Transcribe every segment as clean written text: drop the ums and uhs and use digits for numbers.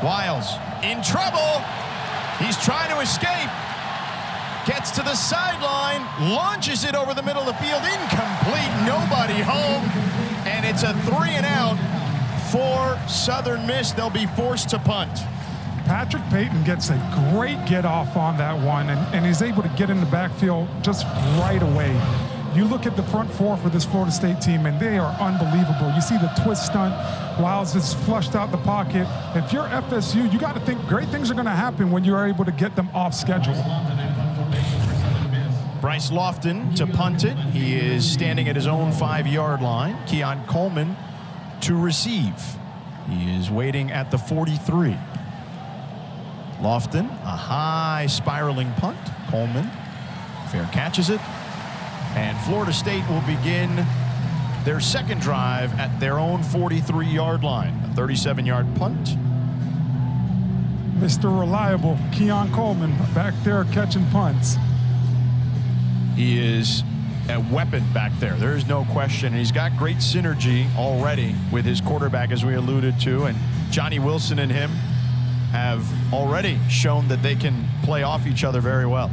Wiles in trouble. He's trying to escape. Gets to the sideline, launches it over the middle of the field, incomplete, nobody home, and it's a 3-and-out for Southern Miss. They'll be forced to punt. Patrick Payton gets a great get off on that one, and he's able to get in the backfield just right away. You look at the front four for this Florida State team, and they are unbelievable. You see the twist stunt. Wiles is flushed out the pocket. If you're FSU, you got to think great things are going to happen when you're able to get them off schedule. Bryce Lofton to punt it. He is standing at his own 5-yard line. Keon Coleman to receive. He is waiting at the 43. Lofton, a high spiraling punt. Coleman fair catches it. And Florida State will begin their second drive at their own 43-yard line. A 37-yard punt. Mr. Reliable, Keon Coleman, back there catching punts. He is a weapon back there. There is no question. He's got great synergy already with his quarterback, as we alluded to. And Johnny Wilson and him have already shown that they can play off each other very well.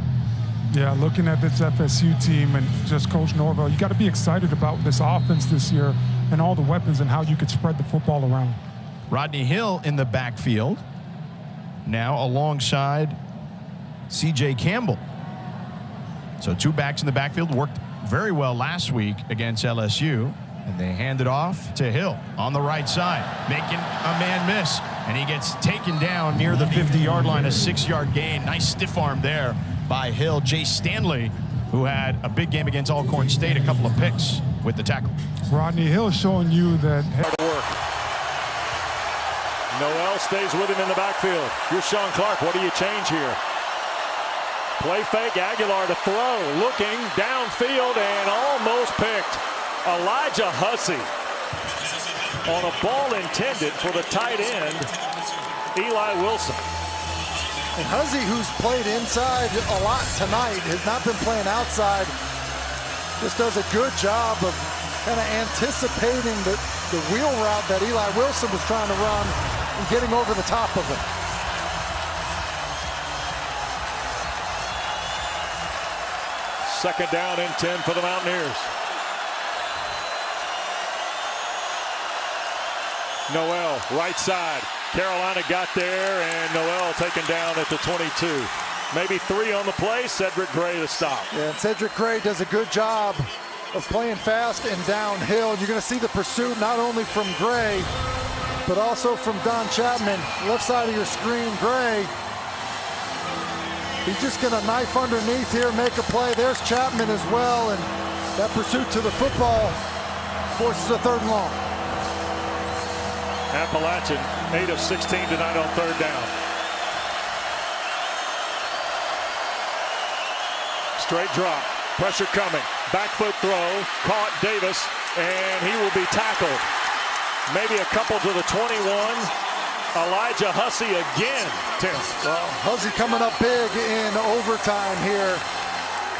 Yeah, looking at this FSU team and just Coach Norvell, you got to be excited about this offense this year and all the weapons and how you could spread the football around. Rodney Hill in the backfield, now alongside C.J. Campbell. So two backs in the backfield, worked very well last week against LSU. And they hand it off to Hill on the right side, making a man miss. And he gets taken down near the 50-yard line, a 6-yard gain. Nice stiff arm there by Hill. Jay Stanley, who had a big game against Alcorn State, a couple of picks with the tackle. Rodney Hill showing you that. Hard work. Noel stays with him in the backfield. Here's Sean Clark. What do you change here? Play fake. Aguilar to throw. Looking downfield and almost picked. Elijah Hussey on a ball intended for the tight end, Eli Wilson. And Hussey, who's played inside a lot tonight, has not been playing outside. Just does a good job of kind of anticipating the wheel route that Eli Wilson was trying to run and getting over the top of it. Second down and 10 for the Mountaineers. Noel, right side. Carolina got there, and Noel taken down at the 22. Maybe 3 on the play. Cedric Gray to stop. Yeah, and Cedric Gray does a good job of playing fast and downhill. You're going to see the pursuit not only from Gray, but also from Don Chapman. Left side of your screen, Gray. He's just going to knife underneath here, make a play. There's Chapman as well, and that pursuit to the football forces a 3rd and long. Appalachian, 8 of 16 tonight on 3rd down. Straight drop, pressure coming, back foot throw, caught Davis, and he will be tackled. Maybe a couple to the 21. Elijah Hussey again, Tim. Well, Hussey coming up big in overtime here.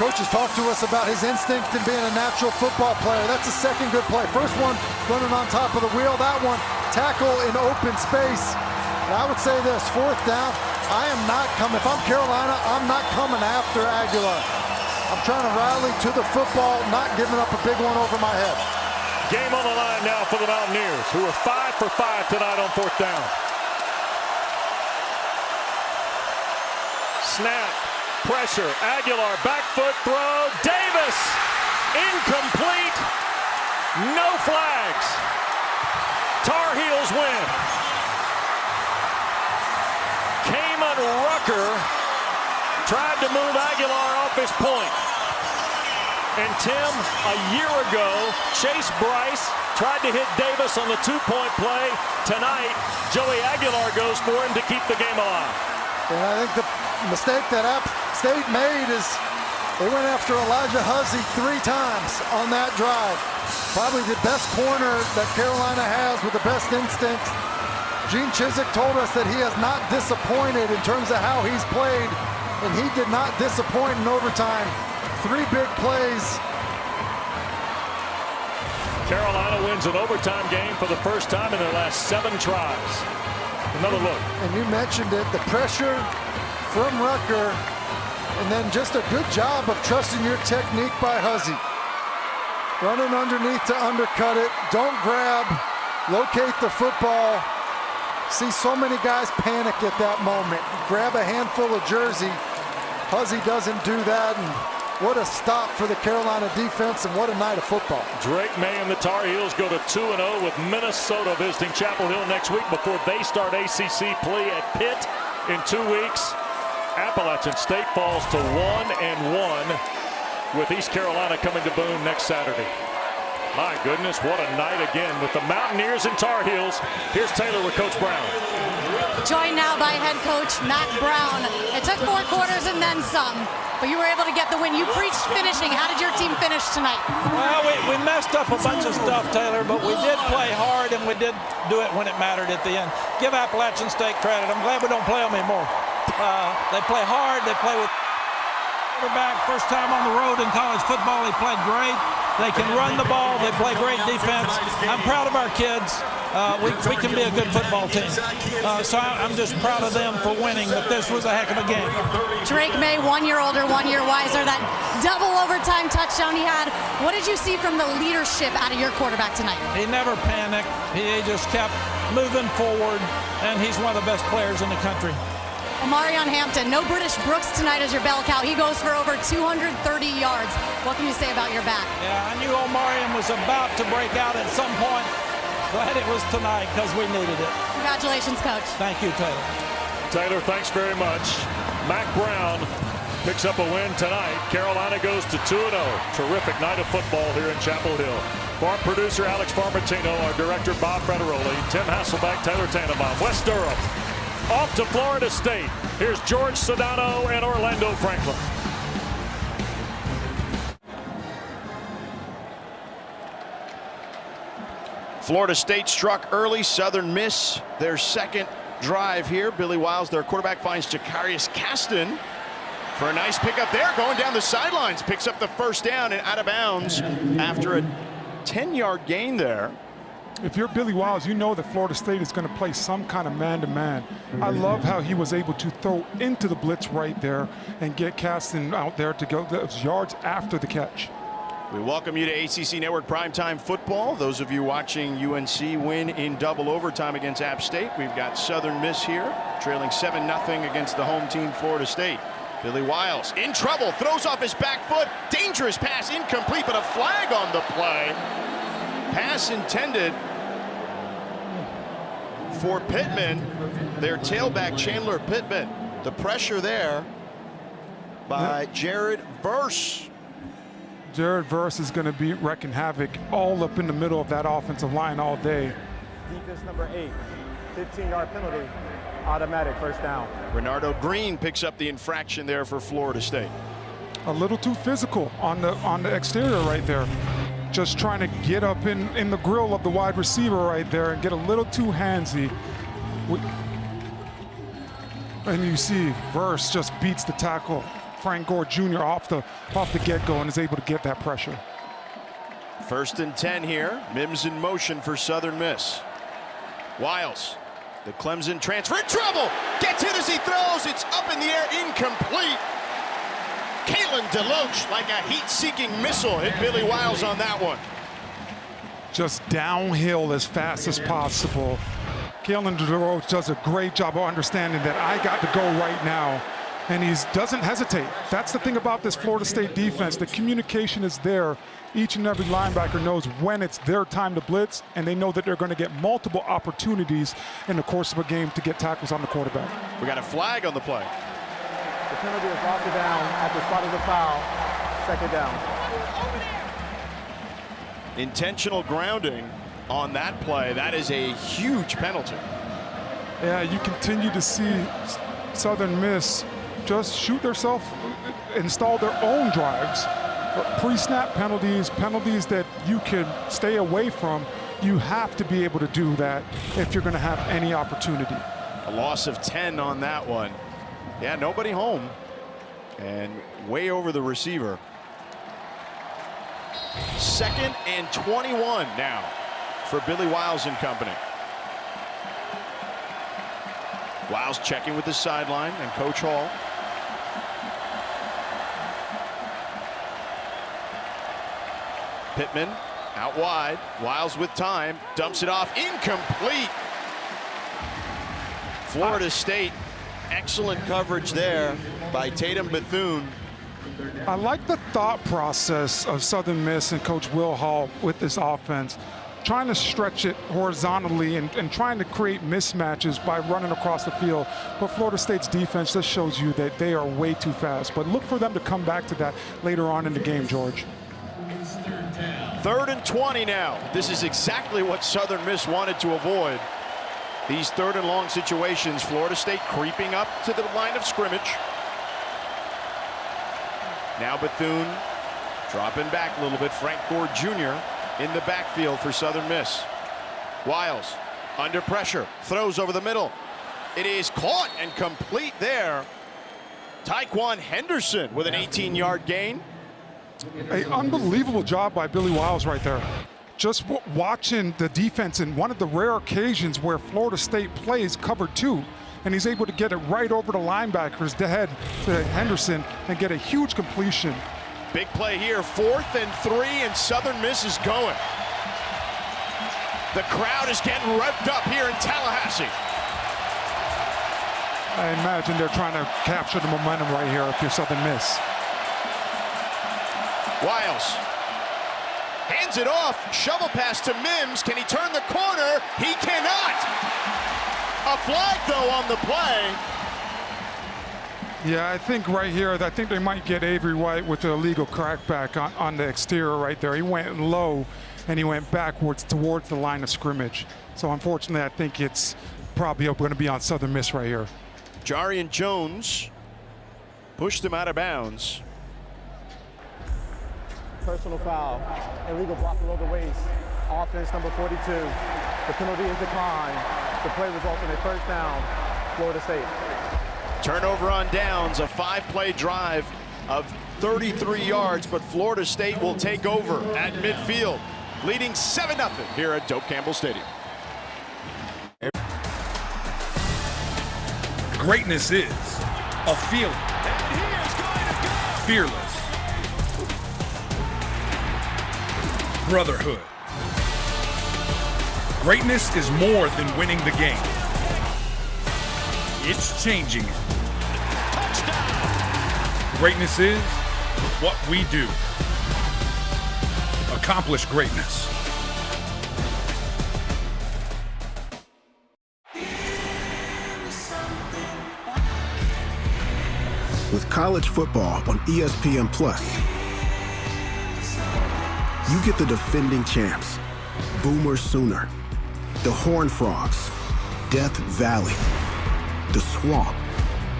Coach has talked to us about his instinct in being a natural football player. That's a second good play. First one running on top of the wheel. That one tackle in open space. And I would say this, 4th down, I am not coming. If I'm Carolina, I'm not coming after Aguilar. I'm trying to rally to the football, not giving up a big one over my head. Game on the line now for the Mountaineers, who are 5 for 5 tonight on 4th down. Snap, pressure, Aguilar, back foot throw, Davis, incomplete, no flags. Tar Heels win. Kamen Rucker tried to move Aguilar off his point. And Tim, a year ago, Chase Bryce tried to hit Davis on the 2-point play. Tonight, Joey Aguilar goes for him to keep the game alive. And I think the mistake that App State made is they went after Elijah Hussey 3 times on that drive. Probably the best corner that Carolina has with the best instinct. Gene Chizik told us that he has not disappointed in terms of how he's played, and he did not disappoint in overtime. 3 big plays. Carolina wins an overtime game for the first time in their last 7 tries. Another look. And you mentioned it, the pressure from Rucker, and then just a good job of trusting your technique by Huzzy. Running underneath to undercut it. Don't grab. Locate the football. See so many guys panic at that moment. Grab a handful of jersey. Huzzy doesn't do that, and what a stop for the Carolina defense, and what a night of football. Drake May and the Tar Heels go to 2-0 with Minnesota visiting Chapel Hill next week before they start ACC play at Pitt in 2 weeks. Appalachian State falls to 1-1 with East Carolina coming to Boone next Saturday. My goodness, what a night again with the Mountaineers and Tar Heels. Here's Taylor with Coach Brown. Joined now by head coach Matt Brown. It took 4 quarters and then some, but you were able to get the win. You preached finishing. How did your team finish tonight? Well, we messed up a bunch of stuff, Taylor, but we did play hard, and we did do it when it mattered at the end. Give Appalachian State credit. I'm glad we don't play them anymore. They play hard. They play with quarterback. First time on the road in college football. He played great. They can run the ball. They play great defense. I'm proud of our kids. We can be a good football team. So I'm just proud of them for winning, but this was a heck of a game. Drake May, 1 year older, 1 year wiser. That double overtime touchdown he had. What did you see from the leadership out of your quarterback tonight? He never panicked. He just kept moving forward, and he's one of the best players in the country. Omarion Hampton, no British Brooks tonight as your bell cow. He goes for over 230 yards. What can you say about your back? Yeah, I knew Omarion was about to break out at some point. Glad it was tonight because we needed it. Congratulations, Coach. Thank you, Taylor. Taylor, thanks very much. Mac Brown picks up a win tonight. Carolina goes to 2-0. Terrific night of football here in Chapel Hill. For our producer, Alex Farmatino, our director, Bob Federoli, Tim Hasselbeck, Taylor Tannenbaum, West Durham. Off to Florida State. Here's George Sedano and Orlando Franklin. Florida State struck early. Southern Miss their second drive here. Billy Wiles, their quarterback, finds Jakarius Caston for a nice pickup there. Going down the sidelines. Picks up the first down and out of bounds after a 10-yard gain there. If you're Billy Wiles, you know that Florida State is going to play some kind of man-to-man. I love how he was able to throw into the blitz right there and get Caston out there to go those yards after the catch. We welcome you to ACC Network Primetime Football. Those of you watching UNC win in double overtime against App State. We've got Southern Miss here, trailing 7-0 against the home team, Florida State. Billy Wiles in trouble, throws off his back foot. Dangerous pass, incomplete, but a flag on the play. Pass intended for Pittman, their tailback Chandler Pittman. The pressure there by Jared Verse. Jared Verse is going to be wrecking havoc all up in the middle of that offensive line all day. Defense number 8, 15-yard penalty, automatic first down. Renardo Green picks up the infraction there for Florida State. A little too physical on the exterior right there. Just trying to get up in the grill of the wide receiver right there and get a little too handsy. And you see Verse just beats the tackle. Frank Gore Jr. off the get-go and is able to get that pressure. 1st and 10 here. Mims in motion for Southern Miss. Wiles, the Clemson transfer, in trouble. Gets hit as he throws. It's up in the air, incomplete. Kalen DeLoach, like a heat-seeking missile, hit Billy Wiles on that one. Just downhill as fast as possible. Kalen DeLoach does a great job of understanding that I got to go right now, and he doesn't hesitate. That's the thing about this Florida State defense. The communication is there. Each and every linebacker knows when it's their time to blitz, and they know that they're going to get multiple opportunities in the course of a game to get tackles on the quarterback. We got a flag on the play. The penalty is lost it down at the spot of the foul. 2nd down. Intentional grounding on that play. That is a huge penalty. Yeah, you continue to see Southern Miss just shoot themselves, install their own drives. Pre-snap penalties, penalties that you can stay away from. You have to be able to do that if you're going to have any opportunity. A loss of 10 on that one. Yeah, nobody home. And way over the receiver. 2nd and 21 now for Billy Wiles and company. Wiles checking with the sideline and Coach Hall. Pittman out wide. Wiles with time. Dumps it off. Incomplete. Florida State, excellent coverage there by Tatum Bethune. I like the thought process of Southern Miss and Coach Will Hall with this offense, trying to stretch it horizontally and trying to create mismatches by running across the field. But Florida State's defense just shows you that they are way too fast. But look for them to come back to that later on in the game, George. 3rd and 20 now. This is exactly what Southern Miss wanted to avoid. These 3rd and long situations, Florida State creeping up to the line of scrimmage. Now Bethune dropping back a little bit. Frank Gore Jr. in the backfield for Southern Miss. Wiles under pressure, throws over the middle. It is caught and complete there. Tyquan Henderson with an 18-yard gain. An unbelievable job by Billy Wiles right there. Just watching the defense in one of the rare occasions where Florida State plays cover 2, and he's able to get it right over the linebacker's head to Henderson and get a huge completion. Big play here, 4th and 3, and Southern Miss is going. The crowd is getting revved up here in Tallahassee. I imagine they're trying to capture the momentum right here if you're Southern Miss. Wiles hands it off, shovel pass to Mims. Can he turn the corner? He cannot. A flag, though, on the play. Yeah, I think right here, I think they might get Avery White with the illegal crackback on the exterior right there. He went low, and he went backwards towards the line of scrimmage. So, unfortunately, I think it's probably going to be on Southern Miss right here. Jarian Jones pushed him out of bounds. Personal foul, illegal block below the waist. Offense number 42. The penalty is declined. The play results in a 1st down, Florida State. Turnover on downs, a 5-play drive of 33 yards, but Florida State will take over at midfield, leading 7-0 here at Doak Campbell Stadium. Greatness is a feeling. Fearless. Brotherhood. Greatness is more than winning the game. It's changing it. Greatness is what we do. Accomplish greatness. With college football on ESPN+, you get the defending champs, Boomer Sooner, the Horned Frogs, Death Valley, the Swamp.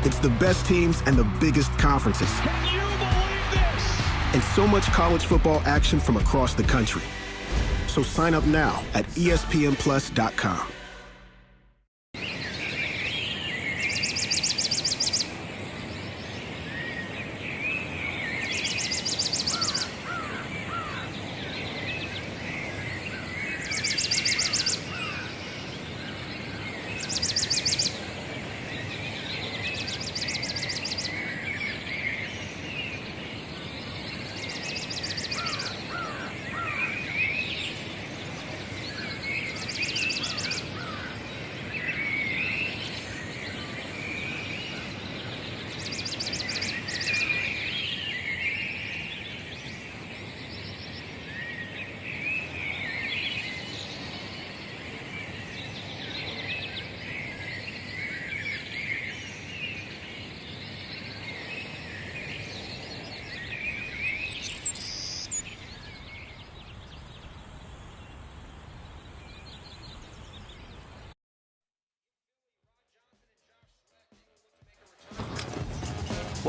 It's the best teams and the biggest conferences. Can you believe this? And so much college football action from across the country. So sign up now at ESPNplus.com.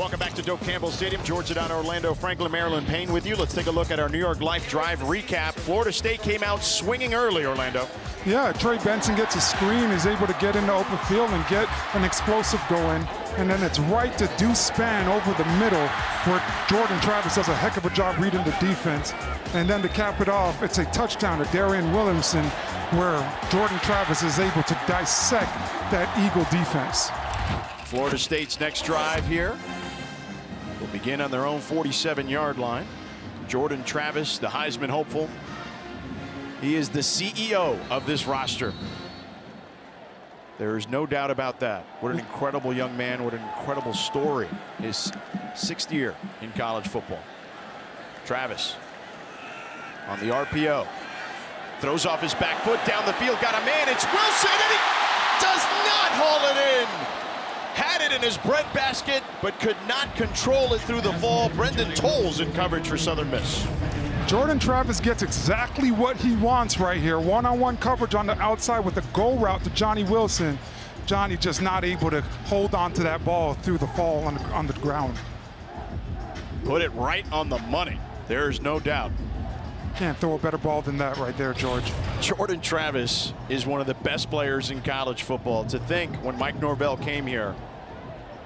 Welcome back to Doak Campbell Stadium. George Sedano, Orlando, Franklin, Maryland, Payne with you. Let's take a look at our New York Life Drive recap. Florida State came out swinging early, Orlando. Yeah, Trey Benson gets a screen, is able to get into open field and get an explosive going. And then it's right to Deuce Spann over the middle, where Jordan Travis does a heck of a job reading the defense. And then to cap it off, it's a touchdown to Darian Williamson, where Jordan Travis is able to dissect that Eagle defense. Florida State's next drive here will begin on their own 47-yard line. Jordan Travis, the Heisman hopeful. He is the CEO of this roster. There is no doubt about that. What an incredible young man. What an incredible story. His 6th year in college football. Travis on the RPO. Throws off his back foot down the field. Got a man. It's Wilson, and he does not haul it in. Had it in his breadbasket, but could not control it through the fall. Brendan Toles in coverage for Southern Miss. Jordan Travis gets exactly what he wants right here. One-on-one coverage on the outside with the go route to Johnny Wilson. Johnny just not able to hold on to that ball through the fall on the ground. Put it right on the money. There's no doubt. Can't throw a better ball than that right there, George. Jordan Travis is one of the best players in college football. To think when Mike Norvell came here,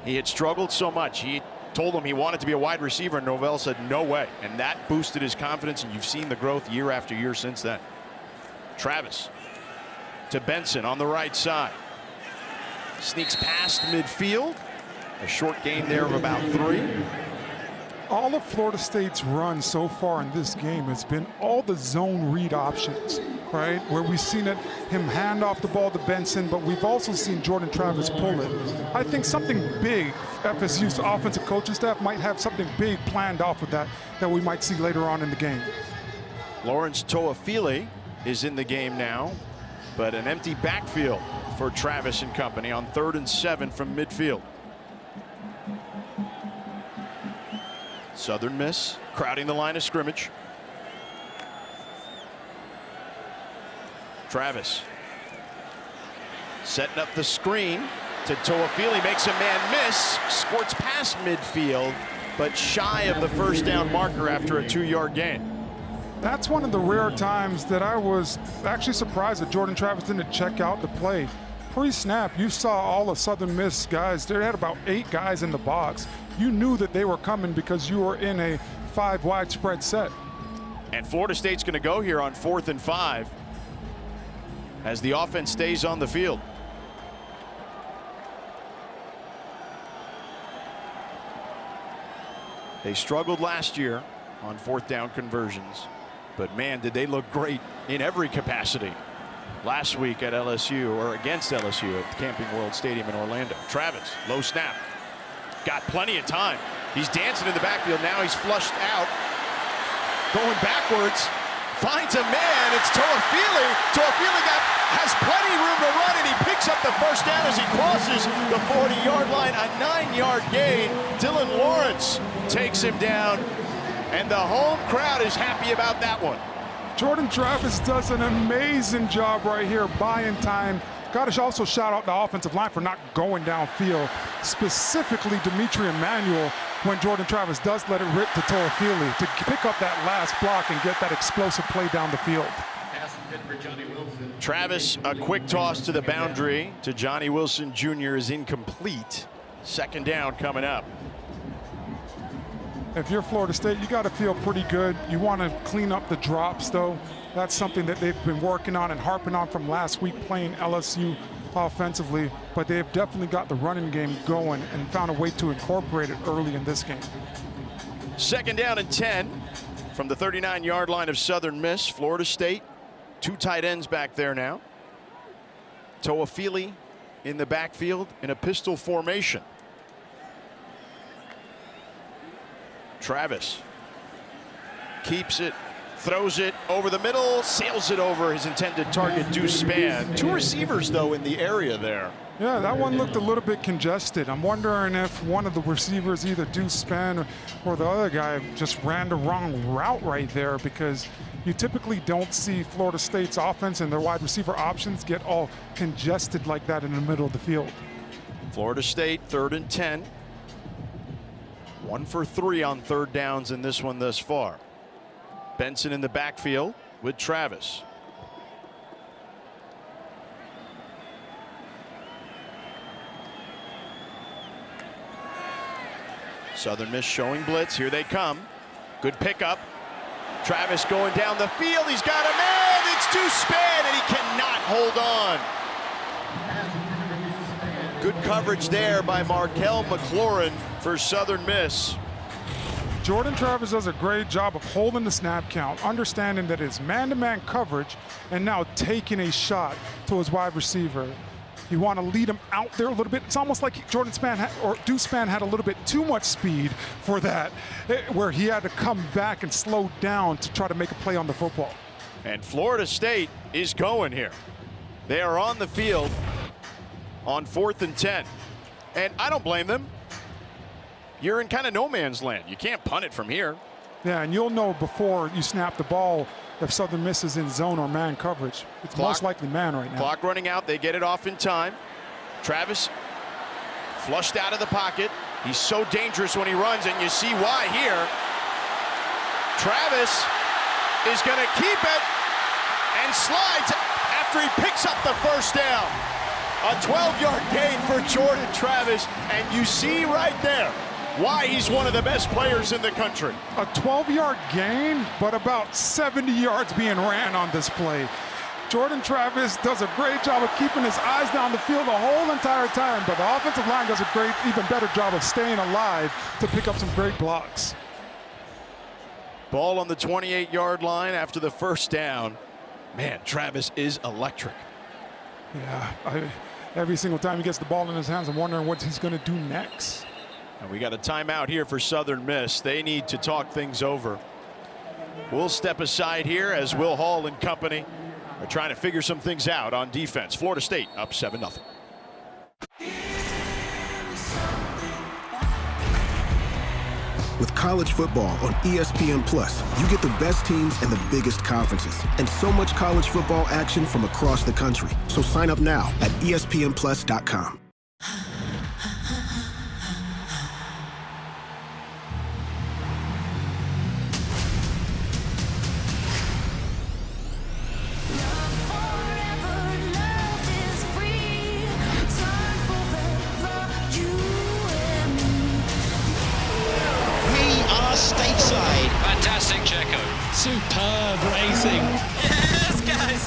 he had struggled so much. He told him he wanted to be a wide receiver, and Norvell said no way. And that boosted his confidence, and you've seen the growth year after year since then. Travis to Benson on the right side. Sneaks past midfield. A short gain there of about 3. All of Florida State's run so far in this game has been all the zone read options, right? Where we've seen him hand off the ball to Benson, but we've also seen Jordan Travis pull it. I think something big, FSU's offensive coaching staff might have something big planned off of that we might see later on in the game. Lawrence Toafili is in the game now, but an empty backfield for Travis and company on 3rd and 7 from midfield. Southern Miss crowding the line of scrimmage. Travis setting up the screen to Toafili, makes a man miss, squirts past midfield, but shy of the first down marker after a 2-yard gain. That's one of the rare times that I was actually surprised that Jordan Travis didn't check out the play. Pre-snap, you saw all of Southern Miss guys. They had about 8 guys in the box. You knew that they were coming because you were in a 5 wide spread set. And Florida State's going to go here on 4th and 5 as the offense stays on the field. They struggled last year on 4th down conversions, but man, did they look great in every capacity last week at LSU, or against LSU at Camping World Stadium in Orlando. Travis, low snap. Got plenty of time. He's dancing in the backfield. Now he's flushed out. Going backwards. Finds a man. It's Toafili. Toafili has plenty of room to run, and he picks up the first down as he crosses the 40-yard line. A 9-yard gain. Dylan Lawrence takes him down, and the home crowd is happy about that one. Jordan Travis does an amazing job right here, buying time. Got to also shout out the offensive line for not going downfield, specifically Dimitri Emmanuel, when Jordan Travis does let it rip to Toafili to pick up that last block and get that explosive play down the field. Travis, a quick toss to the boundary to Johnny Wilson Jr. is incomplete. 2nd down coming up. If you're Florida State, you got to feel pretty good. You want to clean up the drops, though. That's something that they've been working on and harping on from last week playing LSU offensively, but they've definitely got the running game going and found a way to incorporate it early in this game. 2nd down and 10 from the 39-yard line of Southern Miss. Florida State, 2 tight ends back there now. Toafili in the backfield in a pistol formation. Travis keeps it, throws it over the middle, sails it over his intended target, Deuce Spann. 2 receivers, though, in the area there. Yeah, that one looked a little bit congested. I'm wondering if one of the receivers, either Deuce Spann or the other guy, just ran the wrong route right there, because you typically don't see Florida State's offense and their wide receiver options get all congested like that in the middle of the field. Florida State, 3rd and 10. 1 for 3 on third downs in this one thus far. Benson in the backfield with Travis. Southern Miss showing blitz. Here they come. Good pickup. Travis going down the field. He's got a man. It's too sped, and he cannot hold on. Good coverage there by Markel McLaurin for Southern Miss. Jordan Travis does a great job of holding the snap count, understanding that it's man-to-man coverage, and now taking a shot to his wide receiver. You want to lead him out there a little bit. It's almost like Jordan Spann or Deuce Spann had a little bit too much speed for that, where he had to come back and slow down to try to make a play on the football. And Florida State is going here. They are on the field on 4th and 10. And I don't blame them. You're in kind of no man's land. You can't punt it from here. Yeah, and you'll know before you snap the ball if Southern Miss is in zone or man coverage. It's most likely man right now. Clock running out. They get it off in time. Travis flushed out of the pocket. He's so dangerous when he runs, and you see why here. Travis is going to keep it and slides after he picks up the first down. A 12-yard gain for Jordan Travis, and you see right there why he's one of the best players in the country. A 12-yard gain, but about 70 yards being ran on this play. Jordan Travis does a great job of keeping his eyes down the field the whole entire time, but the offensive line does a great, even better job of staying alive to pick up some great blocks. Ball on the 28-yard line after the first down. Man, Travis is electric. Yeah, every single time he gets the ball in his hands, I'm wondering what he's going to do next. And we got a timeout here for Southern Miss. They need to talk things over. We'll step aside here as Will Hall and company are trying to figure some things out on defense. Florida State up 7-0. With college football on ESPN+, you get the best teams and the biggest conferences, and so much college football action from across the country. So sign up now at ESPNplus.com. Stateside. Fantastic, Checo. Superb racing. Yes, guys.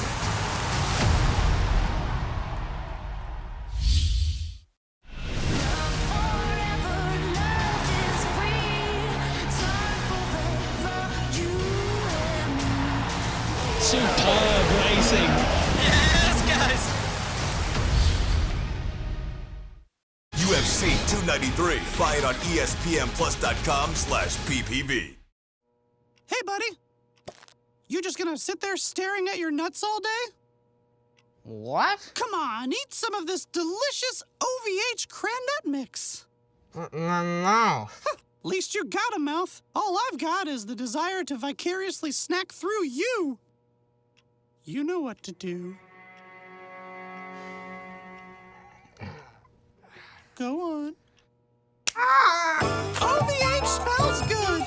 Superb racing. Yes, guys. UFC 293. Buy it on ESPNplus.com/PPV. Hey, buddy. You just gonna sit there staring at your nuts all day? What? Come on, eat some of this delicious OVH cran-nut mix. No. Least you got a mouth. All I've got is the desire to vicariously snack through you. You know what to do. Go on. OVH smells good.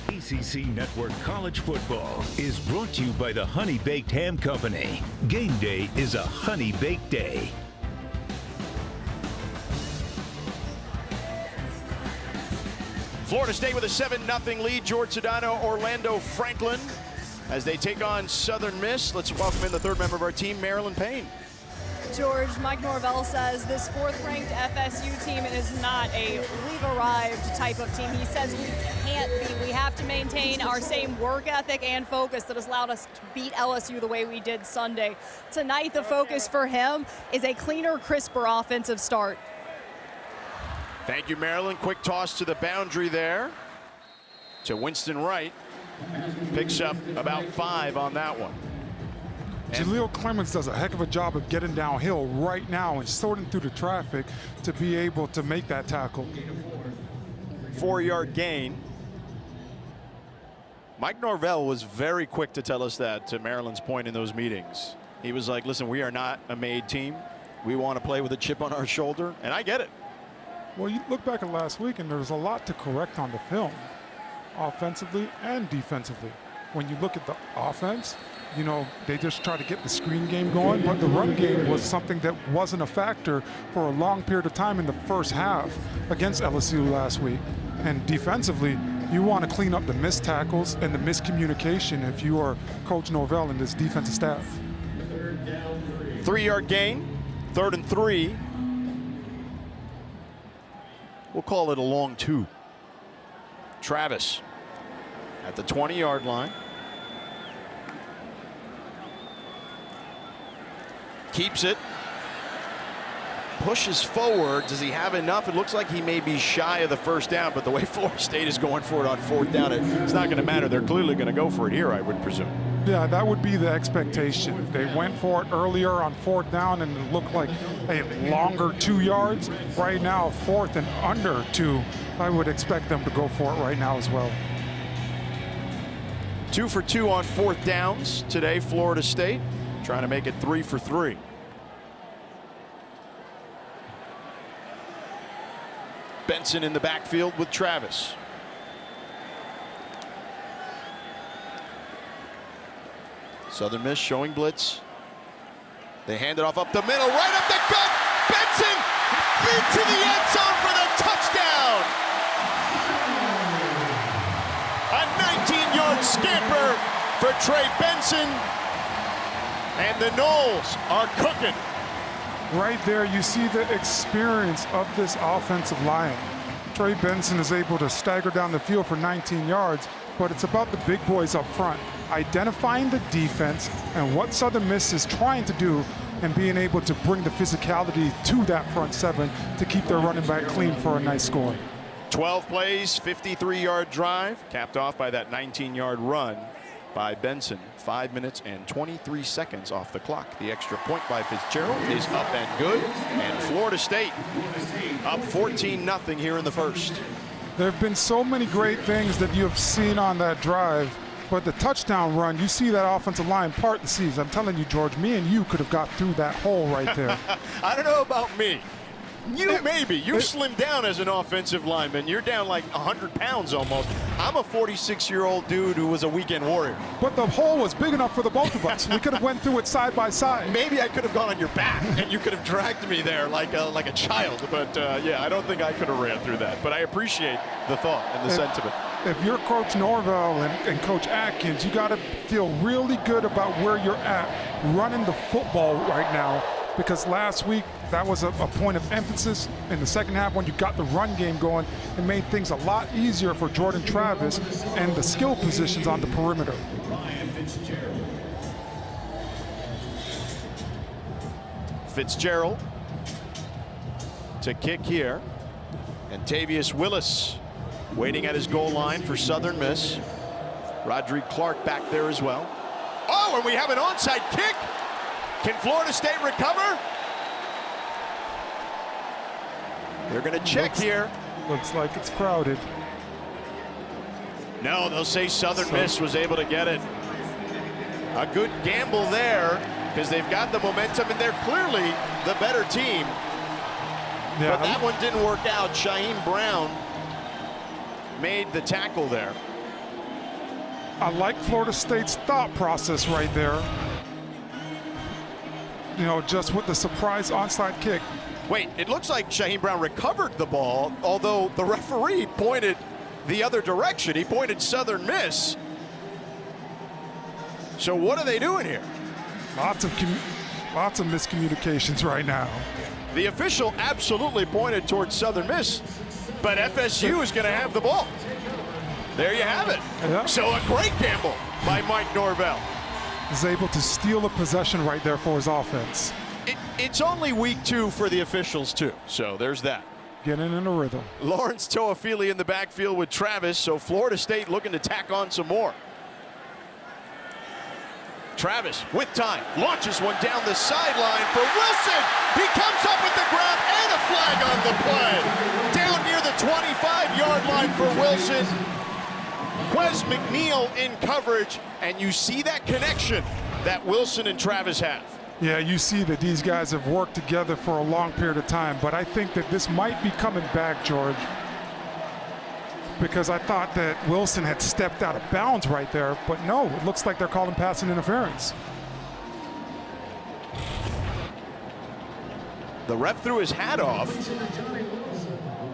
ACC Network College Football is brought to you by the Honey Baked Ham Company. Game day is a honey baked day. Florida State with a 7-0 lead. George Sedano, Orlando Franklin, as they take on Southern Miss. Let's welcome in the third member of our team, Marilyn Payne. George, Mike Norvell says this fourth-ranked FSU team is not a we've-arrived type of team. He says we can't be. We have to maintain our same work ethic and focus that has allowed us to beat LSU the way we did Sunday. Tonight, the focus for him is a cleaner, crisper offensive start. Thank you, Marilyn. Quick toss to the boundary there to Winston Wright. Picks up about 5 on that one. Jaleel Clements does a heck of a job of getting downhill right now and sorting through the traffic to be able to make that tackle. 4-yard gain. Mike Norvell was very quick to tell us that, to Marilyn's point in those meetings. He was like, listen, we are not a made team. We want to play with a chip on our shoulder, and I get it. Well, you look back at last week, and there's a lot to correct on the film, offensively and defensively. When you look at the offense, you know, they just try to get the screen game going, but the run game was something that wasn't a factor for a long period of time in the first half against LSU last week. And defensively, you want to clean up the missed tackles and the miscommunication if you are Coach Norvell and this defensive staff. 3-yard gain, 3rd and 3. We'll call it a long 2. Travis at the 20-yard line. Keeps it. Pushes forward. Does he have enough? It looks like he may be shy of the first down, but the way Florida State is going for it on 4th down, it's not going to matter. They're clearly going to go for it here, I would presume. Yeah, that would be the expectation. They went for it earlier on 4th down, and it looked like a longer 2 yards. Right now, 4th and under 2, I would expect them to go for it right now as well. 2 for 2 on 4th downs today, Florida State, trying to make it 3 for 3. Benson in the backfield with Travis. Southern Miss showing blitz. They hand it off up the middle, right up the gut. Benson into the end zone for the touchdown. A 19-yard scamper for Trey Benson. And the Noles are cooking. Right there, you see the experience of this offensive line. Trey Benson is able to stagger down the field for 19 yards, but it's about the big boys up front, identifying the defense and what Southern Miss is trying to do and being able to bring the physicality to that front 7 to keep their running back clean for a nice score. 12 plays, 53-yard drive, capped off by that 19-yard run by Benson. 5 minutes and 23 seconds off the clock. The extra point by Fitzgerald is up and good. And Florida State up 14-0 here in the first. There have been so many great things that you have seen on that drive, but the touchdown run, you see that offensive line part the seas. I'm telling you, George, me and you could have got through that hole right there. I don't know about me. You maybe. You've slimmed down as an offensive lineman. You're down like 100 pounds almost. I'm a 46-year-old dude who was a weekend warrior. But the hole was big enough for the both of us. We could have went through it side by side. Maybe I could have gone on your back and you could have dragged me there like a child. But yeah, I don't think I could have ran through that. But I appreciate the thought and the sentiment. If you're Coach Norvell and Coach Atkins, you got to feel really good about where you're at running the football right now. Because last week, that was a point of emphasis. In the second half, when you got the run game going, it made things a lot easier for Jordan Travis and the skill positions on the perimeter. Fitzgerald to kick here. And Tavius Willis waiting at his goal line for Southern Miss. Rodrigue Clark back there as well. Oh, and we have an onside kick. Can Florida State recover? They're going to check here. Looks like it's crowded. No, they'll say Southern Miss was able to get it. A good gamble there because they've got the momentum and they're clearly the better team. Yeah, but that one didn't work out. Shaheem Brown made the tackle there. I like Florida State's thought process right there. You know, just with the surprise onside kick. Wait, it looks like Shaheem Brown recovered the ball, although the referee pointed the other direction. He pointed Southern Miss. So what are they doing here? Lots of miscommunications right now. The official absolutely pointed towards Southern Miss, but FSU is going to have the ball. There you have it. Yeah. So a great gamble by Mike Norvell. He's able to steal a possession right there for his offense. It's only week 2 for the officials too, so there's that. Getting in a rhythm. Lawrence Toafili in the backfield with Travis, so Florida State looking to tack on some more. Travis with time, launches one down the sideline for Wilson. He comes up with the ground and a flag on the play. Down near the 25-yard line for Wilson. Quez McNeil in coverage, and you see that connection that Wilson and Travis have. Yeah, you see that these guys have worked together for a long period of time, but I think that this might be coming back, George, because I thought that Wilson had stepped out of bounds right there, but no, it looks like they're calling passing interference. The ref threw his hat off,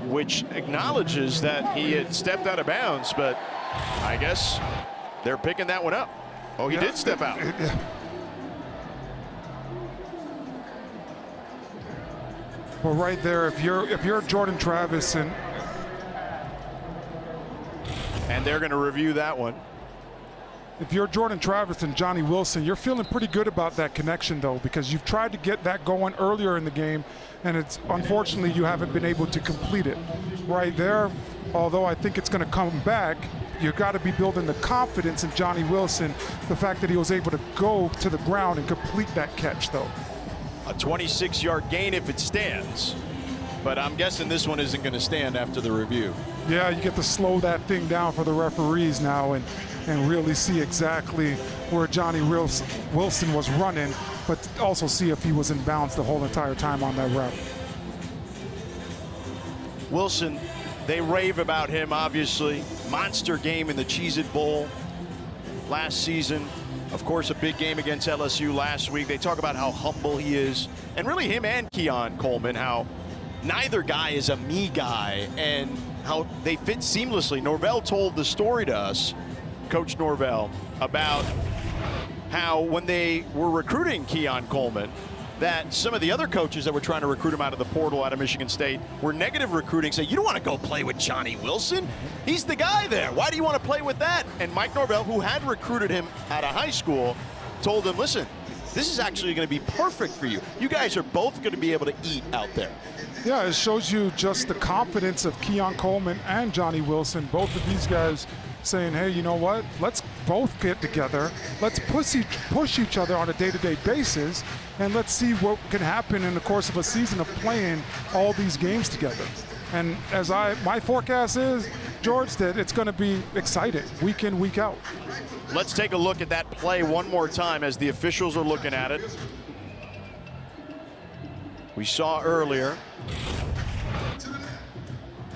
which acknowledges that he had stepped out of bounds, but I guess they're picking that one up. Oh, he did step out. Well, right there, if you're Jordan Travis and they're going to review that one. If you're Jordan Travis and Johnny Wilson, you're feeling pretty good about that connection, though, because you've tried to get that going earlier in the game, and it's unfortunately you haven't been able to complete it. Right there, although I think it's going to come back, you've got to be building the confidence in Johnny Wilson, the fact that he was able to go to the ground and complete that catch, though. A 26-yard gain if it stands, but I'm guessing this one isn't going to stand after the review. Yeah, you get to slow that thing down for the referees now and really see exactly where Johnny Wilson was running, but also see if he was in bounds the whole entire time on that route. Wilson, they rave about him, obviously. Monster game in the Cheez-It Bowl last season. Of course, a big game against LSU last week. They talk about how humble he is, and really him and Keon Coleman, how neither guy is a me guy, and how they fit seamlessly. Norvell told the story to us, Coach Norvell, about how when they were recruiting Keon Coleman, that some of the other coaches that were trying to recruit him out of the portal out of Michigan State were negative recruiting, saying, you don't want to go play with Johnny Wilson. He's the guy there. Why do you want to play with that? And Mike Norvell, who had recruited him out of high school, told him, listen, this is actually going to be perfect for you. You guys are both going to be able to eat out there. Yeah, it shows you just the confidence of Keon Coleman and Johnny Wilson, both of these guys saying, hey, you know what? Let's both get together. Let's push each other on a day-to-day basis, and let's see what can happen in the course of a season of playing all these games together. And as my forecast is, George, that it's going to be exciting week in, week out. Let's take a look at that play one more time as the officials are looking at it. We saw earlier,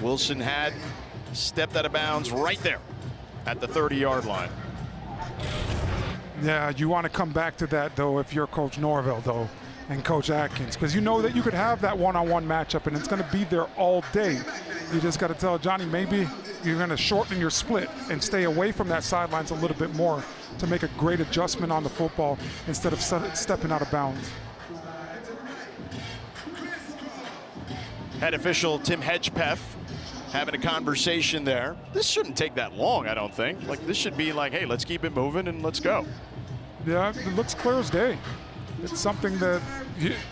Wilson had stepped out of bounds right there at the 30-yard line. Yeah, you want to come back to that, though, if you're Coach Norvell, though, and Coach Atkins, because you know that you could have that one-on-one matchup, and it's going to be there all day. You just got to tell Johnny, maybe you're going to shorten your split and stay away from that sidelines a little bit more to make a great adjustment on the football instead of stepping out of bounds. Head official Tim Hedgepeth having a conversation there. This shouldn't take that long, I don't think. Like, this should be like, hey, let's keep it moving and let's go. Yeah, it looks clear as day. It's something that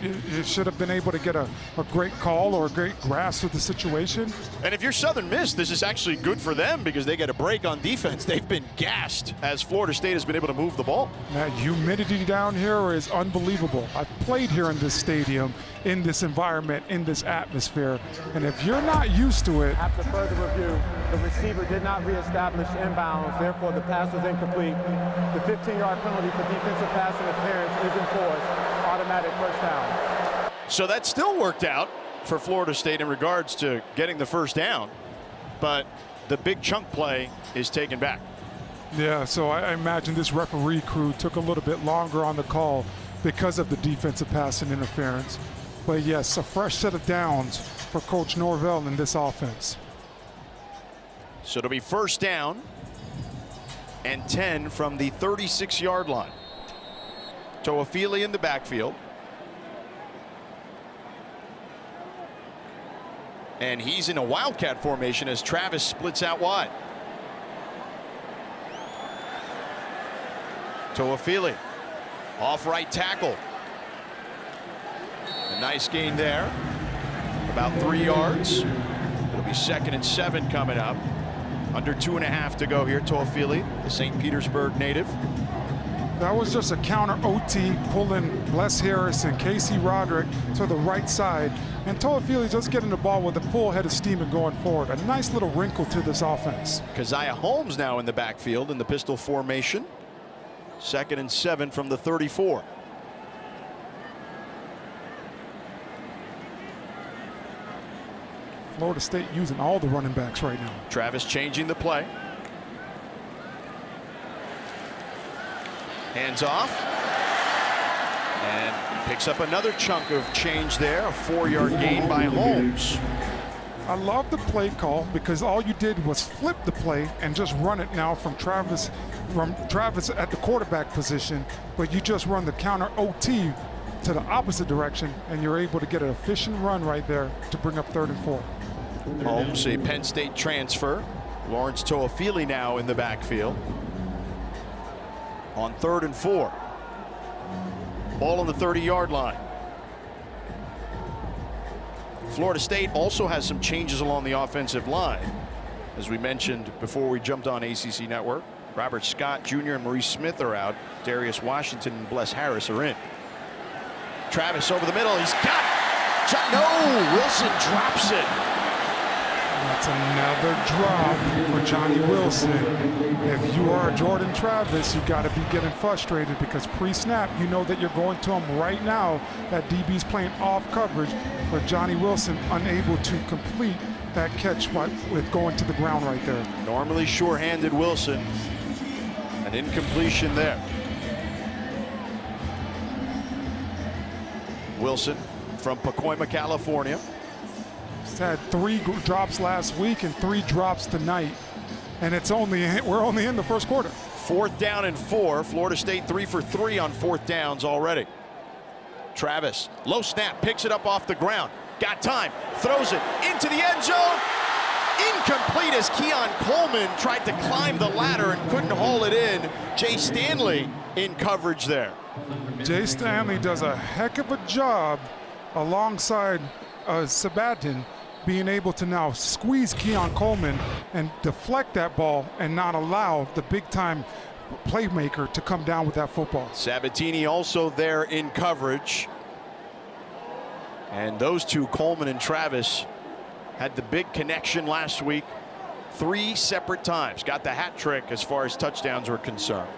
you should have been able to get a great call or a great grasp of the situation. And if you're Southern Miss, this is actually good for them because they get a break on defense. They've been gassed as Florida State has been able to move the ball. That humidity down here is unbelievable. I've played here in this stadium, in this environment, in this atmosphere, and if you're not used to it. After further review, the receiver did not reestablish inbounds, therefore the pass was incomplete. The 15-yard penalty for defensive pass interference is enforced. Automatic first down. So that still worked out for Florida State in regards to getting the first down, but the big chunk play is taken back. Yeah, so I imagine this referee crew took a little bit longer on the call because of the defensive pass and interference. But yes, a fresh set of downs for Coach Norvell in this offense. So it'll be first down and 10 from the 36-yard line. Toafili in the backfield. And he's in a wildcat formation as Travis splits out wide. Toafili off right tackle. A nice gain there. About 3 yards. It'll be 2nd and 7 coming up. Under 2.5 to go here. Toafili, the St. Petersburg native. That was just a counter OT, pulling Les Harris and Casey Roderick to the right side. And Toafili just getting the ball with a full head of steam and going forward. A nice little wrinkle to this offense. Keziah Holmes now in the backfield in the pistol formation. 2nd and 7 from the 34. Florida State using all the running backs right now. Travis changing the play. Hands off. And picks up another chunk of change there. A 4-yard gain by Holmes. I love the play call because all you did was flip the play and just run it now from Travis at the quarterback position, but you just run the counter OT to the opposite direction and you're able to get an efficient run right there to bring up 3rd and 4. Holmes, a Penn State transfer. Lawrence Toafili now in the backfield. On 3rd and 4. Ball on the 30-yard line. Florida State also has some changes along the offensive line. As we mentioned before we jumped on ACC Network, Robert Scott Jr. and Maurice Smith are out. Darius Washington and Bless Harris are in. Travis over the middle. He's got it. No, Wilson drops it. That's another drop for Johnny Wilson. If you are Jordan Travis, you got to be getting frustrated because pre-snap, you know that you're going to him right now. That DB's playing off coverage, but Johnny Wilson unable to complete that catch with going to the ground right there. Normally sure-handed Wilson. An incompletion there. Wilson from Pacoima, California. He's had 3 drops last week and 3 drops tonight. And we're only in the first quarter. 4th down and 4. Florida State 3 for 3 on 4th downs already. Travis, low snap, picks it up off the ground. Got time, throws it into the end zone. Incomplete as Keon Coleman tried to climb the ladder and couldn't haul it in. Jay Stanley in coverage there. Jay Stanley does a heck of a job alongside Sabatin, being able to now squeeze Keon Coleman and deflect that ball and not allow the big-time playmaker to come down with that football. Sabatini also there in coverage. And those two, Coleman and Travis, had the big connection last week 3 separate times. Got the hat trick as far as touchdowns were concerned.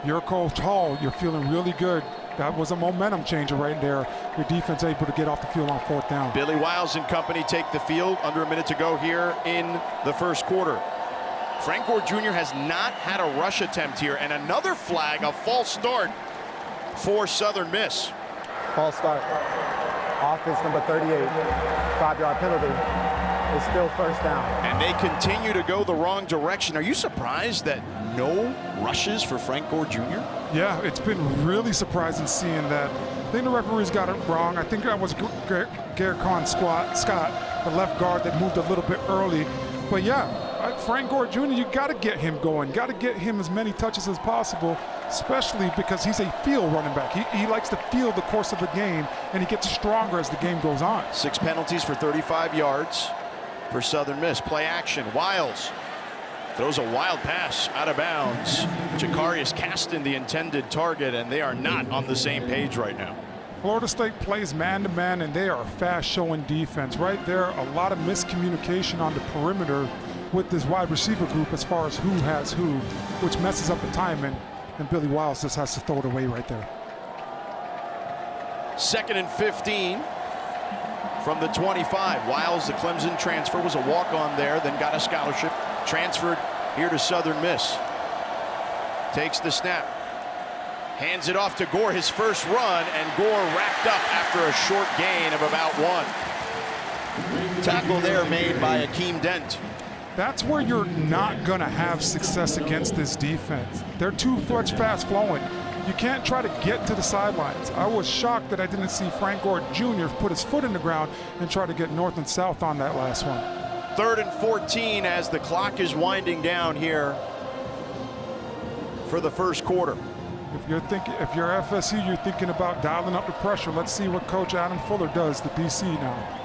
You're Coach Hall, you're feeling really good. That was a momentum changer right there. Your defense able to get off the field on 4th down. Billy Wiles and company take the field. Under a minute to go here in the first quarter. Frank Gore Jr. has not had a rush attempt here, and another flag, a false start for Southern Miss. False start. Offense number 38. 5-yard penalty. It's still first down. And they continue to go the wrong direction. Are you surprised that no rushes for Frank Gore Jr.? Yeah, it's been really surprising seeing that. I think the referees got it wrong. I think that was Garrett Scott, the left guard that moved a little bit early. But yeah, Frank Gore Jr., you got to get him going. Got to get him as many touches as possible, especially because he's a field running back. He likes to feel the course of the game, and he gets stronger as the game goes on. 6 penalties for 35 yards for Southern Miss. Play action. Wiles throws a wild pass out of bounds. Jakarius Caston, the intended target, and they are not on the same page right now. Florida State plays man-to-man, and they are a fast-showing defense. Right there, a lot of miscommunication on the perimeter with this wide receiver group as far as who has who, which messes up the timing, and Billy Wiles just has to throw it away right there. 2nd and 15 from the 25. Wiles, the Clemson transfer, was a walk-on there, then got a scholarship, transferred here to Southern Miss. Takes the snap, hands it off to Gore, his first run, and Gore wrapped up after a short gain of about 1. Tackle there made by Akeem Dent. That's where you're not going to have success against this defense. They're too much fast flowing. You can't try to get to the sidelines. I was shocked that I didn't see Frank Gore Jr. put his foot in the ground and try to get north and south on that last one. 3rd and 14 as the clock is winding down here for the first quarter. If you're FSU, you're thinking about dialing up the pressure. Let's see what Coach Adam Fuller does to BC now.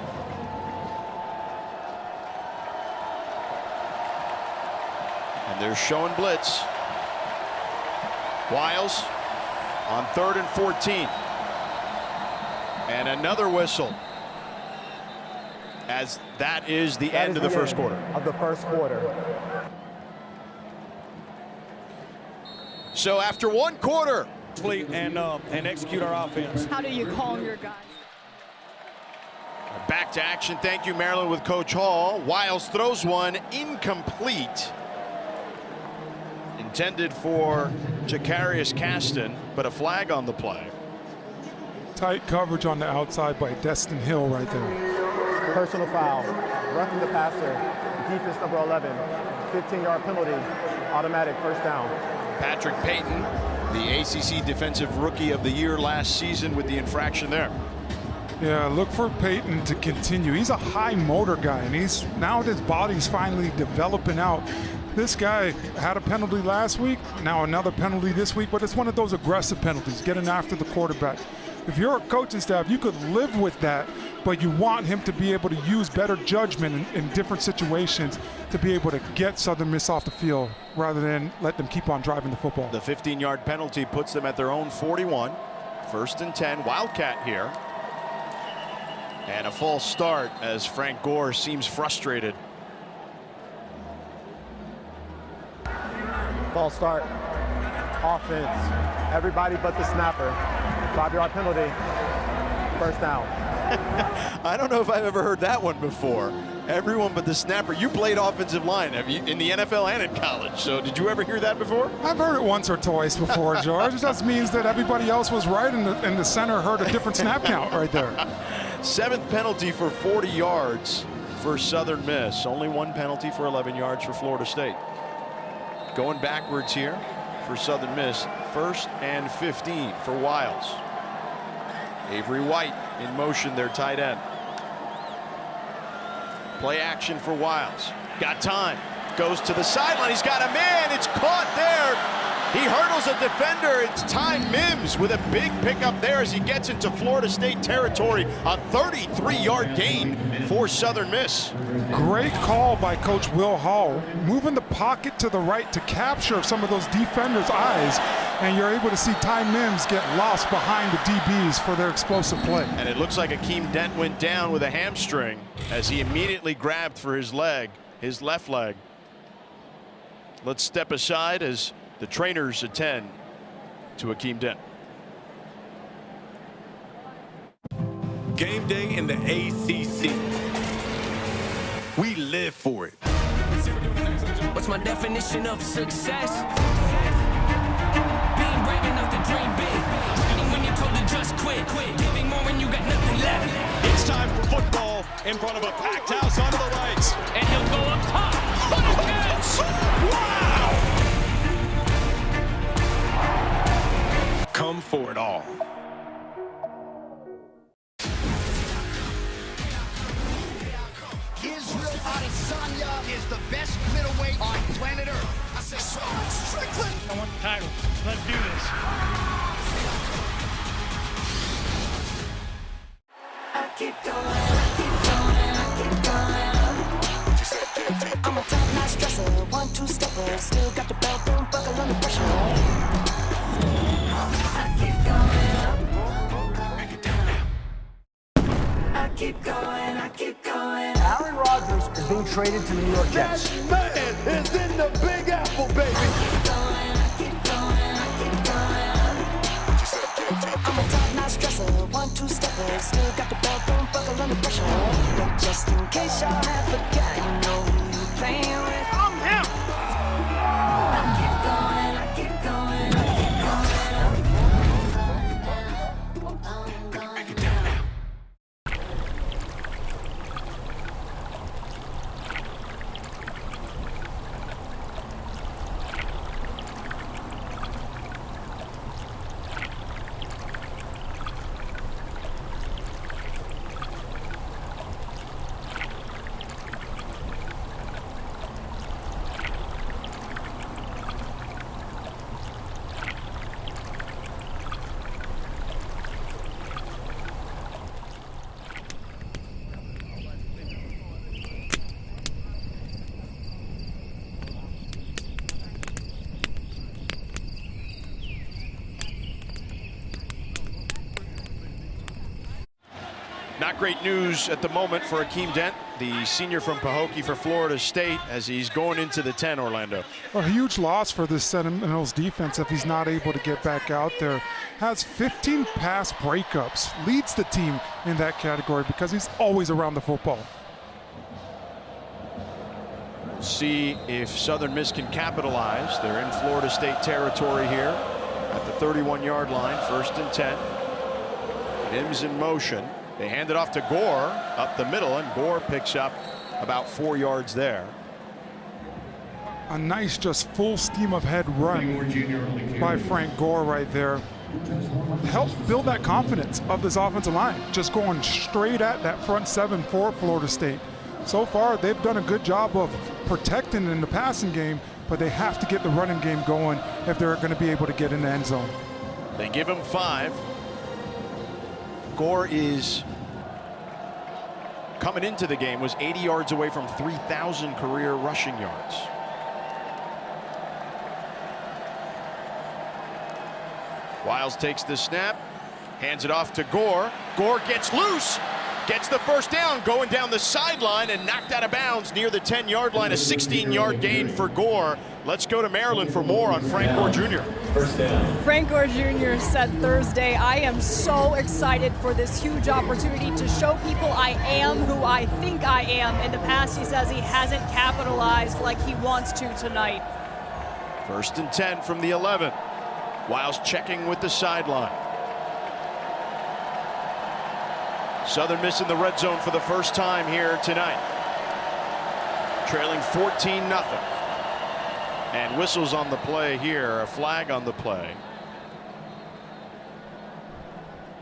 And they're showing blitz. Wiles on 3rd and 14. And another whistle, as that is the end of the first quarter. So after one quarter, and execute our offense. How do you calm your guys? back to action. Thank you, Maryland, with Coach Hall. Wiles throws one incomplete. Intended for Jacarius Caston, but a flag on the play. Tight coverage on the outside by Destin Hill right there. Personal foul, roughing the passer, defense number 11, 15-yard penalty, automatic first down. Patrick Payton, the ACC Defensive Rookie of the Year last season with the infraction there. Yeah, look for Payton to continue. He's a high motor guy, and now his body's finally developing out. This guy had a penalty last week, now another penalty this week, but it's one of those aggressive penalties, getting after the quarterback. If you're a coaching staff, you could live with that, but you want him to be able to use better judgment in different situations to be able to get Southern Miss off the field rather than let them keep on driving the football. The 15-yard penalty puts them at their own 41. 1st and 10, Wildcat here. And a false start as Frank Gore seems frustrated. False start, offense, everybody but the snapper. 5-yard penalty, first down. I don't know if I've ever heard that one before. Everyone but the snapper. You played offensive line, have you, in the NFL and in college? So did you ever hear that before? I've heard it once or twice before, George. It just means that everybody else was right and the center heard a different snap count right there. 7th penalty for 40 yards for Southern Miss. Only 1 penalty for 11 yards for Florida State. Going backwards here for Southern Miss. 1st and 15 for Wiles. Avery White in motion, their tight end. Play action for Wiles. Got time. Goes to the sideline. He's got a man. It's caught there. He hurdles a defender. It's Ty Mims with a big pickup there as he gets into Florida State territory. A 33-yard gain for Southern Miss. Great call by Coach Will Hall, moving the pocket to the right to capture some of those defenders' eyes, and you're able to see Ty Mims get lost behind the DBs for their explosive play. And it looks like Akeem Dent went down with a hamstring as he immediately grabbed for his leg, his left leg. Let's step aside as the trainers attend to Akeem Dent. Game day in the ACC. We live for it. What's my definition of success? Being brave enough to dream big. Quitting when you're told to just quit. Giving more when you got nothing left. It's time for football in front of a packed house onto the right. And he'll go up top. What a catch! Wow! Come for it all. Israel Adesanya is the best middleweight on planet Earth. I say Strickland. I want the title. Let's do this. I keep going, I keep going, I keep going. I'm a top-notch stresser, 1-2 stepper. Still got the belt, don't buckle under pressure. I keep going. Break it down now. I keep going, I keep going. Aaron Rodgers is being traded to the New York Jets. That man is in the Big Apple, baby. I keep going, I keep going, I keep going. I'm a top-notch stresser, 1-2 stepper. Still got the belt, don't buckle under pressure. But just in case y'all have forgot, you know who you playing with. I'm him. I keep going, I keep going, I keep going. Break it down now. Not great news at the moment for Akeem Dent, the senior from Pahokee for Florida State, as he's going into the 10, Orlando. A huge loss for the Seminoles defense if he's not able to get back out there. Has 15 pass breakups, leads the team in that category because he's always around the football. See if Southern Miss can capitalize. They're in Florida State territory here at the 31-yard line, 1st and 10. Mims in motion. They hand it off to Gore up the middle, and Gore picks up about 4 yards there. A nice, just full steam ahead run by Frank Gore right there. Help build that confidence of this offensive line, just going straight at that front seven for Florida State. So far, they've done a good job of protecting in the passing game, but they have to get the running game going if they're going to be able to get in the end zone. They give him 5. Gore is coming into the game, was 80 yards away from 3,000 career rushing yards. Wiles takes the snap, hands it off to Gore. Gore gets loose, gets the first down, going down the sideline and knocked out of bounds near the 10-yard line. A 16-yard gain for Gore. Let's go to Maryland for more on Frank Gore Jr. Frank Gore Jr. said Thursday, I am so excited for this huge opportunity to show people I am who I think I am. In the past, he says he hasn't capitalized like he wants to tonight. 1st and 10 from the 11. Wiles checking with the sideline. Southern Miss in the red zone for the first time here tonight. Trailing 14-0. And whistles on the play here, a flag on the play.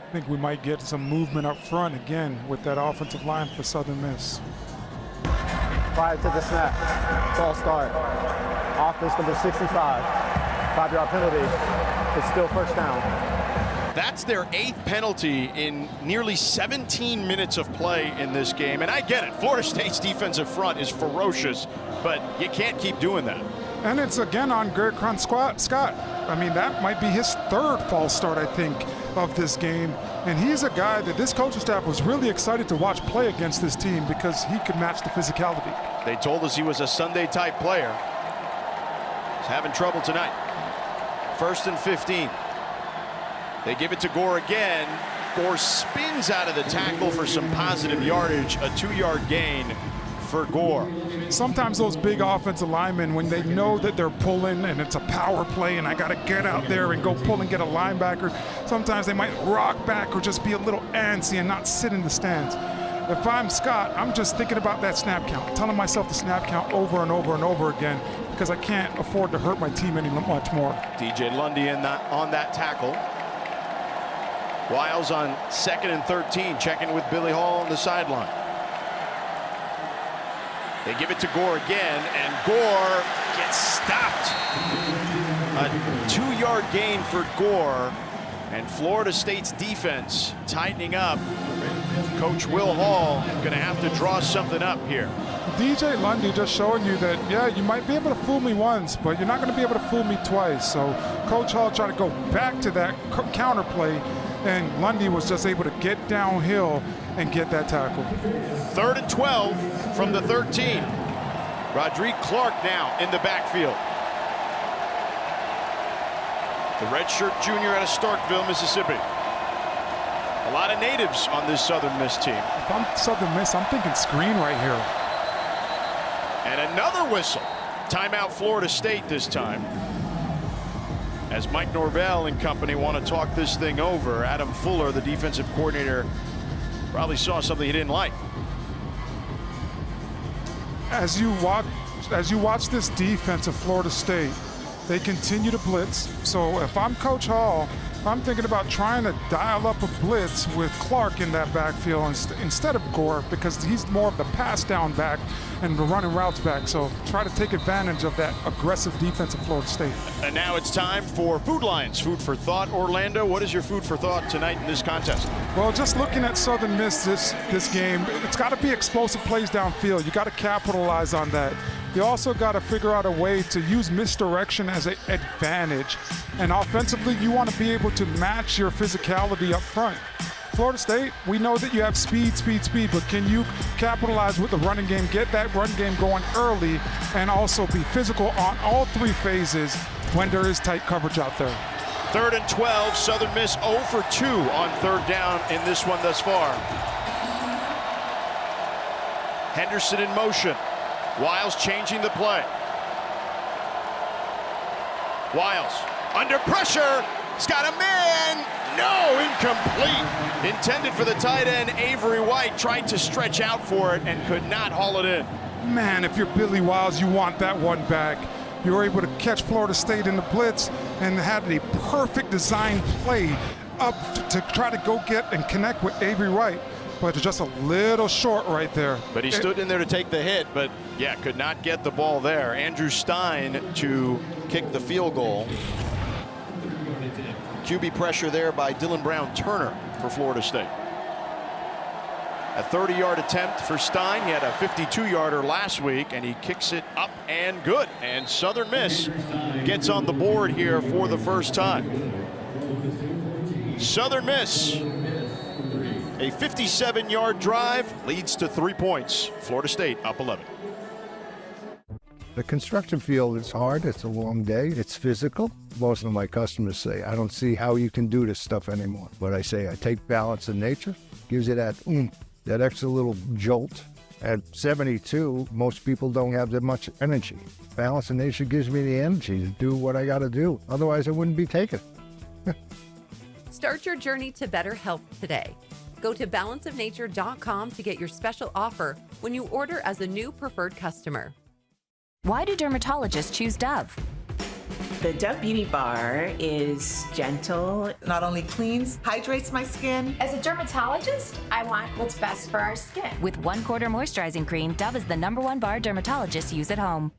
I think we might get some movement up front again with that offensive line for Southern Miss. Prior to the snap, false start. Offense number 65. 5-yard penalty. It's still first down. That's their 8th penalty in nearly 17 minutes of play in this game. And I get it, Florida State's defensive front is ferocious, but you can't keep doing that. And it's again on Greg Scott. I mean, that might be his 3rd false start, I think, of this game. And he's a guy that this coaching staff was really excited to watch play against this team because he could match the physicality. They told us he was a Sunday-type player. He's having trouble tonight. 1st and 15. They give it to Gore again. Gore spins out of the tackle for some positive yardage. A 2-yard gain for Gore. Sometimes those big offensive linemen, when they know that they're pulling and it's a power play and I got to get out there and go pull and get a linebacker, sometimes they might rock back or just be a little antsy and not sit in the stands. If I'm Scott, I'm just thinking about that snap count, telling myself to snap count over and over and over again because I can't afford to hurt my team any much more. DJ Lundy on that tackle. Wiles on 2nd and 13, checking with Billy Hall on the sideline. They give it to Gore again, and Gore gets stopped. A 2-yard gain for Gore, and Florida State's defense tightening up. Coach Will Hall going to have to draw something up here. DJ Lundy just showing you that, yeah, you might be able to fool me once, but you're not going to be able to fool me twice. So Coach Hall trying to go back to that counter play, and Lundy was just able to get downhill and get that tackle. 3rd and 12 from the 13. Rodrigue Clark now in the backfield. The redshirt junior out of Starkville, Mississippi. A lot of natives on this Southern Miss team. If I'm Southern Miss, I'm thinking screen right here. And another whistle. Timeout Florida State this time. As Mike Norvell and company want to talk this thing over, Adam Fuller, the defensive coordinator, probably saw something he didn't like. As you watch this defense of Florida State, they continue to blitz. So if I'm Coach Hall, I'm thinking about trying to dial up a blitz with Clark in that backfield instead of Gore, because he's more of the pass down back and the running routes back. So try to take advantage of that aggressive defense of Florida State. And now it's time for Food Lions. Food for thought. Orlando, what is your food for thought tonight in this contest? Well, just looking at Southern Miss this game, it's got to be explosive plays downfield. You got to capitalize on that. You also got to figure out a way to use misdirection as an advantage. And offensively, you want to be able to match your physicality up front. Florida State, we know that you have speed, but can you capitalize with the running game, get that run game going early, and also be physical on all three phases when there is tight coverage out there? 3rd and 12, Southern Miss 0 for 2 on 3rd down in this one thus far. Henderson in motion. Wiles changing the play. Wiles under pressure. He's got a man. No, incomplete. Intended for the tight end, Avery White tried to stretch out for it and could not haul it in. Man, if you're Billy Wiles, you want that one back. You were able to catch Florida State in the blitz and had a perfect design play up to try to go get and connect with Avery White, but just a little short right there. But he stood in there to take the hit, but yeah, could not get the ball there. Andrew Stein to kick the field goal. QB pressure there by Dylan Brown-Turner for Florida State. A 30-yard attempt for Stein. He had a 52-yarder last week, and he kicks it up and good. And Southern Miss gets on the board here for the first time. Southern Miss, a 57-yard drive, leads to 3 points. Florida State up 11. The construction field is hard. It's a long day. It's physical. Most of my customers say, I don't see how you can do this stuff anymore. But I say, I take balance in nature, gives you that that extra little jolt. At 72, most people don't have that much energy. Balance in nature gives me the energy to do what I got to do. Otherwise, I wouldn't be taken. Start your journey to better health today. Go to balanceofnature.com to get your special offer when you order as a new preferred customer. Why do dermatologists choose Dove? The Dove Beauty Bar is gentle, not only cleans, hydrates my skin. As a dermatologist, I want what's best for our skin. With 1/4 moisturizing cream, Dove is the #1 bar dermatologists use at home.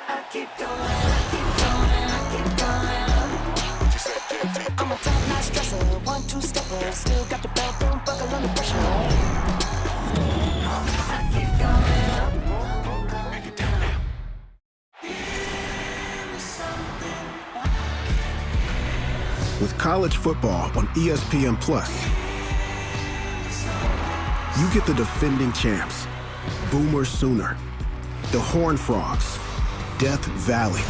I keep going, I keep going, I keep going. I'm a top-notch stresser, 1-2 stepper, still got the belt, don't buckle under pressure. I keep going. With college football on ESPN+, you get the defending champs, Boomer Sooner, the Horned Frogs, Death Valley,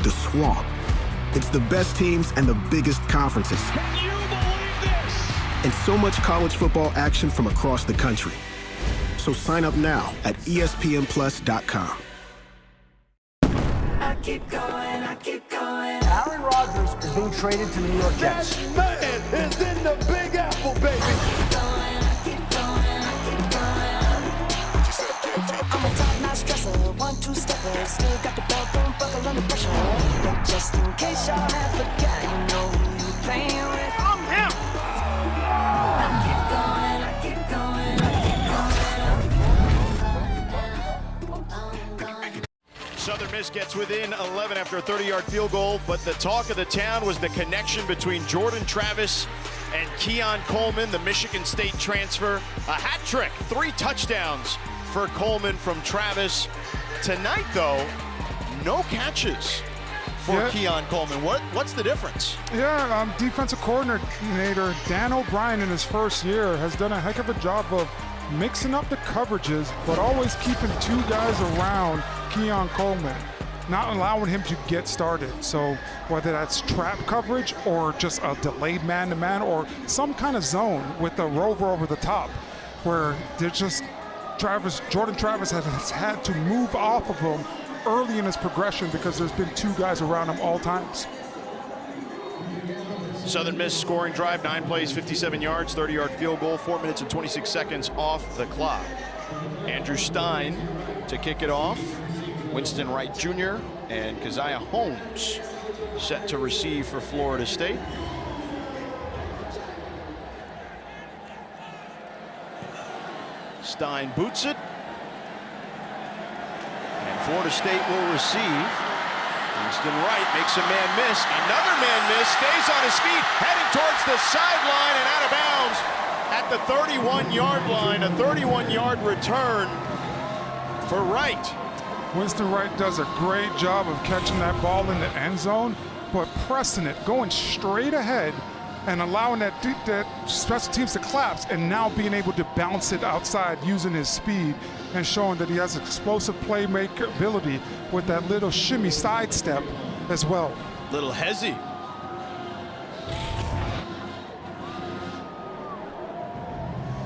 the Swamp. It's the best teams and the biggest conferences. Can you believe this? And so much college football action from across the country. So sign up now at ESPNplus.com. I keep going, I keep going. Aaron Rodgers is being traded to the New York Jets. That man is in the Big Apple, baby. I keep going, I keep going, I keep going. I'm a top-notch dresser, 1-2 stepper, still got the belt, don't buckle under pressure. But just in case y'all have forgot, you know who you playing with. I'm him. I keep going, I keep going, I keep going. Southern Miss gets within 11 after a 30-yard field goal, but the talk of the town was the connection between Jordan Travis and Keon Coleman, the Michigan State transfer. A hat trick, 3 touchdowns for Coleman from Travis. Tonight, though, no catches for Keon Coleman. What's the difference? Yeah, defensive coordinator Dan O'Brien in his first year has done a heck of a job of mixing up the coverages, but always keeping 2 guys around Keon Coleman, not allowing him to get started. So whether that's trap coverage or just a delayed man-to-man or some kind of zone with the rover over the top, where they're just Jordan Travis has had to move off of him early in his progression because there's been 2 guys around him all times. Southern Miss scoring drive, 9 plays, 57 yards, 30-yard field goal, 4 minutes and 26 seconds off the clock. Andrew Stein to kick it off. Winston Wright Jr. and Keziah Holmes set to receive for Florida State. Stein boots it. And Florida State will receive. Winston Wright makes a man miss. Another man miss. Stays on his feet. Heading towards the sideline and out of bounds at the 31-yard line. A 31-yard return for Wright. Winston Wright does a great job of catching that ball in the end zone, but pressing it, going straight ahead, and allowing that special teams to collapse, and now being able to bounce it outside using his speed and showing that he has explosive playmaker ability with that little shimmy sidestep as well. Little hezzy.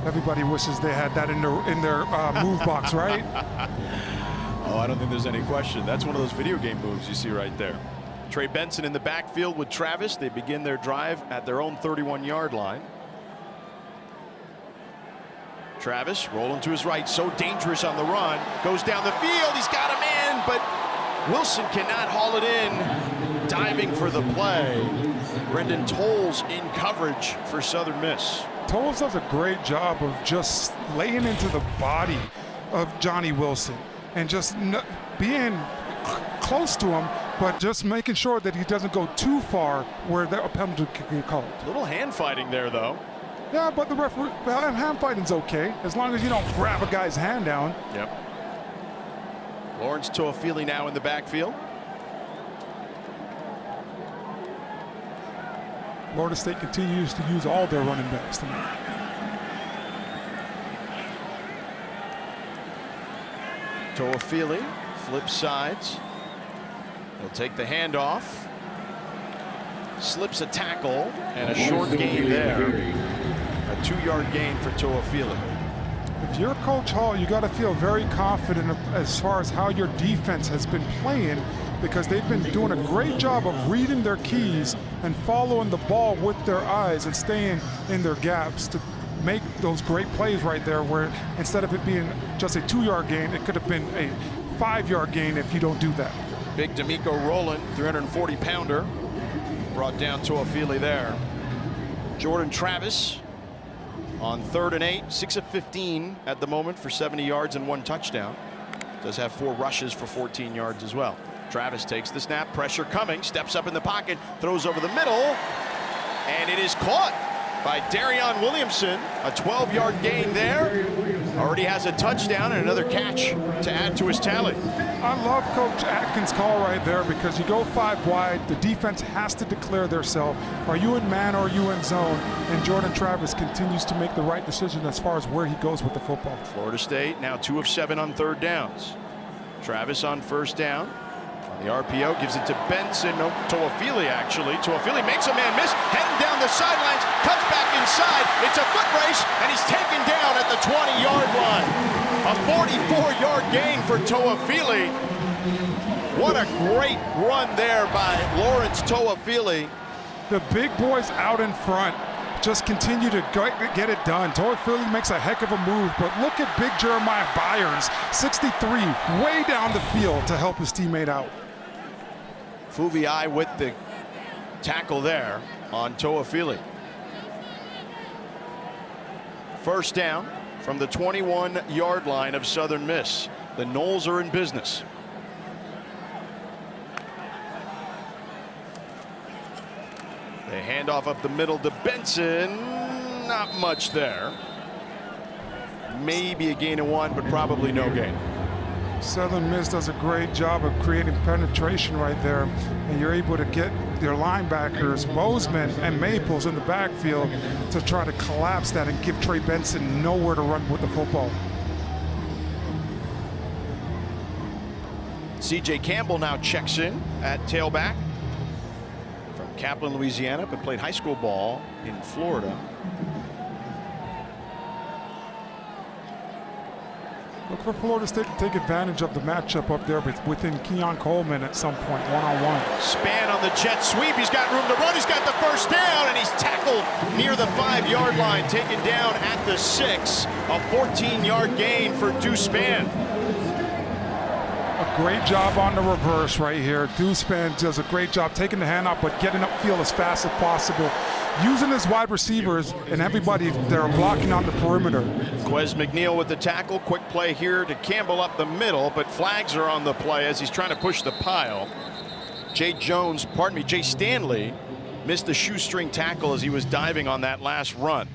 Everybody wishes they had that in their move box, right? Oh, I don't think there's any question. That's one of those video game moves you see right there. Trey Benson in the backfield with Travis. They begin their drive at their own 31-yard line. Travis rolling to his right, so dangerous on the run. Goes down the field, he's got a man, but Wilson cannot haul it in. Diving for the play. Brendan Toles in coverage for Southern Miss. Toles does a great job of just laying into the body of Johnny Wilson and just being close to him, but just making sure that he doesn't go too far where the penalty can get called. Little hand fighting there, though. Yeah, but the referee, hand fighting's okay, as long as you don't grab a guy's hand down. Yep. Lawrence Toafili now in the backfield. Florida State continues to use all their running backs tonight. Toafili flips sides. He'll take the handoff. Slips a tackle and a short gain there. A 2-yard gain for Toafili. If you're Coach Hall, you got to feel very confident as far as how your defense has been playing, because they've been doing a great job of reading their keys and following the ball with their eyes and staying in their gaps to make those great plays right there, where instead of it being just a 2-yard gain, it could have been a 5-yard gain if you don't do that. Big D'Amico Rowland, 340-pounder, brought down Toafili there. Jordan Travis on 3rd and 8, 6 of 15 at the moment for 70 yards and 1 touchdown. Does have 4 rushes for 14 yards as well. Travis takes the snap, pressure coming, steps up in the pocket, throws over the middle, and it is caught by Darion Williamson. A 12-yard gain there. Already has a touchdown and another catch to add to his tally. I love Coach Atkins' call right there, because you go 5 wide, the defense has to declare theirself. Are you in man or are you in zone? And Jordan Travis continues to make the right decision as far as where he goes with the football. Florida State now 2 of 7 on 3rd downs. Travis on 1st down. On the RPO, gives it to Benson. No, Toafili actually. Toafili makes a man miss, heading down the sidelines, cuts back inside. It's a foot race, and he's taken down at the 20-yard line. A 44-yard gain for Toafili. What a great run there by Lawrence Toafili. The big boys out in front just continue to get it done. Toafili makes a heck of a move, but look at big Jeremiah Byers, 63, way down the field to help his teammate out. Fuviai with the tackle there on Toafili. 1st down from the 21-yard line of Southern Miss. The Noles are in business. They hand off up the middle to Benson. Not much there. Maybe a gain of 1, but probably no gain. Southern Miss does a great job of creating penetration right there, and you're able to get their linebackers, Bozeman and Maples, in the backfield to try to collapse that and give Trey Benson nowhere to run with the football. CJ Campbell now checks in at tailback from Kaplan, Louisiana, but played high school ball in Florida. Look for Florida State to take advantage of the matchup up there within Keon Coleman at some point, one-on-one. Span on the jet sweep. He's got room to run. He's got the 1st down, and he's tackled near the 5-yard line, taken down at the 6. A 14-yard gain for Deuce Span. A great job on the reverse right here. Deuce Span does a great job taking the handoff, but getting upfield as fast as possible, using his wide receivers and everybody that are blocking on the perimeter. Quez McNeil with the tackle. Quick play here to Campbell up the middle, but flags are on the play as he's trying to push the pile. Jay Stanley missed the shoestring tackle as he was diving on that last run.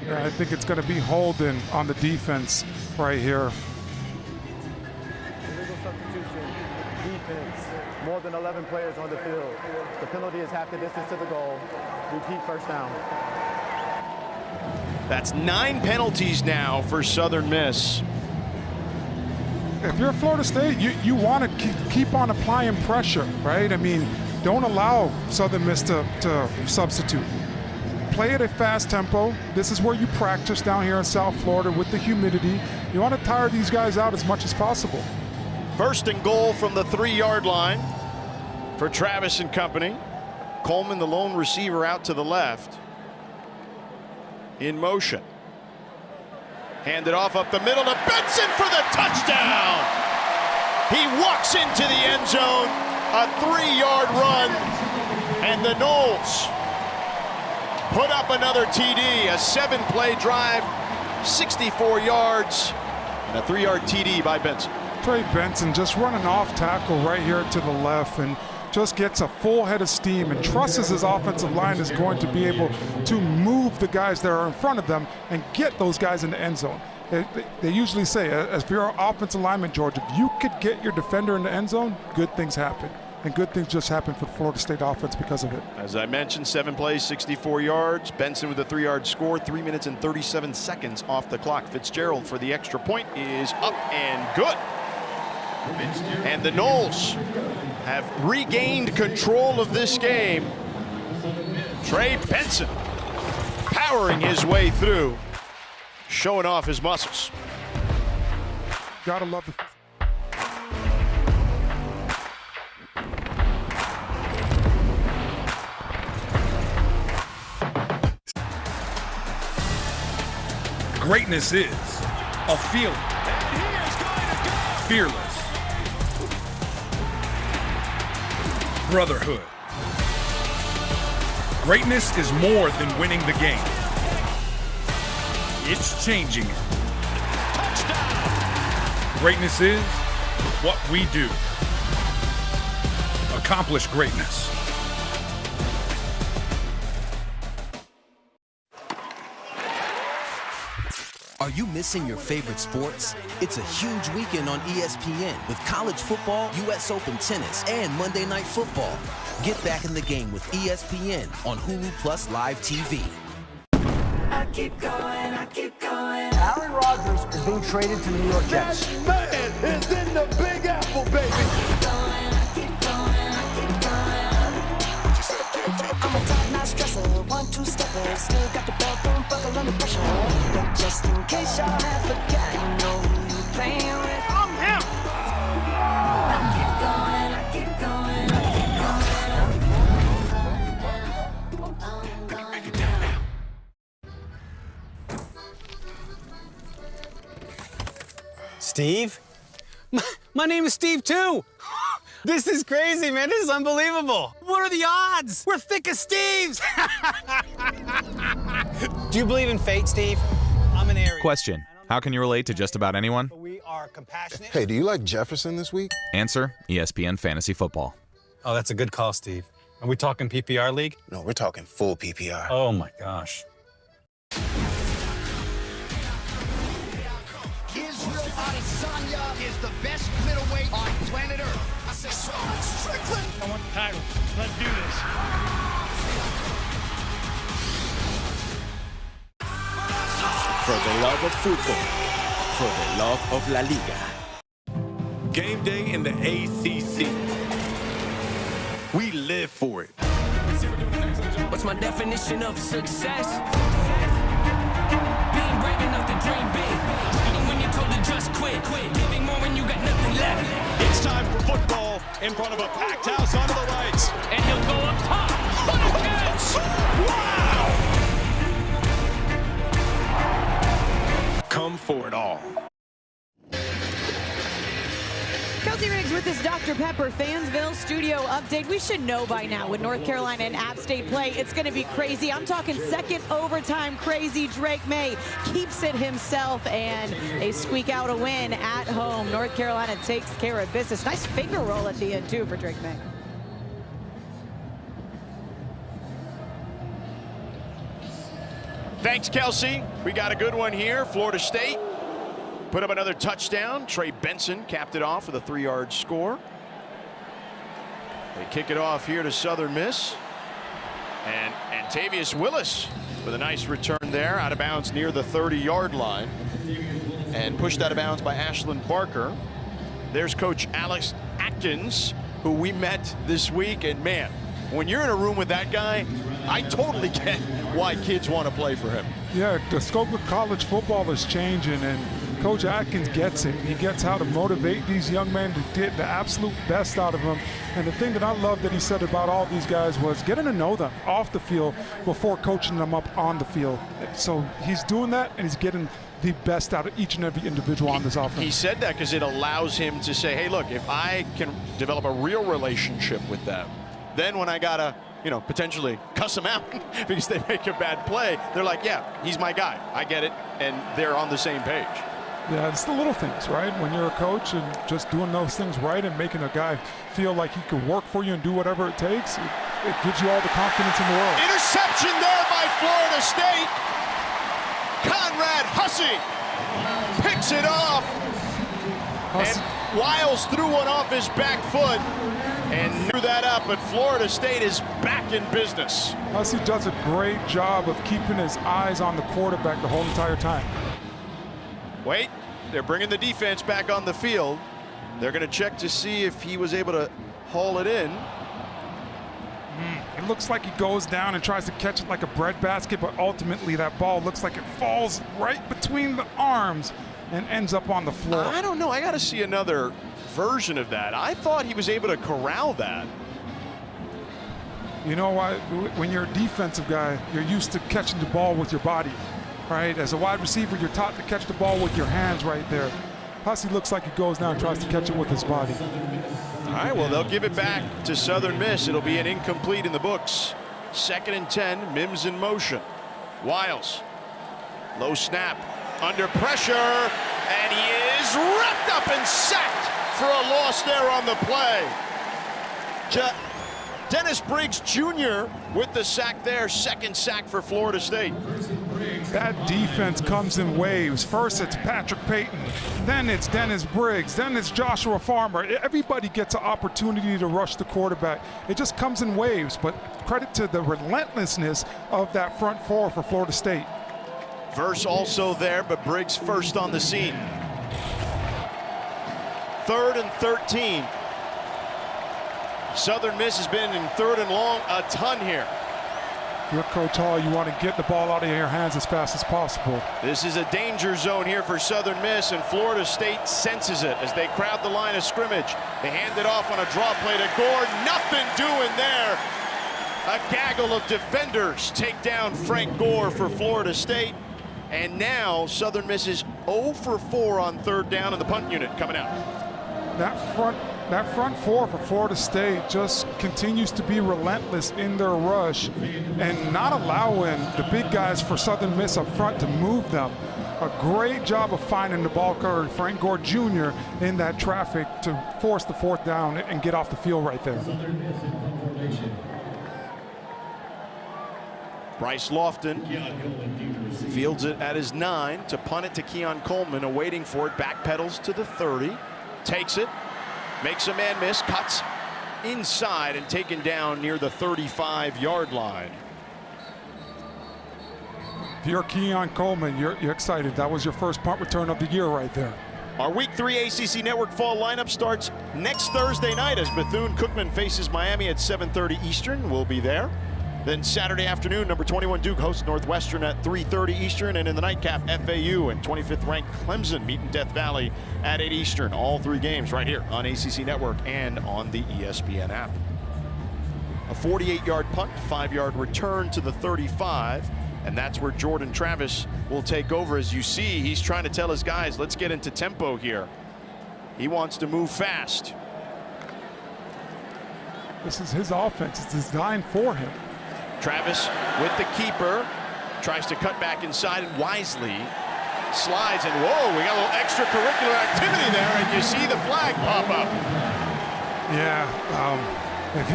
Yeah, I think it's going to be holding on the defense right here. Illegal substitution. Defense. More more than 11 players on the field. The penalty is half the distance to the goal. Repeat, first down. That's 9 penalties now for Southern Miss. If you're Florida State, you want to keep on applying pressure, right? I mean, don't allow Southern Miss to substitute. Play at a fast tempo. This is where you practice down here in South Florida with the humidity. You want to tire these guys out as much as possible. First and goal from the 3-yard line for Travis and company. Coleman, the lone receiver, out to the left. In motion. Handed off up the middle to Benson for the touchdown. He walks into the end zone. A 3-yard run. And the Noles put up another TD. A 7-play drive, 64 yards, and a 3-yard TD by Benson. Trey Benson just running off tackle right here to the left and just gets a full head of steam and trusts his offensive line is going to be able to move the guys that are in front of them and get those guys in the end zone. They usually say, as your offensive lineman, George, if you could get your defender in the end zone, good things happen. And good things just happen for the Florida State offense because of it. As I mentioned, 7 plays, 64 yards. Benson with a 3-yard score, 3 minutes and 37 seconds off the clock. Fitzgerald for the extra point is up and good. And the Noles have regained control of this game. Trey Benson powering his way through, showing off his muscles. Gotta love the Greatness is a feeling. Fearless. Brotherhood. Greatness is more than winning the game. It's changing it. Touchdown! Greatness is what we do. Accomplish greatness. Are you missing your favorite sports? It's a huge weekend on ESPN with college football, U.S. Open tennis, and Monday Night Football. Get back in the game with ESPN on Hulu Plus Live TV. I keep going. Aaron Rodgers is being traded to the New York Jets. That man is in the Big Apple, baby. I keep going. I'm a top-notch dresser, 1-2-stepper. Still got the belt, don't buckle under pressure. But just in case y'all have forgot, you know who you playing with. I'm him. I keep going. Break it down now. Steve? My name is Steve, too. This is crazy, man. This is unbelievable. What are the odds? We're thick as Steves. Do you believe in fate, Steve? I'm an Aries. Question. How can you relate to just about anyone? We are compassionate. Hey, do you like Jefferson this week? Answer, ESPN Fantasy Football. Oh, that's a good call, Steve. Are we talking PPR league? No, we're talking full PPR. Oh, my gosh. Israel Adesanya is the best middleweight on planet Earth. I say Strickland. I want the title. Let's do this. For the love of football, for the love of La Liga. Game day in the ACC. We live for it. What's my definition of success? Being brave enough to dream big. Even when you're told to just quit. Giving more when you got nothing left. It's time for football in front of a packed house onto the right. And he'll go up top. What a catch! Wow! Come for it all. Kelsey Riggs with this Dr. Pepper Fansville studio update. We should know by now when North Carolina and App State play, it's going to be crazy. I'm talking second overtime crazy. Drake May keeps it himself, and they squeak out a win at home. North Carolina takes care of business. Nice finger roll at the end, too, for Drake May. Thanks, Kelsey. We got a good one here. Florida State put up another touchdown. Trey Benson capped it off with a 3-yard score. They kick it off here to Southern Miss. And Antavius Willis with a nice return there, out of bounds near the 30-yard line. And pushed out of bounds by Ashlyn Barker. There's Coach Alex Atkins, who we met this week. And man, when you're in a room with that guy, I totally get why kids want to play for him. Yeah, the scope of college football is changing, and Coach Atkins gets it. He gets how to motivate these young men to get the absolute best out of them. And the thing that I love that he said about all these guys was getting to know them off the field before coaching them up on the field. So he's doing that, and he's getting the best out of each and every individual on this offense. He said that because it allows him to say, hey, look, if I can develop a real relationship with them, then when I gotta, potentially cuss them out because they make a bad play, they're like, yeah, he's my guy. I get it. And they're on the same page. Yeah, it's the little things, right? When you're a coach and just doing those things right and making a guy feel like he can work for you and do whatever it takes, it gives you all the confidence in the world. Interception there by Florida State. Conrad Hussey picks it off. And Wiles threw one off his back foot and knew that up, but Florida State is back in business. Hussey does a great job of keeping his eyes on the quarterback the whole entire time. Wait, they're bringing the defense back on the field. They're going to check to see if he was able to haul it in. It looks like he goes down and tries to catch it like a breadbasket, but ultimately that ball looks like it falls right between the arms and ends up on the floor. I don't know. I got to see another version of that. I thought he was able to corral that. You know what? When you're a defensive guy, you're used to catching the ball with your body, right? As a wide receiver, you're taught to catch the ball with your hands right there. Hussey looks like he goes down and tries to catch it with his body. All right, well, they'll give it back to Southern Miss. It'll be an incomplete in the books. 2nd and 10, Mims in motion. Wiles, low snap, under pressure, and he is wrapped up and sacked for a loss there on the play. Dennis Briggs Jr. with the sack there, 2nd sack for Florida State. That defense comes in waves. First it's Patrick Payton, then it's Dennis Briggs, then it's Joshua Farmer. Everybody gets an opportunity to rush the quarterback. It just comes in waves, but credit to the relentlessness of that front four for Florida State. Verse also there, but Briggs first on the scene. 3rd and 13. Southern Miss has been in 3rd and long a ton here. You're Coach Hall, you want to get the ball out of your hands as fast as possible. This is a danger zone here for Southern Miss, and Florida State senses it as they crowd the line of scrimmage. They hand it off on a draw play to Gore. Nothing doing there. A gaggle of defenders take down Frank Gore for Florida State. And now Southern Miss is 0 for 4 on 3rd down, and the punt unit coming out. That front four for Florida State just continues to be relentless in their rush and not allowing the big guys for Southern Miss up front to move them. A great job of finding the ball carrier, Frank Gore Jr. in that traffic to force the 4th down and get off the field right there. Bryce Lofton fields it at his 9 to punt it to Keon Coleman, awaiting for it, backpedals to the 30, takes it, makes a man miss, cuts inside and taken down near the 35-yard line. If you're Keon Coleman, you're excited. That was your first punt return of the year right there. Our Week 3 ACC Network Fall lineup starts next Thursday night as Bethune-Cookman faces Miami at 7:30 Eastern. We'll be there. Then Saturday afternoon, number 21 Duke hosts Northwestern at 3:30 Eastern. And in the nightcap, FAU and 25th ranked Clemson meet in Death Valley at 8 Eastern. All 3 games right here on ACC Network and on the ESPN app. A 48-yard punt, 5-yard return to the 35. And that's where Jordan Travis will take over. As you see, he's trying to tell his guys, let's get into tempo here. He wants to move fast. This is his offense. It's designed for him. Travis with the keeper, tries to cut back inside and wisely slides, and whoa, we got a little extracurricular activity there, and you see the flag pop up. Yeah, if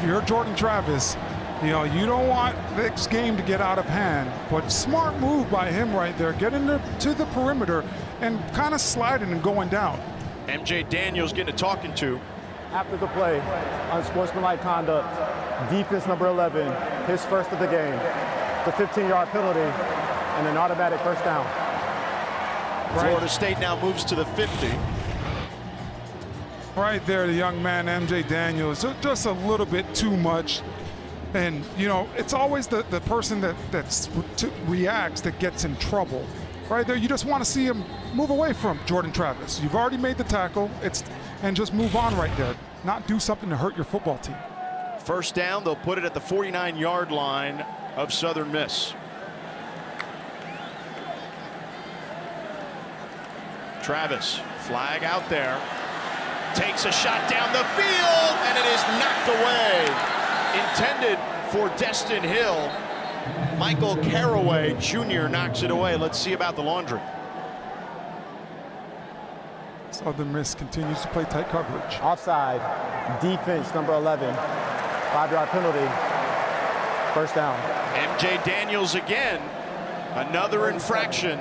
you're Jordan Travis, you don't want this game to get out of hand, but smart move by him right there, getting to the perimeter and kind of sliding and going down. MJ Daniels getting a talking to. After the play, unsportsmanlike conduct, defense number 11, his first of the game. The 15-yard penalty and an automatic first down. Florida State now moves to the 50. Right there, the young man, MJ Daniels, just a little bit too much. And, you know, it's always the person that reacts that gets in trouble. Right there, you just want to see him move away from Jordan Travis. You've already made the tackle, and just move on right there. Not do something to hurt your football team. First down, they'll put it at the 49-yard line of Southern Miss. Travis, flag out there. Takes a shot down the field, and it is knocked away. Intended for Destin Hill. Michael Caraway Jr. knocks it away. Let's see about the laundry. Southern Miss continues to play tight coverage. Offside, defense number 11, 5-yard penalty, first down. MJ Daniels again, another infraction.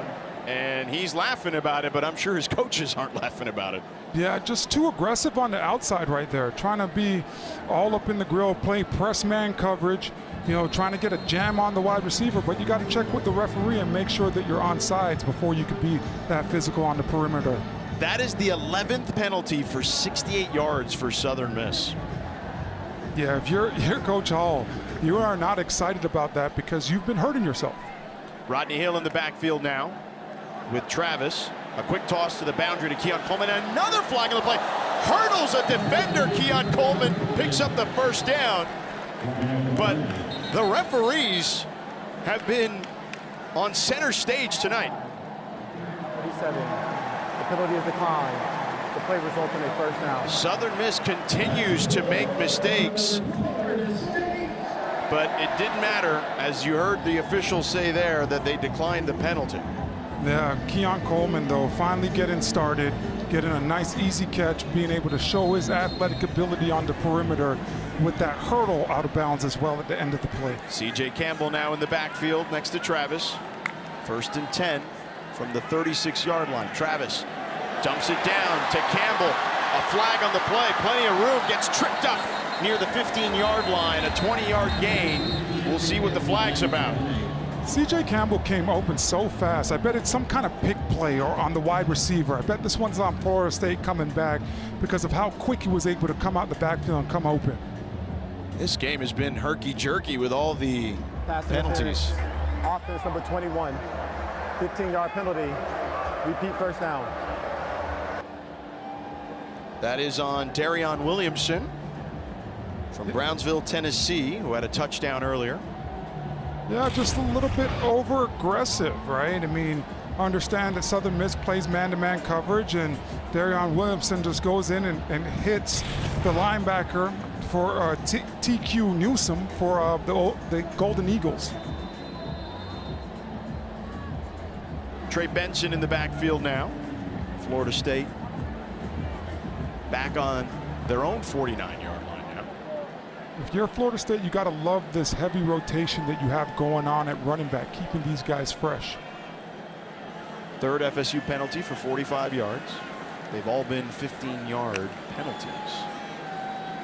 And he's laughing about it, but I'm sure his coaches aren't laughing about it. Yeah, just too aggressive on the outside right there. Trying to be all up in the grill, play press man coverage, you know, trying to get a jam on the wide receiver. But you got to check with the referee and make sure that you're on sides before you could be that physical on the perimeter. That is the 11th penalty for 68 yards for Southern Miss. Yeah, if you're Coach Hall, you are not excited about that because you've been hurting yourself. Rodney Hill in the backfield now with Travis. A quick toss to the boundary to Keon Coleman. Another flag on the play. Hurdles a defender. Keon Coleman picks up the first down. But the referees have been on center stage tonight. 37. The penalty is declined. The play results in a first down. Southern Miss continues to make mistakes. But it didn't matter, as you heard the officials say there, that they declined the penalty. Yeah, Keon Coleman, though, finally getting started, getting a nice, easy catch, being able to show his athletic ability on the perimeter with that hurdle out of bounds as well at the end of the play. C.J. Campbell now in the backfield next to Travis. 1st and 10 from the 36-yard line. Travis dumps it down to Campbell. A flag on the play, plenty of room, gets tripped up near the 15-yard line, a 20-yard gain. We'll see what the flag's about. C.J. Campbell came open so fast. I bet it's some kind of pick play or on the wide receiver. I bet this one's on Florida State coming back because of how quick he was able to come out the backfield and come open. This game has been herky-jerky with all the penalties. Offense number 21, 15-yard penalty, repeat first down. That is on Darion Williamson from Brownsville, Tennessee, who had a touchdown earlier. Yeah, just a little bit over-aggressive, right? I mean, understand that Southern Miss plays man-to-man coverage, and Darion Williamson just goes in and hits the linebacker for TQ Newsome for the Golden Eagles. Trey Benson in the backfield now. Florida State back on their own 49-yard line now. If you're Florida State, you got to love this heavy rotation that you have going on at running back, keeping these guys fresh. 3rd FSU penalty for 45 yards. They've all been 15-yard penalties.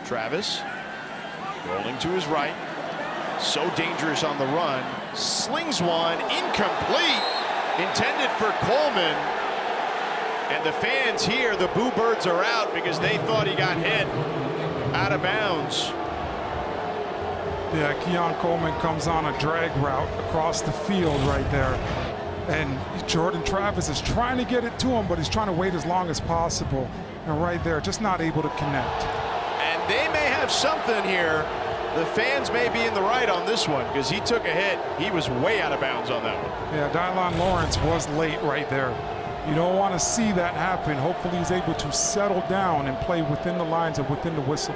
Travis rolling to his right. So dangerous on the run. Slings one, incomplete. Intended for Coleman. And the fans here, the Boo Birds are out because they thought he got hit out of bounds. Yeah, Keon Coleman comes on a drag route across the field right there. And Jordan Travis is trying to get it to him, but he's trying to wait as long as possible. And right there, just not able to connect. And they may have something here. The fans may be in the right on this one because he took a hit. He was way out of bounds on that one. Yeah, Dylon Lawrence was late right there. You don't want to see that happen. Hopefully he's able to settle down and play within the lines and within the whistle.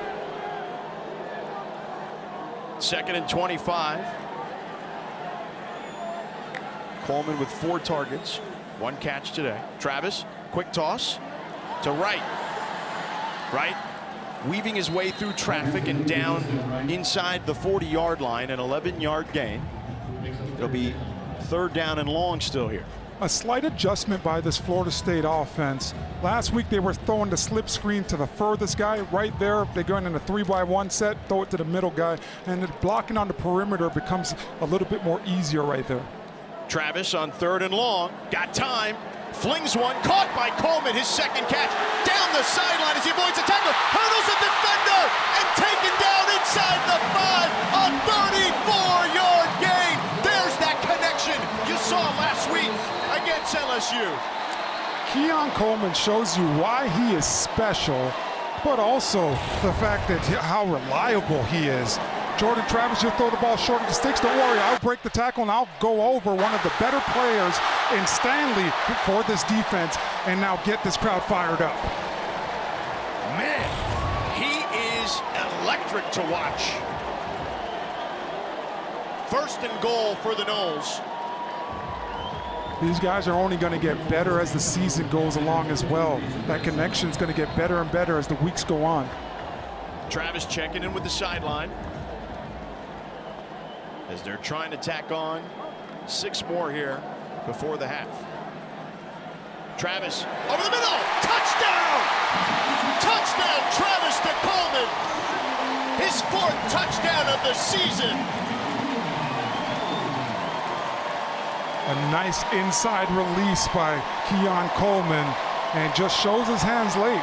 2nd and 25. Coleman with 4 targets, 1 catch today. Travis, quick toss to right. Right, weaving his way through traffic and down inside the 40-yard line, an 11-yard gain. It'll be 3rd down and long still here. A slight adjustment by this Florida State offense. Last week they were throwing the slip screen to the furthest guy right there. They're going in a 3-by-1 set, throw it to the middle guy, and the blocking on the perimeter becomes a little bit more easier right there. Travis on 3rd and long, got time, flings one, caught by Coleman, his second catch, down the sideline as he avoids a tackle, hurdles a defender, and taken down inside the 5, a 34-yard gain. There's that connection you saw last week against LSU. Keon Coleman shows you why he is special, but also the fact that how reliable he is. Jordan Travis, you'll throw the ball short of the sticks. Don't worry, I'll break the tackle and I'll go over one of the better players in Stanley for this defense and now get this crowd fired up. Man, he is electric to watch. 1st and goal for the Noles. These guys are only going to get better as the season goes along as well. That connection is going to get better and better as the weeks go on. Travis checking in with the sideline as they're trying to tack on 6 more here before the half. Travis over the middle, touchdown! Touchdown, Travis to Coleman. His 4th touchdown of the season. A nice inside release by Keon Coleman and just shows his hands late.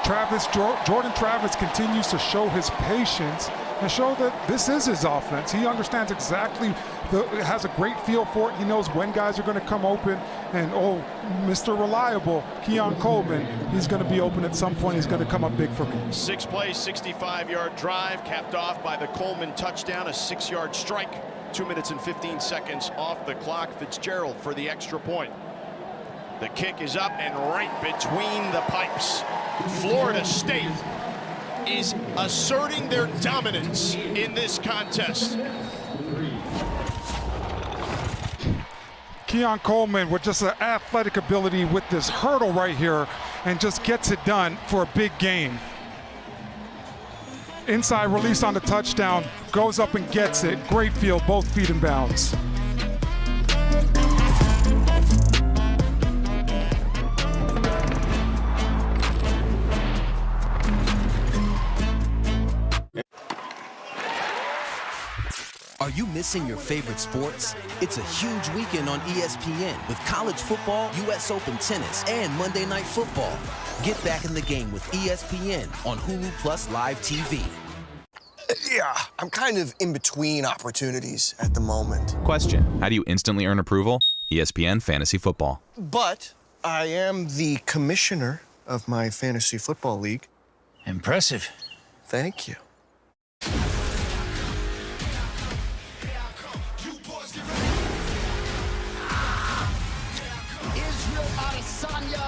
Jordan Travis continues to show his patience and show that this is his offense. He understands exactly, has a great feel for it. He knows when guys are going to come open, and oh, Mr. Reliable, Keon Coleman, he's going to be open at some point. He's going to come up big for me. 6 plays, 65-yard drive, capped off by the Coleman touchdown, a 6-yard strike. 2 minutes and 15 seconds off the clock. Fitzgerald for the extra point. The kick is up and right between the pipes. Florida State is asserting their dominance in this contest. Keon Coleman with just an athletic ability with this hurdle right here and just gets it done for a big gain. Inside release on the touchdown, goes up and gets it. Great field, both feet in bounds. Are you missing your favorite sports? It's a huge weekend on ESPN with college football, US Open tennis, and Monday Night Football. Get back in the game with ESPN on Hulu Plus Live TV. Yeah, I'm kind of in between opportunities at the moment. Question: how do you instantly earn approval? ESPN Fantasy Football. But I am the commissioner of my fantasy football league. Impressive. Thank you.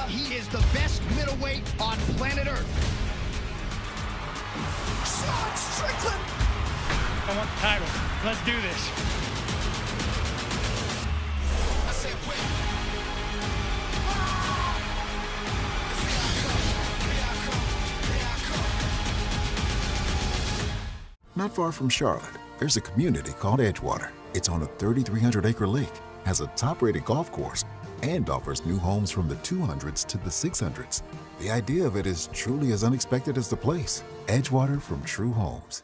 He is the best middleweight on planet Earth. Sean Strickland! I want the title. Let's do this. I said, wait. Not far from Charlotte, there's a community called Edgewater. It's on a 3,300-acre lake, has a top-rated golf course, and offers new homes from the 200s to the 600s. The idea of it is truly as unexpected as the place. Edgewater from True Homes.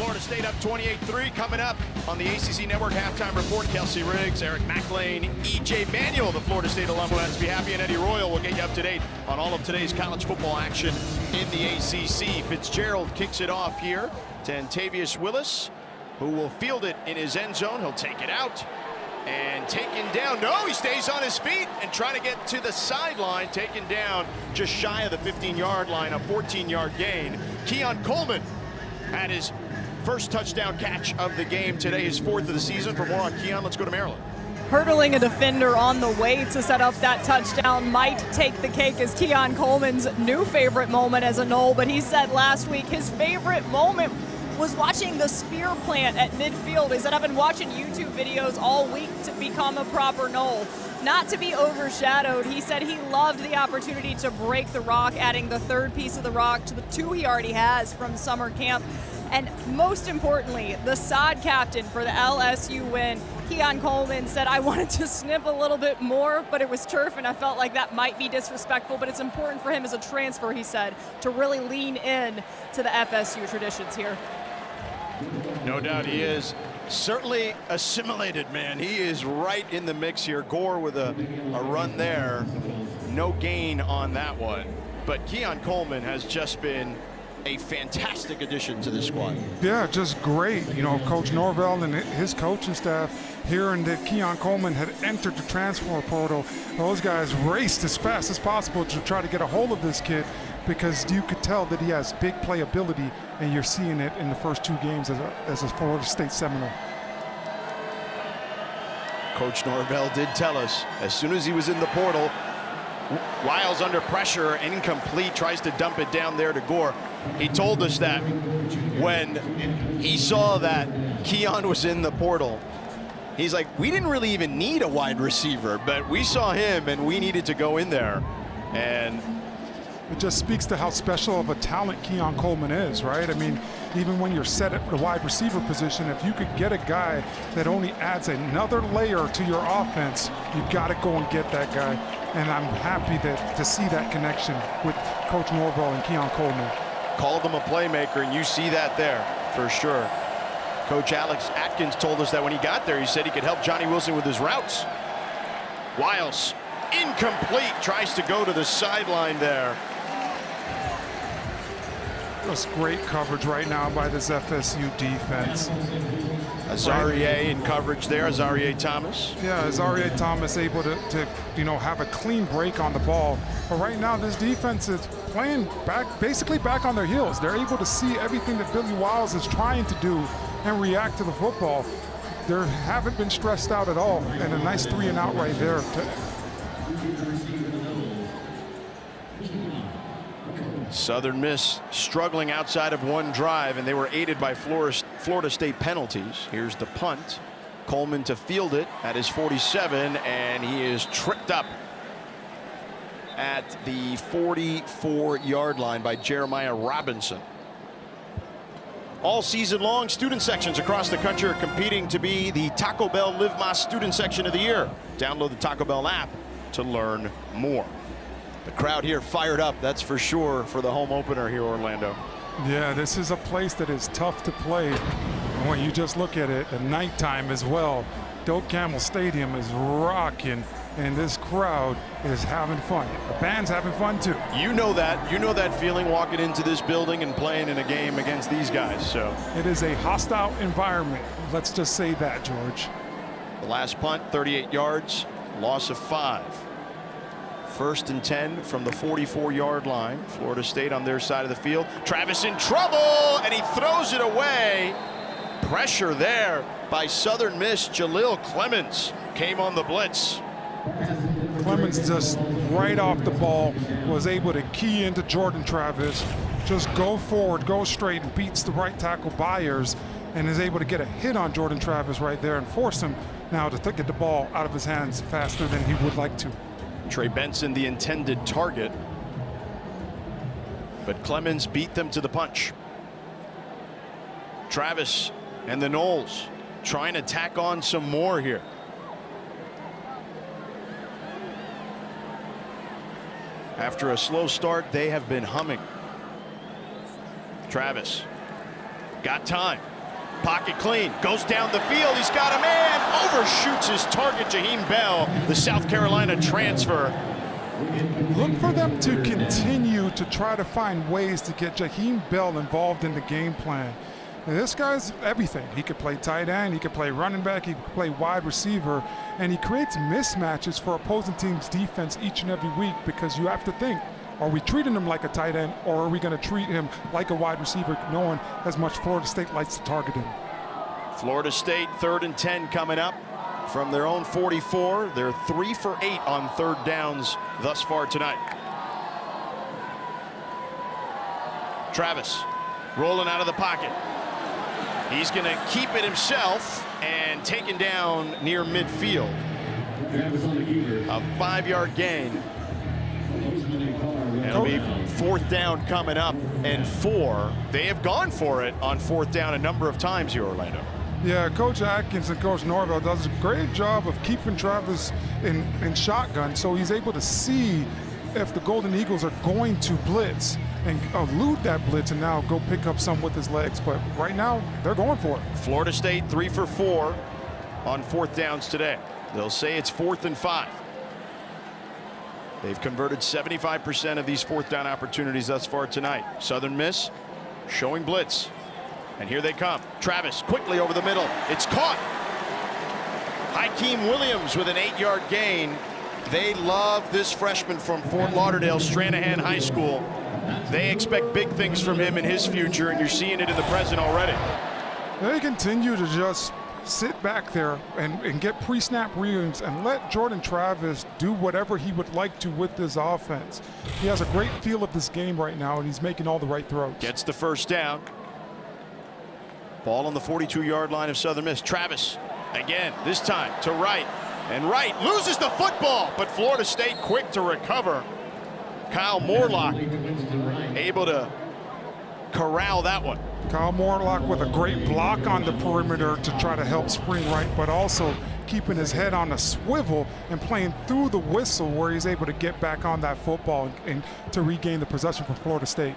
Florida State up 28-3. Coming up on the ACC Network Halftime Report, Kelsey Riggs, Eric McLean, E.J. Manuel, the Florida State alum who has to be happy, and Eddie Royal will get you up to date on all of today's college football action in the ACC. Fitzgerald kicks it off here to Antavius Willis, who will field it in his end zone. He'll take it out and taken down. No, he stays on his feet and trying to get to the sideline. Taken down just shy of the 15-yard line, a 14-yard gain. Keon Coleman had his first touchdown catch of the game today, his fourth of the season. For more on Keon, let's go to Maryland. Hurdling a defender on the way to set up that touchdown might take the cake as Keon Coleman's new favorite moment as a Nole, but he said last week his favorite moment was watching the spear plant at midfield. He said, I've been watching YouTube videos all week to become a proper Nole. Not to be overshadowed, he said he loved the opportunity to break the rock, adding the third piece of the rock to the two he already has from summer camp. And most importantly, the sod captain for the LSU win, Keon Coleman, said, I wanted to snip a little bit more, but it was turf, and I felt like that might be disrespectful, but it's important for him as a transfer, he said, to really lean in to the FSU traditions here. No doubt he is. Certainly assimilated, man. He is right in the mix here. Gore with a run there. No gain on that one. But Keon Coleman has just been a fantastic addition to this squad. Yeah, just great. You know, Coach Norvell and his coaching staff, hearing that Keon Coleman had entered the transfer portal, those guys raced as fast as possible to try to get a hold of this kid, because you could tell that he has big playability, and you're seeing it in the first two games as a Florida State Seminole. Coach Norvell did tell us as soon as he was in the portal, Wiles under pressure, incomplete, tries to dump it down there to Gore. He told us that when he saw that Keon was in the portal, he's like, we didn't really even need a wide receiver, but we saw him and we needed to go in there. And it just speaks to how special of a talent Keon Coleman is, right? I mean, even when you're set at the wide receiver position, if you could get a guy that only adds another layer to your offense, you've got to go and get that guy. And I'm happy to see that connection with Coach Norvell and Keon Coleman. Called him a playmaker, and you see that there for sure. Coach Alex Atkins told us that when he got there, he said he could help Johnny Wilson with his routes. Wiles, incomplete, tries to go to the sideline there. Just great coverage right now by this FSU defense. Azarie in coverage there, Azarie Thomas. Yeah, Azarie Thomas able to have a clean break on the ball. But right now, this defense is playing back, basically back on their heels. They're able to see everything that Billy Wiles is trying to do and react to the football. They haven't been stressed out at all, and a nice 3-and-out right there. Southern Miss struggling outside of one drive, and they were aided by Florida State penalties. Here's the punt. Coleman to field it at his 47, and he is tripped up at the 44-yard line by Jeremiah Robinson. All season long, student sections across the country are competing to be the Taco Bell Live Más Student Section of the Year. Download the Taco Bell app to learn more. The crowd here fired up, that's for sure, for the home opener here, Orlando. Yeah, this is a place that is tough to play. When you just look at it at nighttime as well, Doak Camel Stadium is rocking, and this crowd is having fun. The band's having fun too. You know that feeling walking into this building and playing in a game against these guys. So it is a hostile environment. Let's just say that, George. The last punt, 38 yards, loss of 5. 1st and 10 from the 44-yard line. Florida State on their side of the field. Travis in trouble, and he throws it away. Pressure there by Southern Miss. Jaleel Clemens came on the blitz. Clemens just right off the ball was able to key into Jordan Travis, just go forward, go straight, and beats the right tackle Byers, and is able to get a hit on Jordan Travis right there and force him now to get the ball out of his hands faster than he would like to. Trey Benson the intended target, but Clemens beat them to the punch. Travis and the Noles trying to tack on some more here. After a slow start, they have been humming. Travis got time, Pocket clean, goes down the field, he's got a man, overshoots his target, Jaheim Bell, the South Carolina transfer. Look for them to continue to try to find ways to get Jaheim Bell involved in the game plan. And this guy's everything. He could play tight end, he could play running back, he could play wide receiver, and he creates mismatches for opposing teams' defense each and every week, because you have to think, are we treating him like a tight end, or are we going to treat him like a wide receiver, knowing as much Florida State likes to target him? Florida State 3rd and 10 coming up from their own 44. They're 3 for 8 on 3rd downs thus far tonight. Travis rolling out of the pocket. He's going to keep it himself and taken down near midfield. A 5-yard gain. It'll be 4th down coming up and 4. They have gone for it on 4th down a number of times here, Orlando. Yeah, Coach Atkins and Coach Norvell does a great job of keeping Travis in shotgun, so he's able to see if the Golden Eagles are going to blitz and elude that blitz and now go pick up some with his legs. But right now, they're going for it. Florida State 3 for 4 on 4th downs today. They'll say it's 4th and 5. They've converted 75% of these 4th down opportunities thus far tonight. Southern Miss showing blitz. And here they come. Travis quickly over the middle. It's caught. Hakeem Williams with an 8-yard gain. They love this freshman from Fort Lauderdale, Stranahan High School. They expect big things from him in his future, and you're seeing it in the present already. They continue to just sit back there and get pre-snap reads and let Jordan Travis do whatever he would like to with this offense. He has a great feel of this game right now, and he's making all the right throws. Gets the 1st down. Ball on the 42-yard line of Southern Miss. Travis again, this time to Wright. And Wright loses the football, but Florida State quick to recover. Kyle Morlock able to corral that one. Kyle Morlock with a great block on the perimeter to try to help Spring Wright, but also keeping his head on a swivel and playing through the whistle where he's able to get back on that football and to regain the possession for Florida State.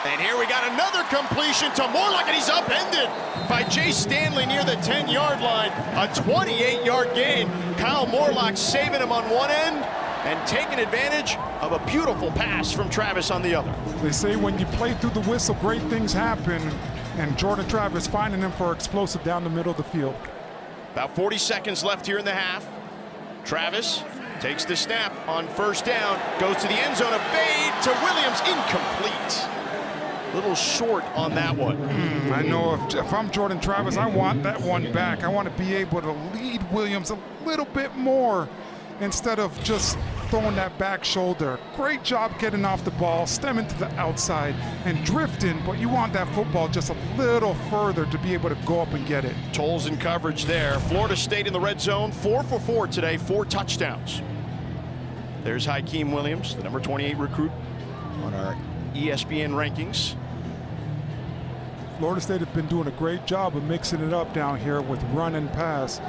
And here we got another completion to Morlock, and he's upended by Jay Stanley near the 10-yard line. A 28-yard gain. Kyle Morlock saving him on one end and taking advantage of a beautiful pass from Travis on the other. They say when you play through the whistle, great things happen, and Jordan Travis finding him for explosive down the middle of the field. About 40 seconds left here in the half. Travis takes the snap on 1st down, goes to the end zone, a fade to Williams, incomplete. Little short on that one. I know if I'm Jordan Travis, I want that one back. I want to be able to lead Williams a little bit more instead of just throwing that back shoulder. Great job getting off the ball, stemming to the outside and drifting, but you want that football just a little further to be able to go up and get it. Tolles in coverage there. Florida State in the red zone, 4 for 4 today, 4 touchdowns. There's Hakeem Williams, the number 28 recruit on our ESPN rankings. Florida State has been doing a great job of mixing it up down here with run and pass.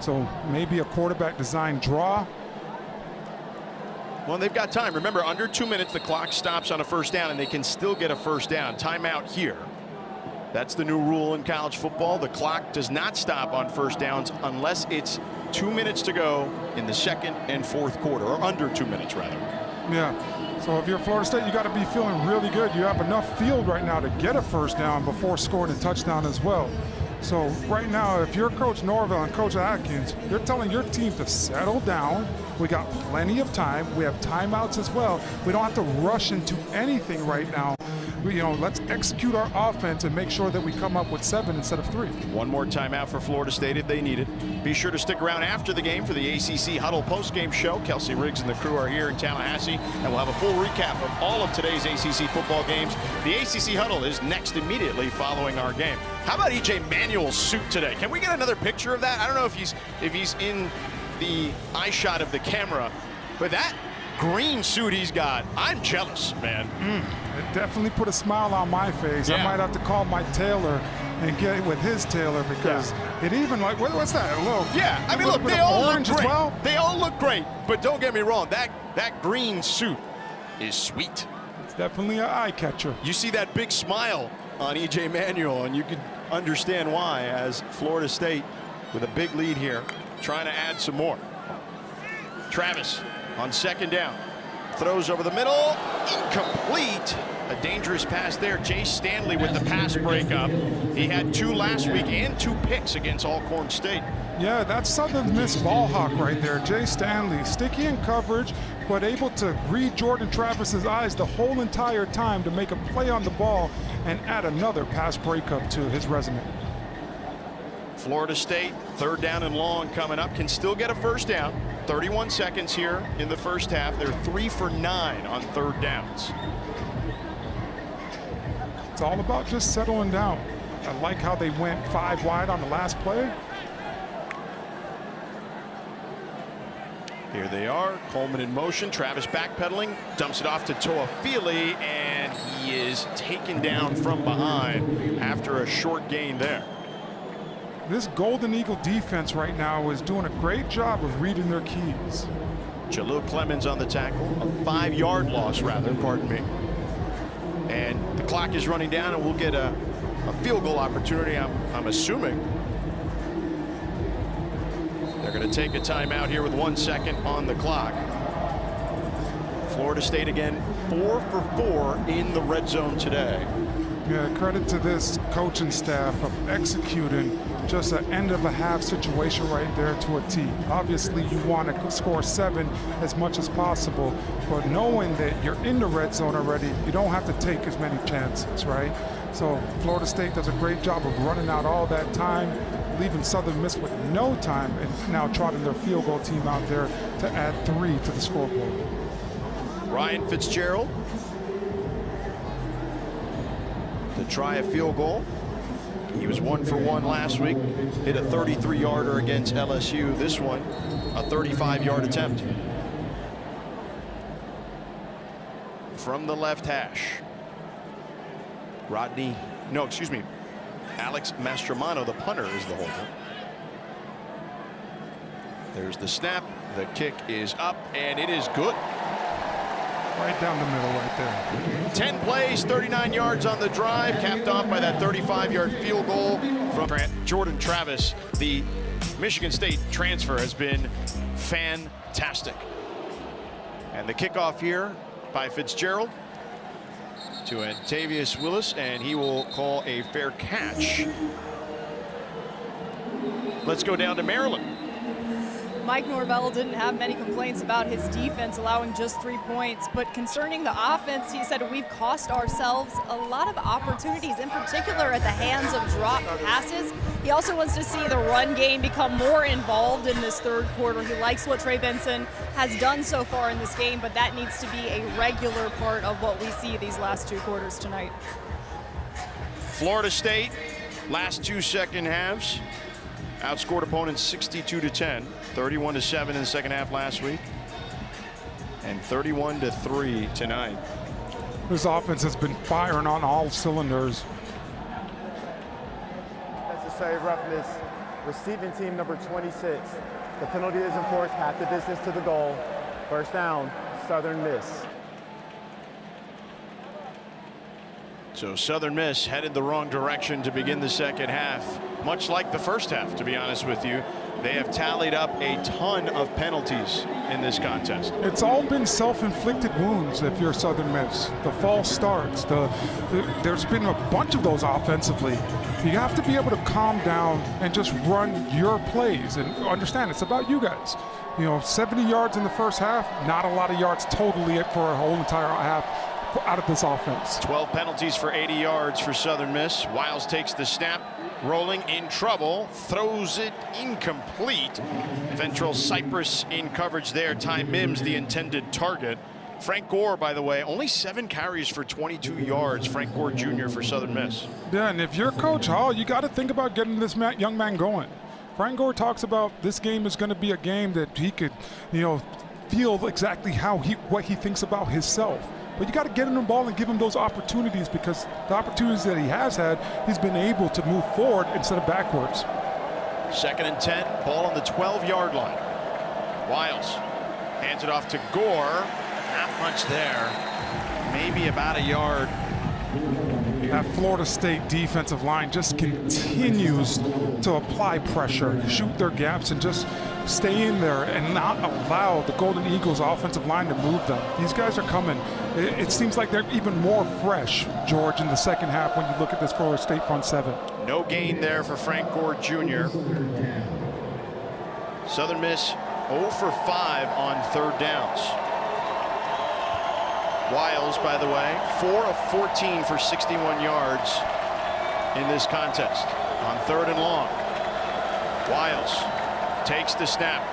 So maybe a quarterback design draw. Well, they've got time. Remember, under 2 minutes, the clock stops on a 1st down, and they can still get a 1st down. Timeout here. That's the new rule in college football. The clock does not stop on 1st downs unless it's 2 minutes to go in the 2nd and 4th quarter, or under 2 minutes, rather. Yeah. So if you're Florida State, you got to be feeling really good. You have enough field right now to get a 1st down before scoring a touchdown as well. So right now, if you're Coach Norvell and Coach Atkins, you're telling your team to settle down. We got plenty of time. We have timeouts as well. We don't have to rush into anything right now. Let's execute our offense and make sure that we come up with 7 instead of 3. One more timeout for Florida State if they need it. Be sure to stick around after the game for the ACC Huddle postgame show. Kelsey Riggs and the crew are here in Tallahassee, and we'll have a full recap of all of today's ACC football games. The ACC Huddle is next immediately following our game. How about E.J. Manuel's suit today? Can we get another picture of that? I don't know if he's in the eye shot of the camera, but that green suit he's got, I'm jealous, man. It definitely put a smile on my face. Yeah. I might have to call my tailor and get it with his tailor, because it even like, what's that? I mean, look, they all look great. Well? They all look great, but don't get me wrong, that green suit is sweet. It's definitely an eye catcher. You see that big smile on E.J. Manuel, and you can understand why, as Florida State with a big lead here, trying to add some more. Travis on second down. Throws over the middle. Incomplete. A dangerous pass there. Jay Stanley with the pass breakup. He had 2 last week and 2 picks against Alcorn State. Yeah, that's Southern Miss ball hawk right there. Jay Stanley, sticky in coverage, but able to read Jordan Travis's eyes the whole entire time to make a play on the ball and add another pass breakup to his resume. Florida State, 3rd down and long coming up, can still get a first down. 31 seconds here in the first half. They're 3 for 9 on 3rd downs. It's all about just settling down. I like how they went 5 wide on the last play. Here they are, Coleman in motion, Travis backpedaling, dumps it off to Toafili, and he is taken down from behind after a short gain there. This Golden Eagle defense right now is doing a great job of reading their keys. Jalil Clemens on the tackle, a 5-yard loss rather, pardon me. And the clock is running down, and we'll get a field goal opportunity, I'm assuming. They're going to take a timeout here with 1 second on the clock. Florida State again 4 for 4 in the red zone today. Yeah, credit to this coaching staff of executing just an end of a half situation right there to a T. Obviously you want to score 7 as much as possible, but knowing that you're in the red zone already, you don't have to take as many chances, right? So Florida State does a great job of running out all that time, leaving Southern Miss with no time, and now trotting their field goal team out there to add 3 to the scoreboard. Ryan Fitzgerald to try a field goal. He was 1 for 1 last week, hit a 33-yarder against LSU. This one, a 35-yard attempt. From the left hash, Alex Mastromano, the punter, is the holder. There's the snap, the kick is up, and it is good. Right down the middle right there. 10 plays, 39 yards on the drive, capped off by that 35-yard field goal from Jordan Travis. The Michigan State transfer has been fantastic. And the kickoff here by Fitzgerald to Antavius Willis, and he will call a fair catch. Let's go down to Maryland. Mike Norvell didn't have many complaints about his defense allowing just 3 points, but concerning the offense, he said we've cost ourselves a lot of opportunities, in particular at the hands of dropped passes. He also wants to see the run game become more involved in this 3rd quarter. He likes what Trey Benson has done so far in this game, but that needs to be a regular part of what we see these last 2 quarters tonight. Florida State, last 2 second halves, outscored opponents 62-10, 31-7 in the second half last week, and 31-3 tonight. This offense has been firing on all cylinders. Necessary roughness, receiving team number 26. The penalty is enforced half the distance to the goal. First down, Southern Miss. So Southern Miss headed the wrong direction to begin the second half, much like the first half, to be honest with you. They have tallied up a ton of penalties in this contest. It's all been self-inflicted wounds if you're Southern Miss. The false starts, there's been a bunch of those offensively. You have to be able to calm down and just run your plays and understand it's about you guys. You know, 70 yards in the first half, not a lot of yards totally for a whole entire half out of this offense. 12 penalties for 80 yards for Southern Miss. Wiles takes the snap, rolling in trouble, throws it incomplete. Ventrell Cypress in coverage there. Ty Mims the intended target. Frank Gore, by the way, only 7 carries for 22 yards. Frank Gore Jr. for Southern Miss. Yeah, and if you're Coach Hall, you got to think about getting this young man going. Frank Gore talks about this game is going to be a game that he could, you know, feel exactly what he thinks about himself. But you got to get him the ball and give him those opportunities, because the opportunities that he has had, he's been able to move forward instead of backwards. 2nd and 10, ball on the 12-yard line. Wiles hands it off to Gore. Not much there. maybe about a yard. That Florida State defensive line just continues to apply pressure, shoot their gaps, and just stay in there and not allow the Golden Eagles offensive line to move them. These guys are coming. It seems like they're even more fresh, George, in the second half when you look at this Florida State front seven. No gain there for Frank Gore Jr. Southern Miss 0 for 5 on third downs. Wiles, by the way, 4 of 14 for 61 yards in this contest on third and long. Wiles takes the snap,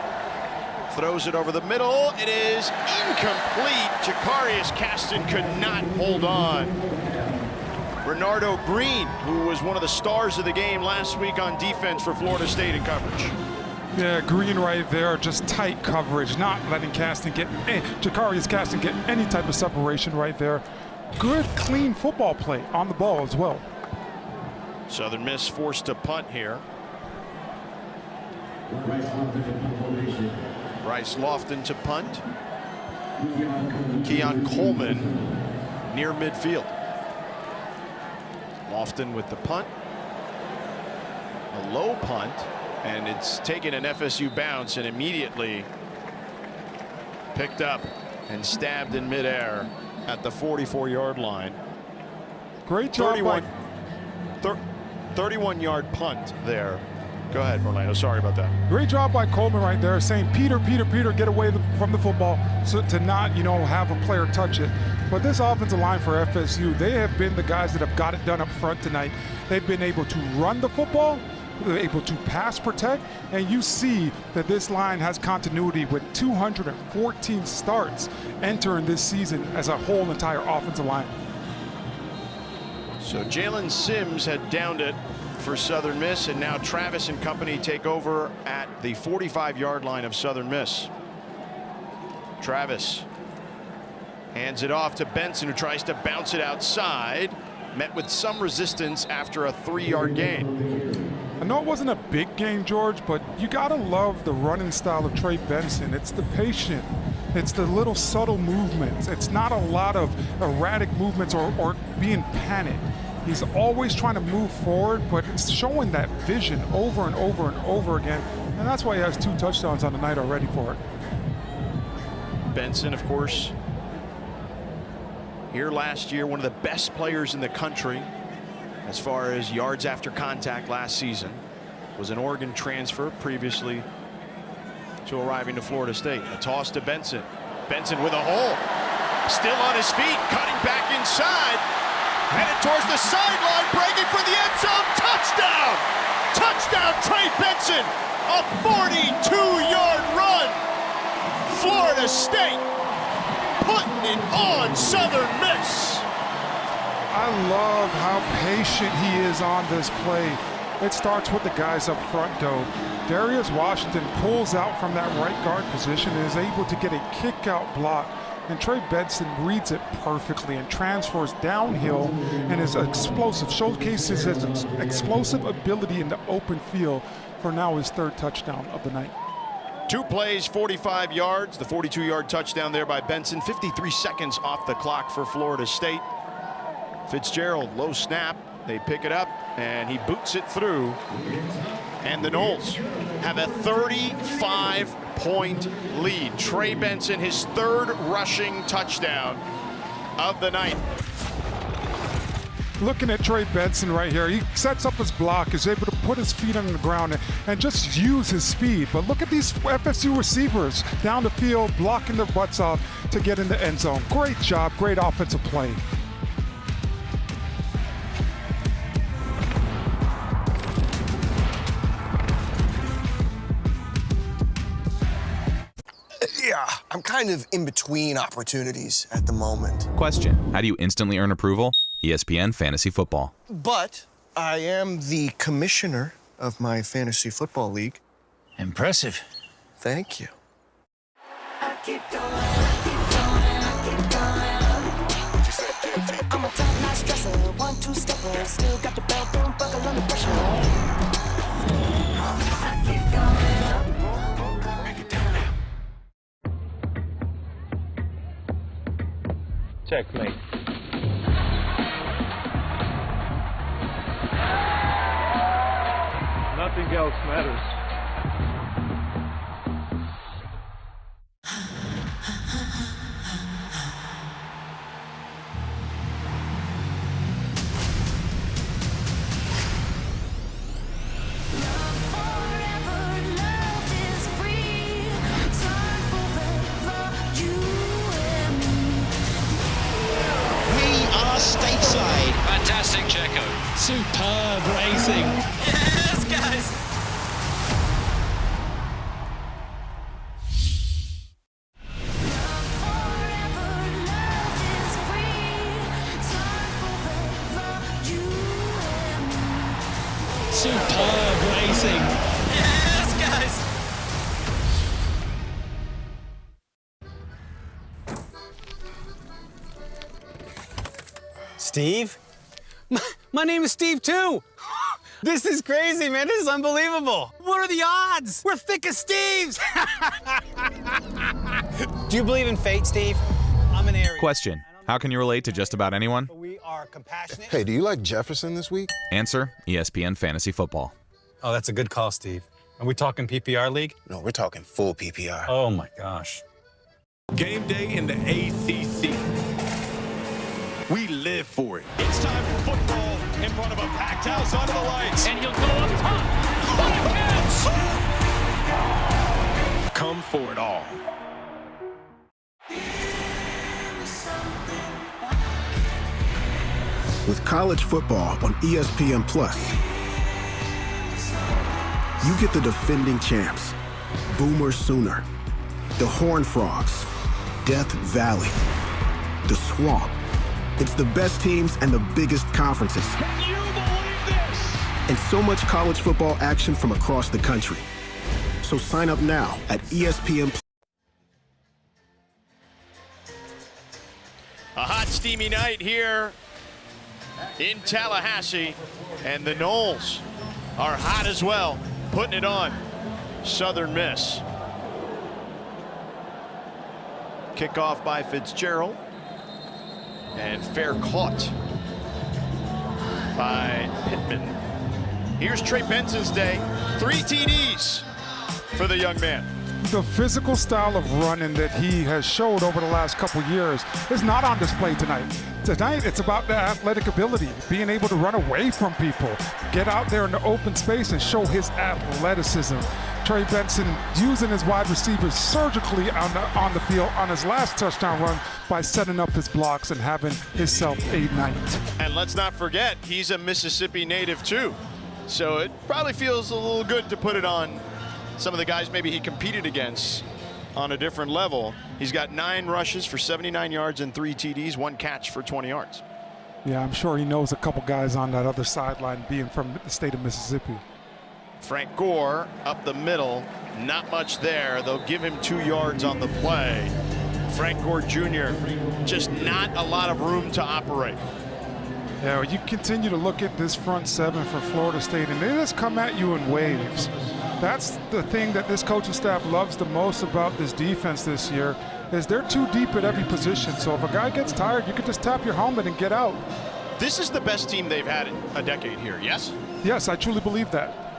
throws it over the middle. It is incomplete. Jacarius Caston could not hold on. Renardo Green, who was one of the stars of the game last week on defense for Florida State in coverage. Yeah, Green right there, just tight coverage, not letting Jacarius Caston get any type of separation right there. Good, clean football play on the ball as well. Southern Miss forced to punt here. Bryce Lofton to punt. Keon Coleman near midfield. Lofton with the punt. A low punt, and it's taken an FSU bounce and immediately picked up and stabbed in midair at the 44-yard line. Great job. 31-yard punt there. Go ahead, Orlando. Sorry about that. Great job by Coleman right there, saying, Peter, get away from the football, so to not, have a player touch it. But this offensive line for FSU, they have been the guys that have got it done up front tonight. They've been able to run the football, they're able to pass protect, and you see that this line has continuity with 214 starts entering this season as a whole entire offensive line. So Jalen Sims had downed it for Southern Miss, and now Travis and company take over at the 45-yard line of Southern Miss. Travis hands it off to Benson, who tries to bounce it outside, met with some resistance after a 3-yard gain. I know it wasn't a big game, George, but you gotta love the running style of Trey Benson. It's the patient, it's the little subtle movements. It's not a lot of erratic movements or being panicked. He's always trying to move forward, but it's showing that vision over and over and over again, and that's why he has 2 touchdowns on the night already for it. Benson, of course, here last year, one of the best players in the country as far as yards after contact last season. Was an Oregon transfer previously to arriving to Florida State. A toss to Benson. Benson with a hole. Still on his feet, cutting back inside. Headed towards the sideline, breaking for the end zone. Touchdown! Touchdown, Trey Benson! A 42-yard run! Florida State putting it on Southern Miss. I love how patient he is on this play. It starts with the guys up front, though. Darius Washington pulls out from that right guard position and is able to get a kick-out block. And Trey Benson reads it perfectly and transfers downhill and is explosive, showcases his explosive ability in the open field for now his 3rd touchdown of the night. 2 plays, 45 yards. The 42-yard touchdown there by Benson. 53 seconds off the clock for Florida State. Fitzgerald, low snap. They pick it up, and he boots it through. And the Noles have a 35-point lead. Trey Benson, his 3rd rushing touchdown of the night. Looking at Trey Benson right here, he sets up his block, is able to put his feet on the ground and just use his speed. But look at these FSU receivers down the field, blocking their butts off to get in the end zone. Great job, great offensive play. Yeah, I'm kind of in between opportunities at the moment. Question: how do you instantly earn approval? ESPN Fantasy Football. But I am the commissioner of my fantasy football league. Impressive. Thank you. I'm a top-notch dresser, 1-2-stepper, still got the belt, don't buckle under pressure. I keep going up. Break it down now. Checkmate. else matters. Stateside. Fantastic Checo. Superb racing. Yes, guys. Superb racing. Yes, guys. Steve? My name is Steve too. This is crazy, man. This is unbelievable. What are the odds? We're thick as Steves. Do you believe in fate, Steve? I'm an Aries. Question: how can you relate to just about anyone? We are compassionate. Hey, do you like Jefferson this week? Answer: ESPN Fantasy Football. Oh, that's a good call, Steve. Are we talking PPR league? No, we're talking full PPR. Oh my gosh. Game day in the ACC. We live for it. It's time for football in front of a packed house under the lights. And he'll go up top. Come for it all. With college football on ESPN+, you get the defending champs, Boomer Sooner, the Horned Frogs, Death Valley, the Swamp. It's the best teams and the biggest conferences. Can you believe this? And so much college football action from across the country. So sign up now at ESPN+. A hot, steamy night here in Tallahassee, and the Noles are hot as well, putting it on Southern Miss. Kickoff by Fitzgerald, and fair caught by Pittman. Here's Trey Benson's day. 3 TDs for the young man. The physical style of running that he has showed over the last couple years is not on display tonight. Tonight, it's about the athletic ability, being able to run away from people, get out there in the open space and show his athleticism. Trey Benson using his wide receivers surgically on the field on his last touchdown run by setting up his blocks and having himself a night. And let's not forget, he's a Mississippi native too. So it probably feels a little good to put it on some of the guys maybe he competed against on a different level. He's got 9 rushes for 79 yards and 3 TDs, 1 catch for 20 yards. Yeah, I'm sure he knows a couple guys on that other sideline being from the state of Mississippi. Frank Gore up the middle, not much there. They'll give him 2 yards on the play. Frank Gore Jr., just not a lot of room to operate. Yeah, you continue to look at this front 7 for Florida State, and they just come at you in waves. That's the thing that this coaching staff loves the most about this defense this year, is they're too deep at every position. So if a guy gets tired, you can just tap your helmet and get out. This is the best team they've had in a decade here, yes? Yes, I truly believe that.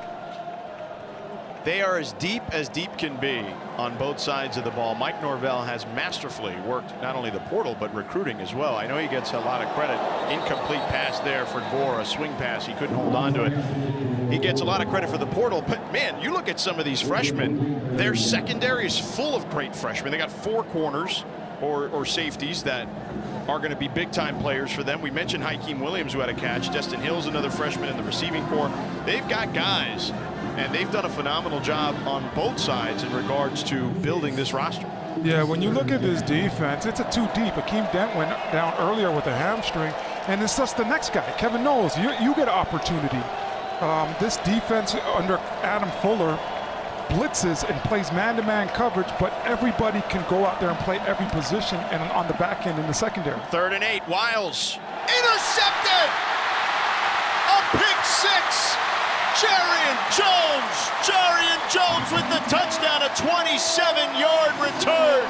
They are as deep can be on both sides of the ball. Mike Norvell has masterfully worked not only the portal, but recruiting as well. I know he gets a lot of credit. Incomplete pass there for Gore, a swing pass. He couldn't hold on to it. He gets a lot of credit for the portal, but man, you look at some of these freshmen, their secondary is full of great freshmen. They got 4 corners or safeties that are going to be big-time players for them. We mentioned Hakeem Williams, who had a catch. Destin Hill's another freshman in the receiving corps. They've got guys, and they've done a phenomenal job on both sides in regards to building this roster. Yeah, when you look at this defense, it's a too deep. Akeem Dent went down earlier with a hamstring, and it's just the next guy, Kevin Noles. You get an opportunity. This defense under Adam Fuller blitzes and plays man-to-man coverage, but everybody can go out there and play every position and on the back end in the secondary. 3rd and 8, Wiles intercepted! A pick 6! Jarian Jones with the touchdown, a 27-yard return.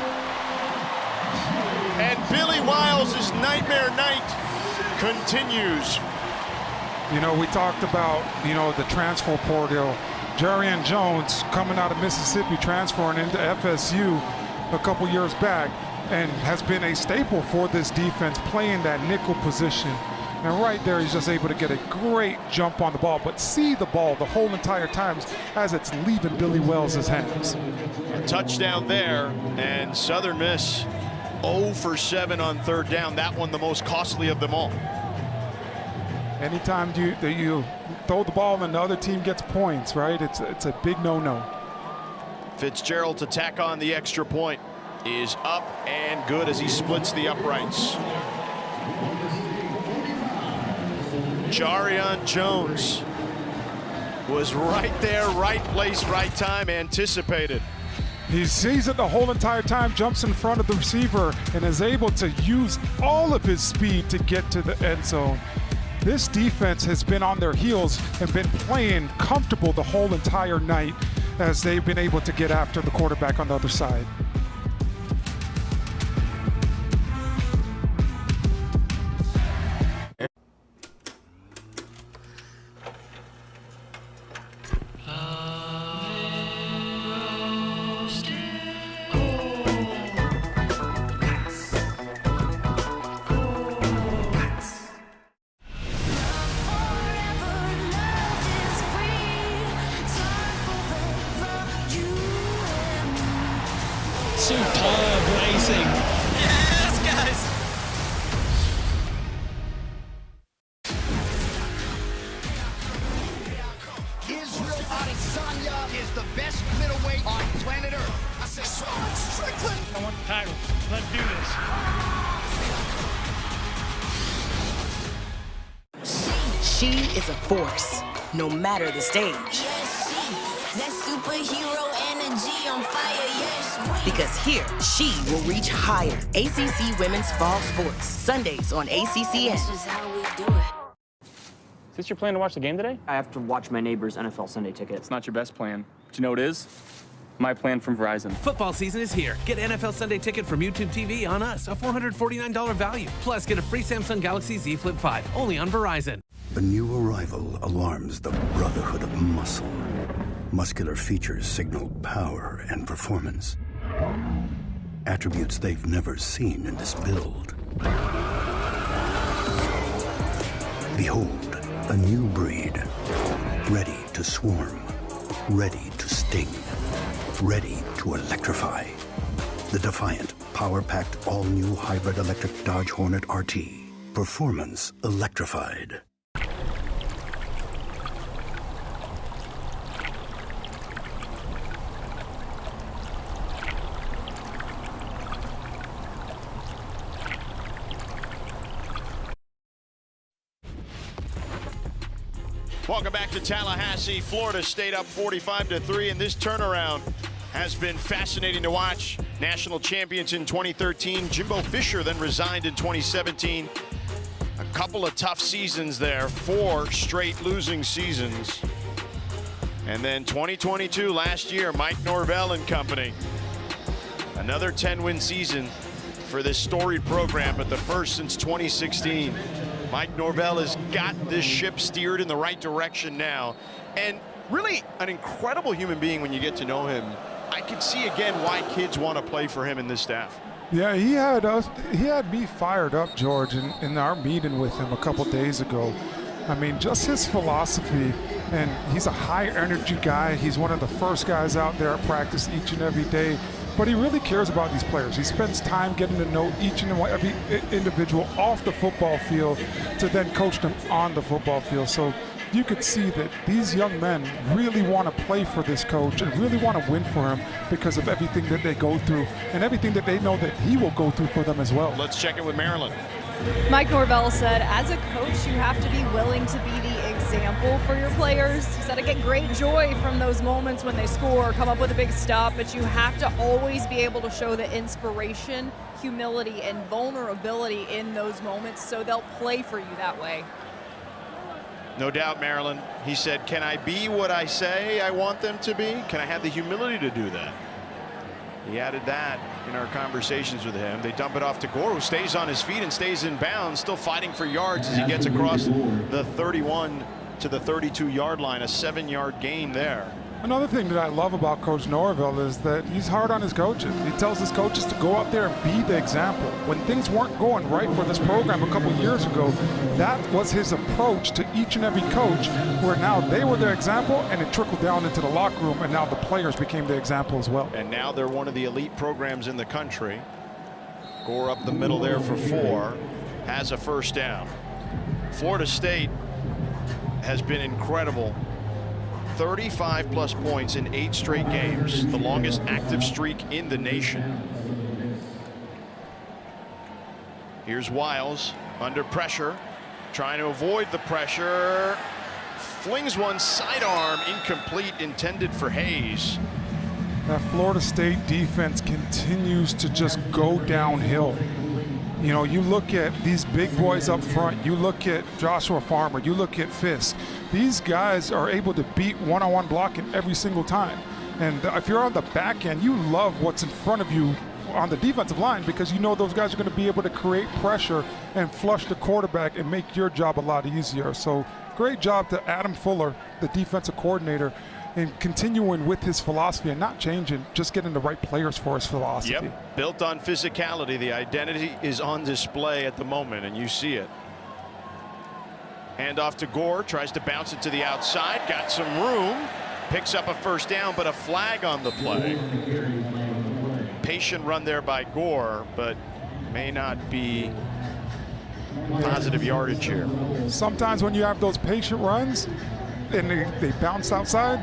And Billy Wiles' nightmare night continues. You know, we talked about, the transfer portal Jarian Jones, coming out of Mississippi, transferring into FSU a couple years back, and has been a staple for this defense, playing that nickel position. And right there, he's just able to get a great jump on the ball, but see the ball the whole entire time as it's leaving Billy Wells' hands. A touchdown there, and Southern Miss 0 for 7 on third down. That one the most costly of them all. Anytime you throw the ball and the other team gets points, right? It's a big no-no. Fitzgerald to tack on the extra point is up and good as he splits the uprights. Jarian Jones was right there, right place, right time, anticipated. He sees it the whole entire time, jumps in front of the receiver, and is able to use all of his speed to get to the end zone. This defense has been on their heels and been playing comfortable the whole entire night as they've been able to get after the quarterback on the other side. Superb racing. Yes, guys. Israel Adesanya is the best middleweight on planet Earth. I said, Strickland. I want the title. Let's do this. She is a force, no matter the stage. That superhero energy on fire, yes. Because here, she will reach higher. ACC Women's Fall Sports, Sundays on ACCN. This is how we do it. Is this your plan to watch the game today? I have to watch my neighbor's NFL Sunday ticket. It's not your best plan, but you know what it is? My plan from Verizon. Football season is here. Get NFL Sunday ticket from YouTube TV on us, a $449 value. Plus, get a free Samsung Galaxy Z Flip 5, only on Verizon. A new arrival alarms the brotherhood of muscle. Muscular features signal power and performance. Attributes they've never seen in this build. Behold, a new breed. Ready to swarm. Ready to sting. Ready to electrify. The defiant, power-packed, all-new hybrid electric Dodge Hornet RT. Performance electrified. Welcome back to Tallahassee. Florida State up 45-3, and this turnaround has been fascinating to watch. National champions in 2013. Jimbo Fisher then resigned in 2017. A couple of tough seasons there, 4 straight losing seasons. And then 2022, last year, Mike Norvell and company. Another 10-win season for this storied program, but the first since 2016. Mike Norvell has got this ship steered in the right direction now. And really an incredible human being when you get to know him. I can see again why kids want to play for him in this staff. Yeah, he had me fired up, George, in our meeting with him a couple days ago. I mean, just his philosophy, and he's a high energy guy. He's one of the first guys out there at practice each and every day. But he really cares about these players. He spends time getting to know each and every individual off the football field to then coach them on the football field. So you could see that these young men really want to play for this coach and really want to win for him because of everything that they go through and everything that they know that he will go through for them as well. Let's check it with Maryland. Mike Norvell said, as a coach, you have to be willing to be the example for your players. He said, I get great joy from those moments when they score, come up with a big stop, but you have to always be able to show the inspiration, humility, and vulnerability in those moments so they'll play for you that way. No doubt, Maryland. He said, can I be what I say I want them to be? Can I have the humility to do that? He added that in our conversations with him. They dump it off to Gore, who stays on his feet and stays in bounds, still fighting for yards as he gets across the 31 to the 32-yard line, a 7-yard gain there. Another thing that I love about Coach Norvell is that he's hard on his coaches. He tells his coaches to go out there and be the example. When things weren't going right for this program a couple years ago, that was his approach to each and every coach, where now they were their example and it trickled down into the locker room, and now the players became the example as well. And now they're one of the elite programs in the country. Gore up the middle there for 4, has a first down. Florida State has been incredible. 35-plus points in 8 straight games, the longest active streak in the nation. Here's Wiles under pressure, trying to avoid the pressure. Flings one sidearm, incomplete, intended for Hayes. That Florida State defense continues to just go downhill. You know, you look at these big boys up front, you look at Joshua Farmer, you look at Fisk. These guys are able to beat one-on-one blocking every single time. And if you're on the back end, you love what's in front of you on the defensive line, because you know those guys are going to be able to create pressure and flush the quarterback and make your job a lot easier. So great job to Adam Fuller, the defensive coordinator, and continuing with his philosophy and not changing, just getting the right players for his philosophy. Yep, built on physicality. The identity is on display at the moment, and you see it. Hand off to Gore, tries to bounce it to the outside, got some room, picks up a first down, but a flag on the play. Patient run there by Gore, but may not be positive yardage here. Sometimes when you have those patient runs and they bounce outside,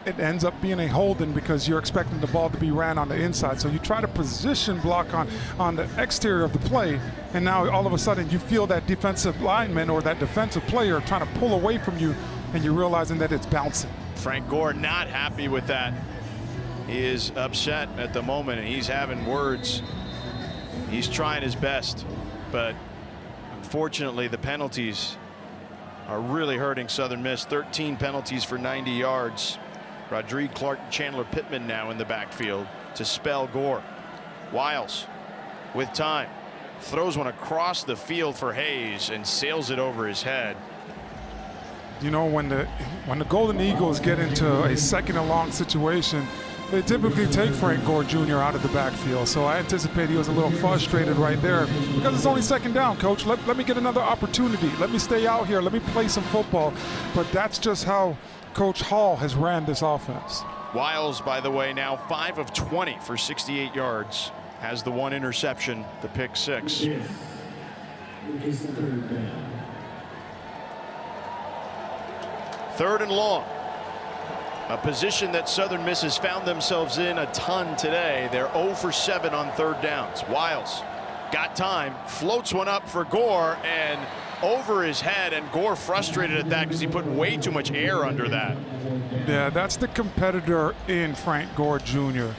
it ends up being a holding because you're expecting the ball to be ran on the inside. So you try to position block on the exterior of the play, and now all of a sudden you feel that defensive lineman or that defensive player trying to pull away from you, and you're realizing that it's bouncing. Frank Gore not happy with that. He is upset at the moment, and he's having words. He's trying his best, but unfortunately the penalties are really hurting Southern Miss. 13 penalties for 90 yards. Rodrigue Clark and Chandler Pittman now in the backfield to spell Gore. Wiles with time, throws one across the field for Hayes and sails it over his head. You know, when the Golden Eagles get into a second and long situation, they typically take Frank Gore Jr. out of the backfield. So I anticipate he was a little frustrated right there, because it's only second down, coach. Let me get another opportunity. Let me stay out here. Let me play some football. But that's just how Coach Hall has ran this offense. Wiles, by the way, now 5 of 20 for 68 yards. Has the 1 interception, the pick 6. Third and long. A position that Southern Miss has found themselves in a ton today. They're 0 for 7 on third downs. Wiles got time, floats one up for Gore and over his head, and Gore frustrated at that because he put way too much air under that. Yeah, that's the competitor in Frank Gore Jr.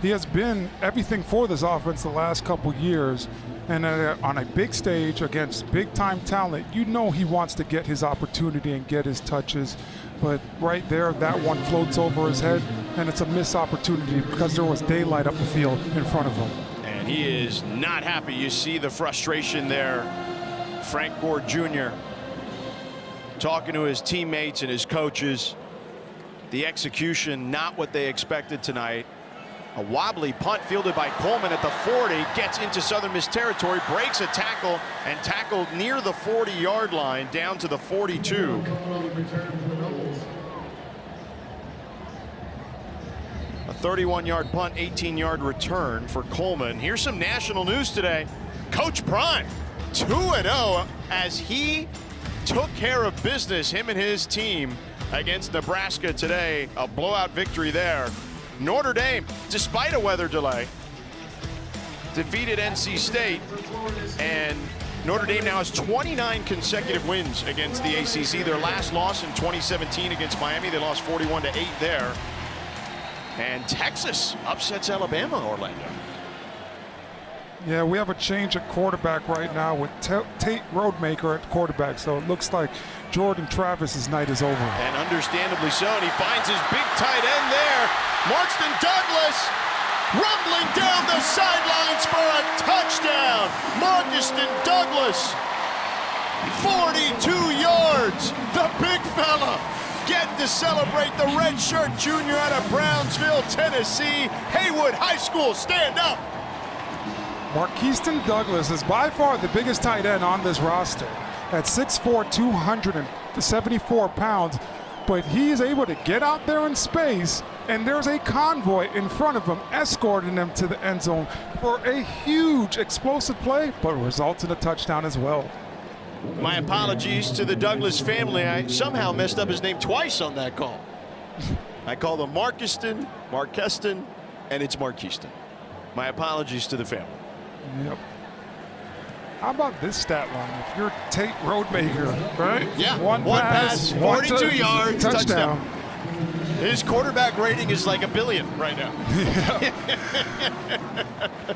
He has been everything for this offense the last couple years, and on a big stage against big-time talent, you know he wants to get his opportunity and get his touches. But right there, that one floats over his head, and it's a missed opportunity because there was daylight up the field in front of him. And he is not happy. You see the frustration there. Frank Gore Jr. talking to his teammates and his coaches. The execution, not what they expected tonight. A wobbly punt fielded by Coleman at the 40, gets into Southern Miss territory, breaks a tackle, and tackled near the 40-yard line down to the 42. A 31-yard punt, 18-yard return for Coleman. Here's some national news today. Coach Prime, 2-0 as he took care of business, him and his team, against Nebraska today. A blowout victory there. Notre Dame, despite a weather delay, defeated NC State, and Notre Dame now has 29 consecutive wins against the ACC. Their last loss in 2017 against Miami, they lost 41-8 there. And Texas upsets Alabama, Orlando. Yeah, we have a change at quarterback right now with Tate Roadmaker at quarterback, so it looks like Jordan Travis's night is over. And understandably so, and he finds his big tight end there. Markston Douglas rumbling down the sidelines for a touchdown. Markston Douglas 42 yards. The big fella getting to celebrate the redshirt junior out of Brownsville, Tennessee. Haywood High School, stand up. Marquiston Douglas is by far the biggest tight end on this roster at 6'4", 274 pounds, but he is able to get out there in space, and there's a convoy in front of him escorting him to the end zone for a huge explosive play, but results in a touchdown as well. My apologies to the Douglas family. I somehow messed up his name twice on that call. I call them Marquiston, Marqueston, and it's Marquiston. My apologies to the family. Yep. How about this stat line? If you're Tate Roadmaker, right? Yeah. One pass, 42 yards, touchdown. His quarterback rating is like 1 billion right now.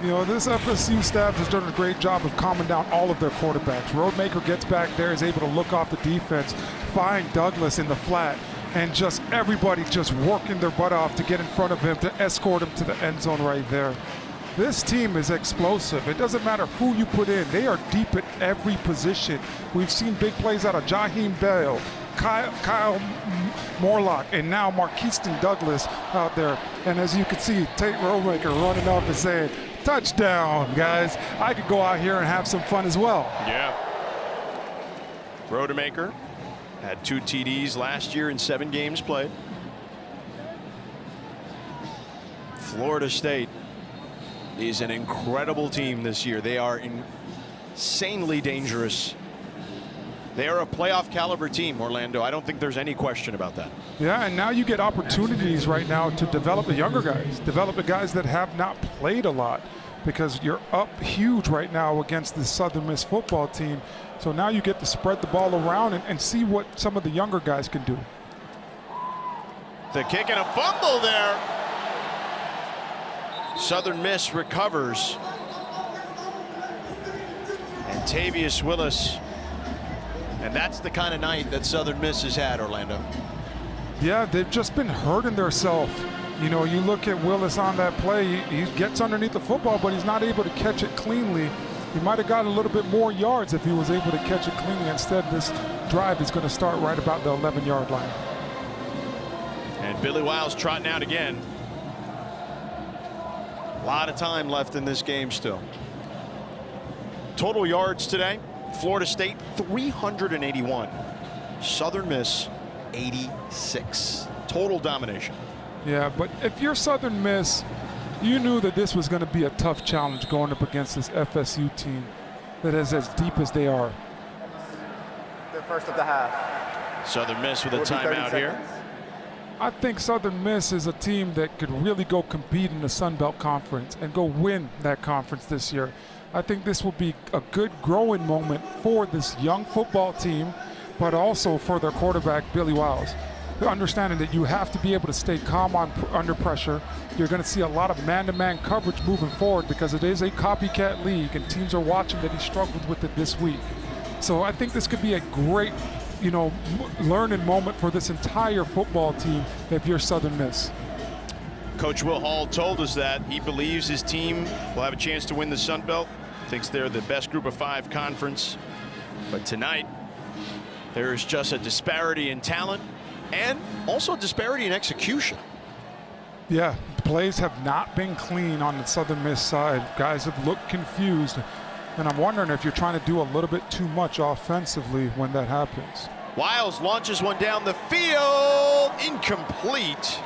You know, this FSU staff has done a great job of calming down all of their quarterbacks. Roadmaker gets back there, is able to look off the defense, find Douglas in the flat, and just everybody just working their butt off to get in front of him to escort him to the end zone right there. This team is explosive. It doesn't matter who you put in. They are deep at every position. We've seen big plays out of Jaheim Bell, Kyle Morlock, and now Marquiston Douglas out there. And as you can see, Tate Roadmaker running up and saying, touchdown, guys. I could go out here and have some fun as well. Yeah. Roadmaker had 2 TDs last year in 7 games played. Florida State is an incredible team this year. They are insanely dangerous. They are a playoff caliber team, Orlando. I don't think there's any question about that. Yeah, and now you get opportunities right now to develop the younger guys, develop the guys that have not played a lot, because you're up huge right now against the Southern Miss football team. So now you get to spread the ball around and see what some of the younger guys can do. The kick and a fumble there. Southern Miss recovers. And Tavius Willis. And that's the kind of night that Southern Miss has had, Orlando. Yeah, they've just been hurting themselves. You know, you look at Willis on that play, he gets underneath the football, but he's not able to catch it cleanly. He might have gotten a little bit more yards if he was able to catch it cleanly. Instead, this drive is going to start right about the 11-yard line. And Billy Wiles trotting out again. A lot of time left in this game still. Total yards today, Florida State 381. Southern Miss 86. Total domination. Yeah, but if you're Southern Miss, you knew that this was going to be a tough challenge going up against this FSU team that is as deep as they are. The first of the half. Southern Miss with a timeout here. I think Southern Miss is a team that could really go compete in the Sun Belt Conference and go win that conference this year. I think this will be a good growing moment for this young football team, but also for their quarterback, Billy Wiles. Understanding that you have to be able to stay calm under pressure. You're going to see a lot of man-to-man coverage moving forward because it is a copycat league and teams are watching that he struggled with it this week. So I think this could be a great, you know, learning moment for this entire football team if you're Southern Miss. Coach Will Hall told us that he believes his team will have a chance to win the Sun Belt. Thinks they're the best group of 5 conference. But tonight, there is just a disparity in talent and also a disparity in execution. Yeah, plays have not been clean on the Southern Miss side. Guys have looked confused. And I'm wondering if you're trying to do a little bit too much offensively when that happens. Wiles launches one down the field. Incomplete.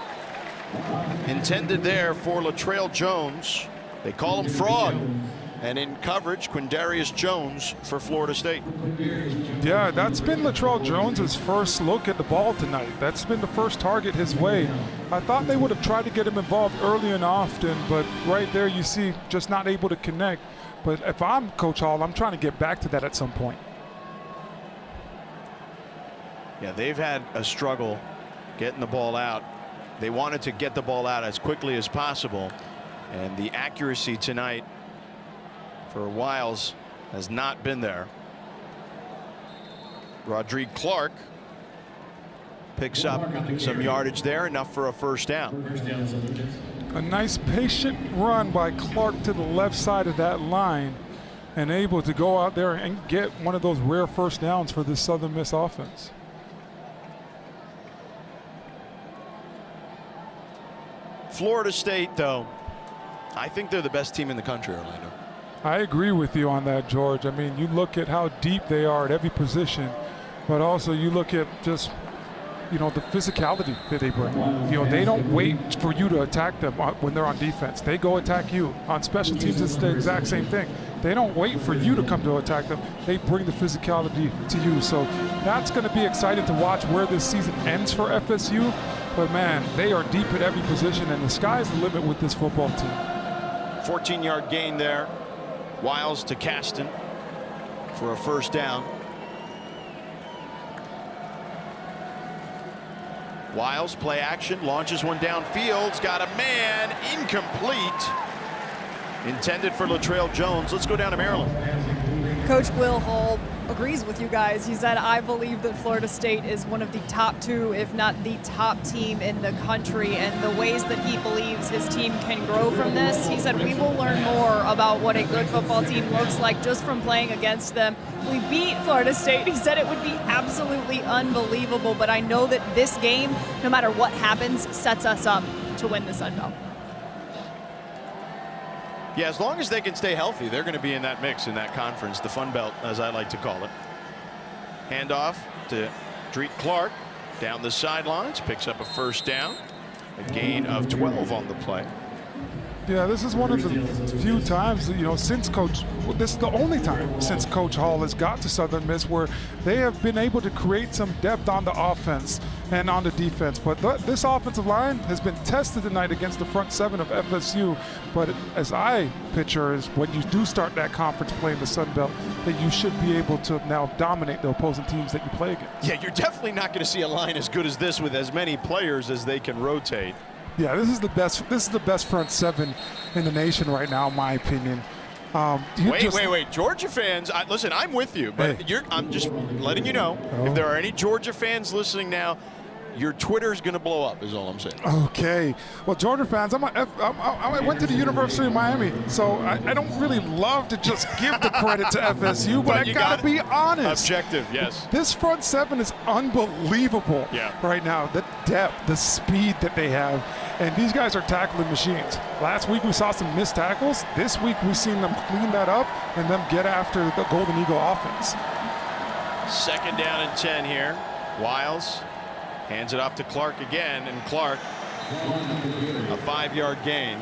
Intended there for Latrell Jones. They call him fraud. And in coverage, Quindarius Jones for Florida State. Yeah, that's been Latrell Jones's first look at the ball tonight. That's been the first target his way. I thought they would have tried to get him involved early and often, but right there you see just not able to connect. But if I'm Coach Hall, I'm trying to get back to that at some point. Yeah, they've had a struggle getting the ball out. They wanted to get the ball out as quickly as possible. And the accuracy tonight for Wiles has not been there. Rodrigue Clark picks up some yardage there, enough for a first down. A nice patient run by Clark to the left side of that line. and able to go out there and get one of those rare first downs for this Southern Miss offense. Florida State, though, I think they're the best team in the country, Orlando. I agree with you on that, George. I mean, you look at how deep they are at every position, but also you look at just, the physicality that they bring. They don't wait for you to attack them when they're on defense. They go attack you. On special teams, it's the exact same thing. They don't wait for you to come to attack them. They bring the physicality to you. So that's going to be exciting to watch where this season ends for FSU. But, man, they are deep at every position, and the sky's the limit with this football team. 14-yard gain there. Wiles to Caston for a first down. Wiles, play action, launches one downfield's got a man, incomplete. Intended for Latrell Jones. Let's go down to Maryland. Coach Will Hall agrees with you guys. He said, I believe that Florida State is one of the top 2, if not the top team in the country, and the ways that he believes his team can grow from this. He said, we will learn more about what a good football team looks like just from playing against them. If we beat Florida State, he said it would be absolutely unbelievable, but I know that this game, no matter what happens, sets us up to win the Sun Belt. Yeah, as long as they can stay healthy, they're going to be in that mix in that conference, the Fun Belt, as I like to call it. Handoff to Dreek Clark down the sidelines, picks up a first down, a gain of 12 on the play. Yeah, this is one of the few times, since this is the only time since Coach Hall has got to Southern Miss where they have been able to create some depth on the offense and on the defense. But this offensive line has been tested tonight against the front 7 of FSU. But as I picture is when you do start that conference play in the Sun Belt, that you should be able to now dominate the opposing teams that you play against. Yeah, you're definitely not going to see a line as good as this with as many players as they can rotate. Yeah, this is the best. This is the best front 7 in the nation right now, in my opinion. Wait. Georgia fans, listen, I'm with you, but I'm just letting you know, if there are any Georgia fans listening now, your Twitter's going to blow up, is all I'm saying. Okay. Well, Georgia fans, I went to the University of Miami, so I don't really love to just give the credit to FSU, but I got to be honest. Objective, yes. This front 7 is unbelievable right now. The depth, the speed that they have, and these guys are tackling machines. Last week we saw some missed tackles. This week we've seen them clean that up and them get after the Golden Eagle offense. Second down and 10 here. Wiles hands it off to Clark again, and Clark, a 5-yard gain.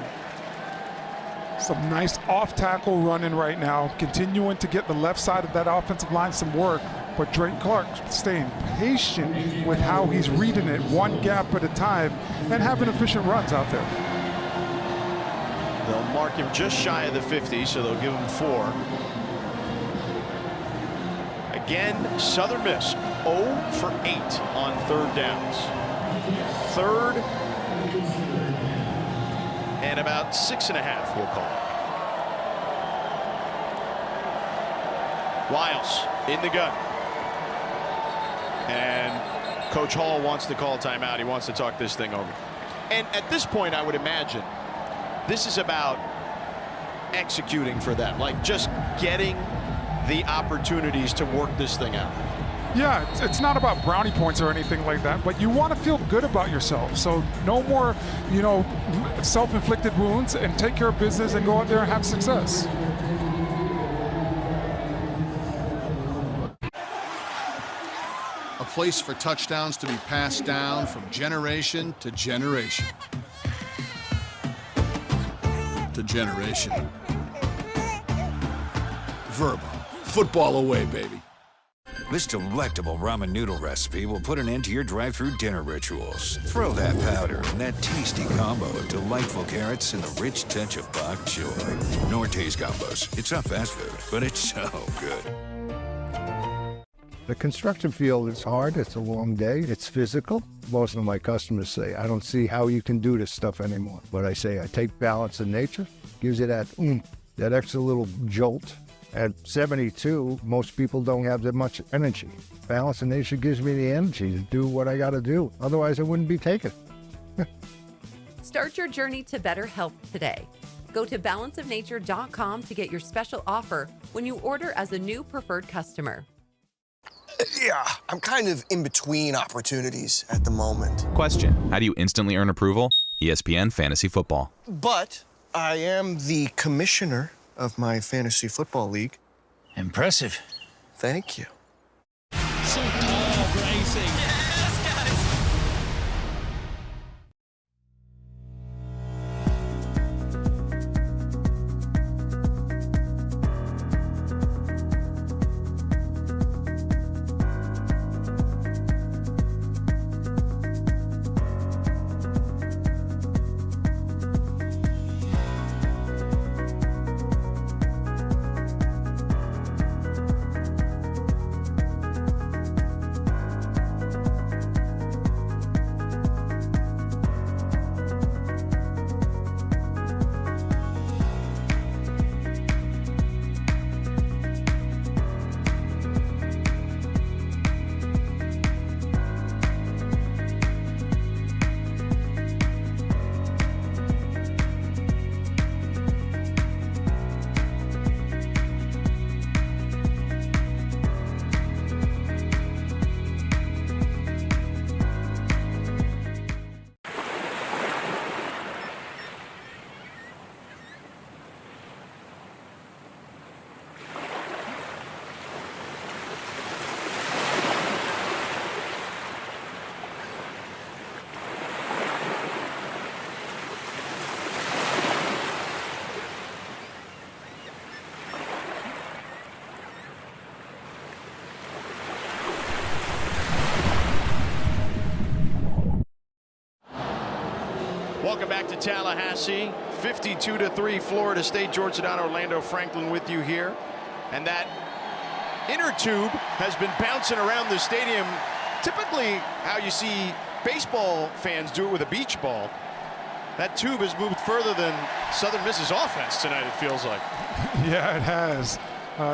Some nice off-tackle running right now, continuing to get the left side of that offensive line some work, but Drake Clark staying patient with how he's reading it, one gap at a time, and having efficient runs out there. They'll mark him just shy of the 50, so they'll give him 4. Again, Southern Miss 0 for 8 on third downs. Third and about 6.5, we'll call it. Wiles in the gun. And Coach Hall wants to call timeout. He wants to talk this thing over. And at this point, I would imagine this is about executing for them, like just getting the opportunities to work this thing out. Yeah, it's not about brownie points or anything like that, but you want to feel good about yourself. So no more, self-inflicted wounds, and take care of business and go out there and have success. A place for touchdowns to be passed down from generation to generation. To generation. Verbo. Football away, baby. This delectable ramen noodle recipe will put an end to your drive-through dinner rituals. Throw that powder and that tasty combo of delightful carrots and a rich touch of bok choy. Norte's Combos. It's not fast food, but it's so good. The construction field is hard. It's a long day. It's physical. Most of my customers say, I don't see how you can do this stuff anymore. But I say, I take balance in nature, gives you that oomph, that extra little jolt. At 72, most people don't have that much energy. Balance in nature gives me the energy to do what I got to do. Otherwise, I wouldn't be taking it. Start your journey to better health today. Go to balanceofnature.com to get your special offer when you order as a new preferred customer. Yeah, I'm kind of in between opportunities at the moment. Question: how do you instantly earn approval? ESPN Fantasy Football. But I am the commissioner of my fantasy football league. Impressive. Thank you. Superb racing. Yes, guys. Welcome back to Tallahassee. 52-3 Florida State. George Sedano, Orlando Franklin with you here. And that inner tube has been bouncing around the stadium. Typically how you see baseball fans do it with a beach ball. That tube has moved further than Southern Miss's offense tonight, it feels like. Yeah, it has.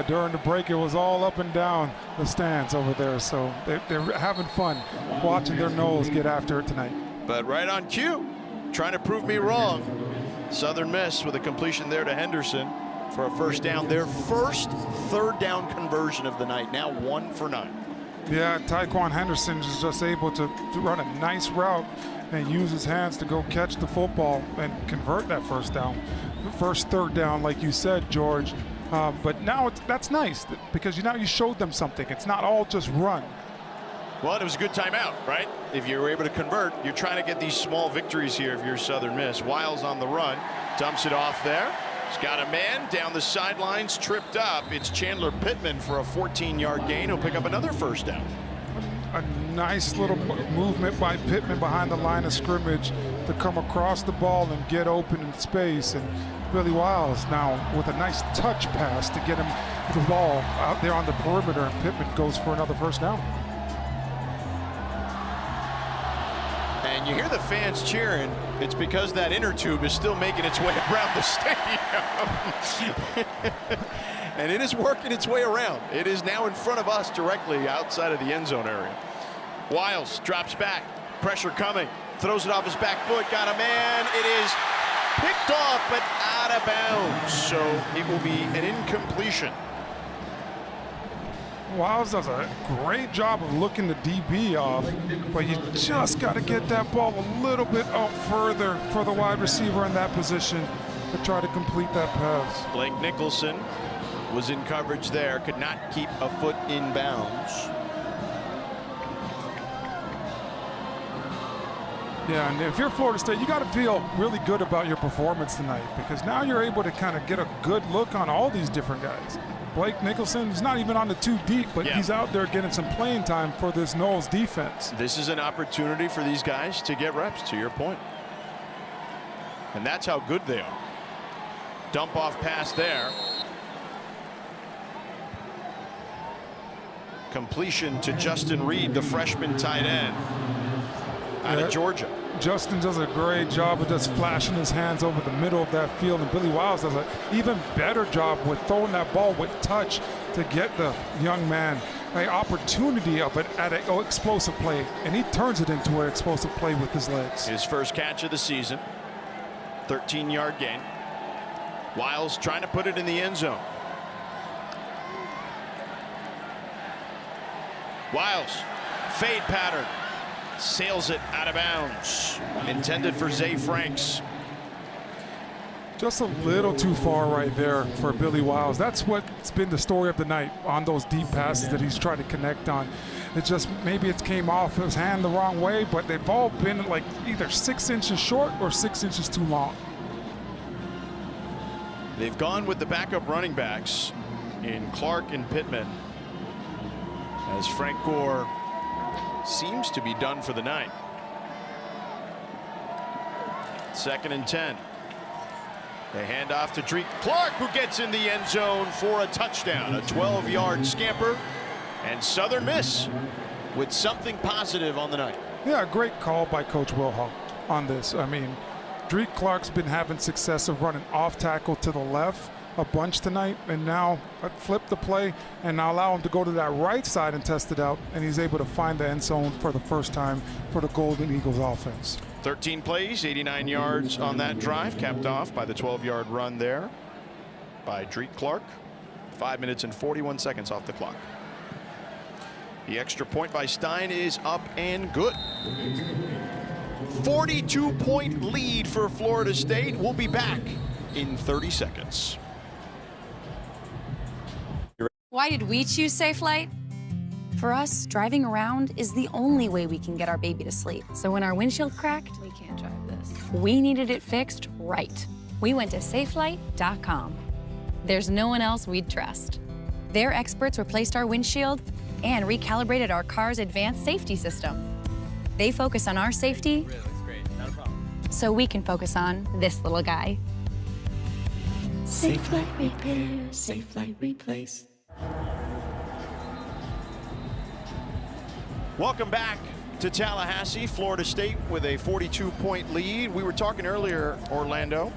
During the break, it was all up and down the stands over there. So they're having fun watching their Noles get after it tonight. But right on cue, trying to prove me wrong. Southern Miss with a completion there to Henderson for a first down. Their first third down conversion of the night, now 1 for 9. Yeah, Tyquan Henderson is just able to run a nice route and use his hands to go catch the football and convert that first down. First third down, like you said, George. But now that's nice because now you showed them something. It's not all just run. Well, it was a good timeout, right? If you were able to convert, you're trying to get these small victories here if you're Southern Miss. Wiles on the run, dumps it off there. He's got a man down the sidelines, tripped up. It's Chandler Pittman for a 14-yard gain. He'll pick up another first down. A nice little movement by Pittman behind the line of scrimmage to come across the ball and get open in space. And Billy Wiles now with a nice touch pass to get him the ball out there on the perimeter, and Pittman goes for another first down. And you hear the fans cheering. It's because that inner tube is still making its way around the stadium. And it is working its way around. It is now in front of us directly outside of the end zone area. Wiles drops back, pressure coming, throws it off his back foot, got a man. It is picked off, but out of bounds. So it will be an incompletion. Wiles does a great job of looking the DB off, but you just got to get that ball a little bit up further for the wide receiver in that position to try to complete that pass. Blake Nicholson was in coverage there, could not keep a foot in bounds. Yeah, and if you're Florida State, you got to feel really good about your performance tonight because now you're able to kind of get a good look on all these different guys. Blake Nicholson is not even on the 2 deep, but he's out there getting some playing time for this Noles defense. This is an opportunity for these guys to get reps, to your point. And that's how good they are. Dump off pass there. Completion to Justin Reed, the freshman tight end out of Georgia. Justin does a great job of just flashing his hands over the middle of that field, and Billy Wiles does an even better job with throwing that ball with touch to get the young man an opportunity of it at an explosive play, and he turns it into an explosive play with his legs. His first catch of the season, 13-yard gain. Wiles trying to put it in the end zone. Wiles, fade pattern, sails it out of bounds. Intended for Zay Franks. Just a little too far right there for Billy Wiles. That's what's been the story of the night on those deep passes that he's tried to connect on. It just, maybe it came off his hand the wrong way, but they've all been like either 6 inches short or 6 inches too long. They've gone with the backup running backs in Clark and Pittman, as Frank Gore seems to be done for the night. 2nd and 10. They hand off to Drake Clark, who gets in the end zone for a touchdown. A 12-yard scamper, and Southern Miss with something positive on the night. Yeah, great call by Coach Wilhelm on this. I mean, Drake Clark's been having success of running off tackle to the left a bunch tonight, and now flip the play and now allow him to go to that right side and test it out, and he's able to find the end zone for the first time for the Golden Eagles offense. 13 plays, 89 yards on that drive, capped off by the 12-yard run there by Drake Clark. 5 minutes and 41 seconds off the clock. The extra point by Stein is up and good. 42-point lead for Florida State. We'll be back in 30 seconds. Why did we choose Safe Flight? For us, driving around is the only way we can get our baby to sleep. So when our windshield cracked, we can't drive this. We needed it fixed right. We went to safelight.com. There's no one else we'd trust. Their experts replaced our windshield and recalibrated our car's advanced safety system. They focus on our safety, so we can focus on this little guy. Safe Flight Repair, Safe Flight Replace. Welcome back to Tallahassee. Florida State with a 42-point lead. We were talking earlier, Orlando,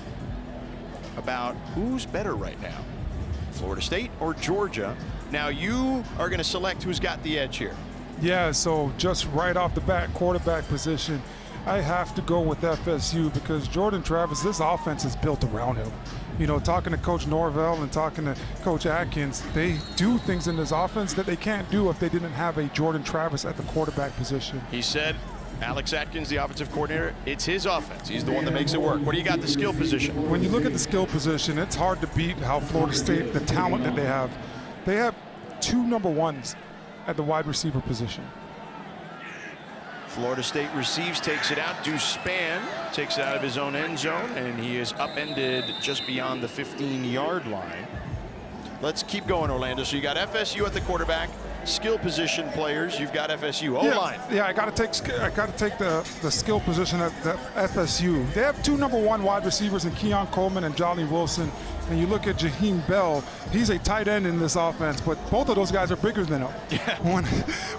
about who's better right now, Florida State or Georgia. Now you are going to select who's got the edge here. Yeah, so just right off the bat, quarterback position, I have to go with FSU because Jordan Travis, this offense is built around him. You know, talking to Coach Norvell and talking to Coach Atkins, they do things in this offense that they can't do if they didn't have a Jordan Travis at the quarterback position. He said, Alex Atkins, the offensive coordinator, it's his offense. He's the one that makes it work. What do you got the skill position? When you look at the skill position, it's hard to beat how Florida State, the talent that they have. They have 2 number 1s at the wide receiver position. Florida State receives, takes it out. Deuce Spann takes it out of his own end zone, and he is upended just beyond the 15-yard line. Let's keep going, Orlando. So you got FSU at the quarterback, skill position players. You've got FSU O-line. Yeah, I got to take the skill position at the FSU. They have 2 number 1 wide receivers in Keon Coleman and Jolly Wilson. And you look at Jaheim Bell, he's a tight end in this offense, but both of those guys are bigger than him. Yeah.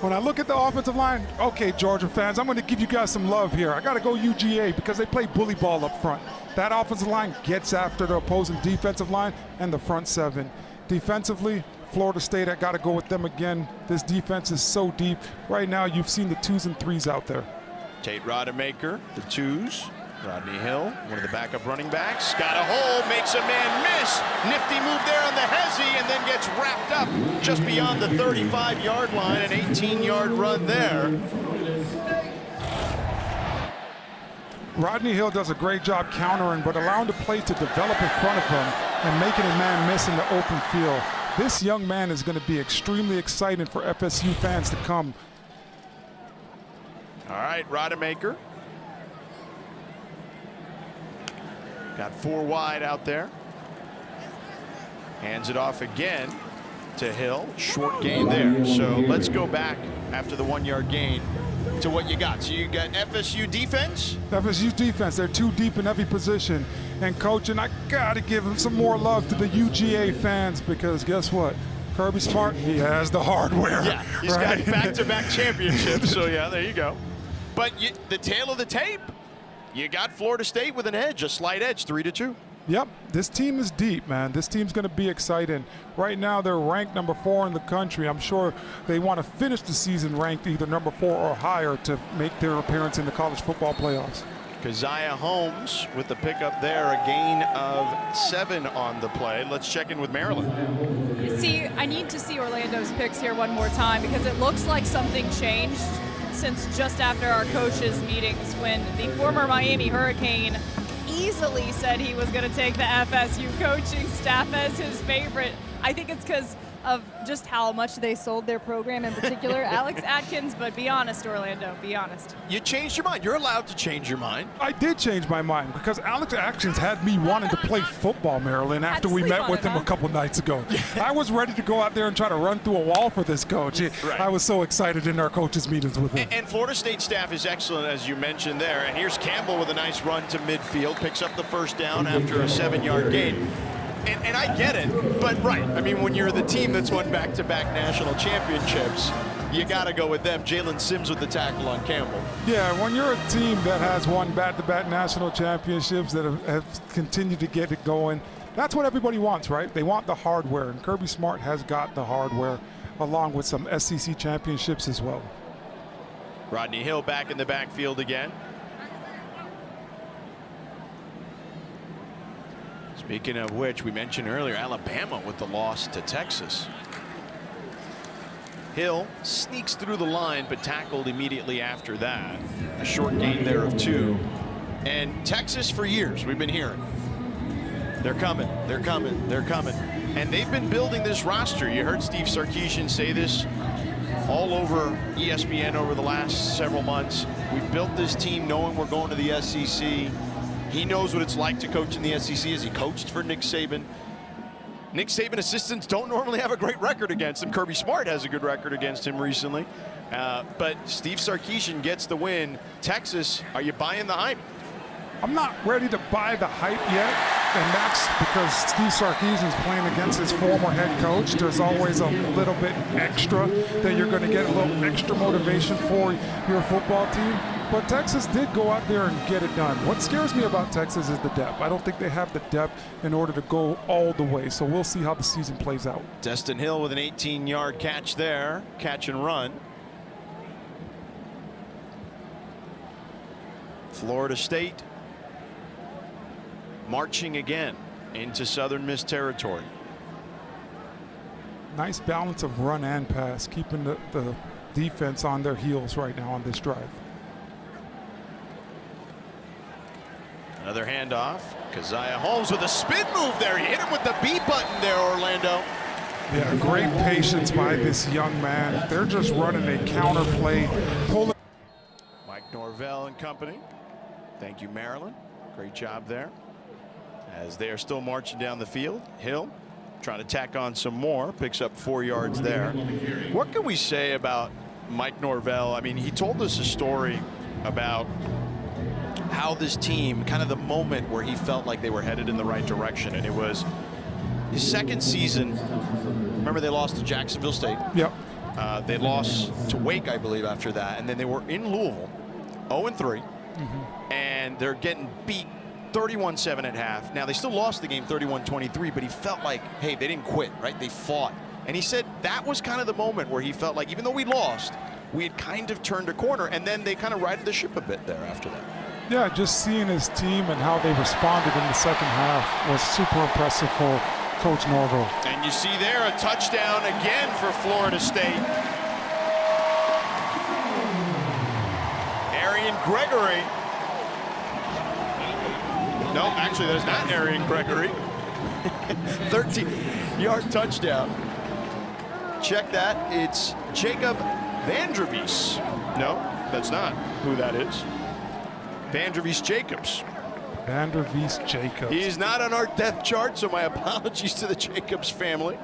When I look at the offensive line, okay, Georgia fans, I'm going to give you guys some love here. I got to go UGA because they play bully ball up front. That offensive line gets after the opposing defensive line and the front 7. Defensively, Florida State, I got to go with them again. This defense is so deep. Right now, you've seen the 2s and 3s out there. Tate Rodemaker, the 2s. Rodney Hill, one of the backup running backs, got a hole, makes a man miss. Nifty move there on the hezzy, and then gets wrapped up just beyond the 35-yard line. An 18-yard run there. Rodney Hill does a great job countering, but allowing the play to develop in front of him and making a man miss in the open field. This young man is going to be extremely exciting for FSU fans to come. All right, Rodemaker. Got 4 wide out there. Hands it off again to Hill. Short gain there. So let's go back after the 1-yard gain to what you got. So you got FSU defense? FSU defense. They're too deep in every position. And coach, and I got to give him some more love to the UGA fans because guess what? Kirby Smart, he has the hardware. Yeah, he's got back-to-back championships. So yeah, there you go. But the tail of the tape, you got Florida State with an edge, a slight edge, 3-2. Yep, this team is deep, man. This team's going to be exciting. Right now, they're ranked number 4 in the country. I'm sure they want to finish the season ranked either number 4 or higher to make their appearance in the college football playoffs. Keziah Holmes with the pickup there, a gain of 7 on the play. Let's check in with Maryland. See, I need to see Orlando's picks here one more time because it looks like something changed since just after our coaches' meetings when the former Miami Hurricane easily said he was going to take the FSU coaching staff as his favorite. I think it's because of just how much they sold their program, in particular Alex Atkins, but be honest, Orlando, be honest. You changed your mind. You're allowed to change your mind. I did change my mind because Alex Atkins had me wanting to play football, Maryland, after we met with him a couple nights ago. I was ready to go out there and try to run through a wall for this coach. Right. I was so excited in our coaches' meetings with him. And Florida State staff is excellent, as you mentioned there. And here's Campbell with a nice run to midfield, picks up the first down after a 7-yard gain. And I get it, but right. I mean, when you're the team that's won back-to-back national championships, you got to go with them. Jalen Sims with the tackle on Campbell. Yeah, when you're a team that has won back-to-back national championships, that have continued to get it going, that's what everybody wants, right? They want the hardware, and Kirby Smart has got the hardware, along with some SEC championships as well. Rodney Hill back in the backfield again. Speaking of which, we mentioned earlier, Alabama with the loss to Texas. Hill sneaks through the line, but tackled immediately after that. A short gain there of 2. And Texas, for years, we've been hearing, they're coming, they're coming, they're coming. And they've been building this roster. You heard Steve Sarkisian say this all over ESPN over the last several months. We've built this team knowing we're going to the SEC. He knows what it's like to coach in the SEC, as he coached for Nick Saban. Nick Saban assistants don't normally have a great record against him. Kirby Smart has a good record against him recently. But Steve Sarkisian gets the win. Texas, are you buying the hype? I'm not ready to buy the hype yet, and that's because Steve Sarkisian's playing against his former head coach. There's always a little bit extra that you're going to get, a little extra motivation for your football team. But Texas did go out there and get it done. What scares me about Texas is the depth. I don't think they have the depth in order to go all the way. So we'll see how the season plays out. Destin Hill with an 18-yard catch there, catch and run. Florida State marching again into Southern Miss territory. Nice balance of run and pass, keeping the defense on their heels right now on this drive. Another handoff. Keziah Holmes with a spin move there. He hit him with the B button there, Orlando. Yeah, great patience by this young man. They're just running a counter play. Mike Norvell and company. Thank you, Maryland. Great job there. As they are still marching down the field. Hill trying to tack on some more. Picks up 4 yards there. What can we say about Mike Norvell? I mean, he told us a story about how this team, kind of the moment where he felt like they were headed in the right direction. And it was his second season. Remember, they lost to Jacksonville State. Yep. They lost to Wake, I believe, after that. And then they were in Louisville, 0-3. And they're getting beat 31-7 at half. Now, they still lost the game 31-23, but he felt like, hey, they didn't quit, right? They fought. And he said that was kind of the moment where he felt like, even though we lost, we had kind of turned a corner. And then they kind of righted the ship a bit there after that. Yeah, just seeing his team and how they responded in the second half was super impressive for Coach Norvell. And you see there a touchdown again for Florida State. Arian Gregory. No, actually, there's not Arian Gregory. 13-yard touchdown. Check that. It's Jacob Vandervees. No, that's not who that is. Vandervees Jacobs. Vandervees Jacobs. He's not on our depth chart, so my apologies to the Jacobs family.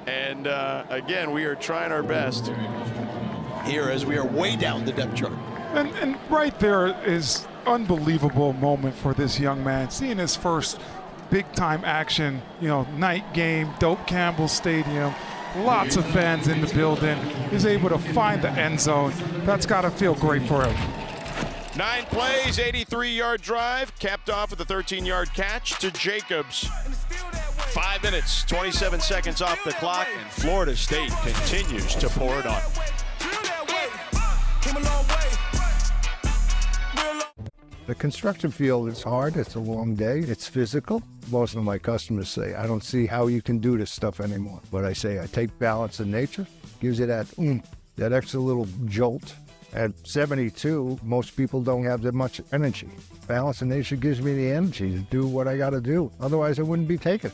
And again, we are trying our best here as we are way down the depth chart. And right there is unbelievable moment for this young man. Seeing his first big-time action, you know, night game, Doak Campbell Stadium, lots of fans in the building. He's able to find the end zone. That's got to feel great for him. 9 plays, 83-yard drive, capped off with a 13-yard catch to Jacobs. 5 minutes, 27 seconds off the clock, and Florida State continues to pour it on. The construction field is hard. It's a long day. It's physical. Most of my customers say, I don't see how you can do this stuff anymore. But I say, I take balance in nature, gives you that that extra little jolt. At 72, most people don't have that much energy. Balance in nature gives me the energy to do what I got to do. Otherwise, I wouldn't be taken.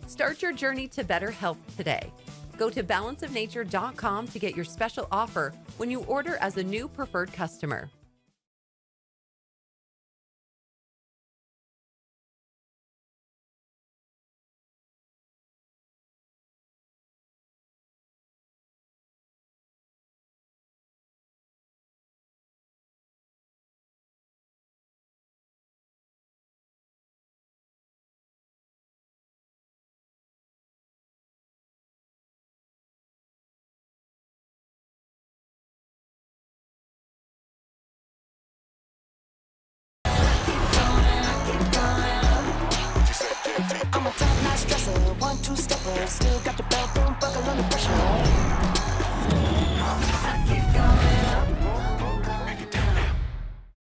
Start your journey to better health today. Go to balanceofnature.com to get your special offer when you order as a new preferred customer. I'm a top-notch dresser, 1-2-stepper, still got the belt, don't buckle under pressure.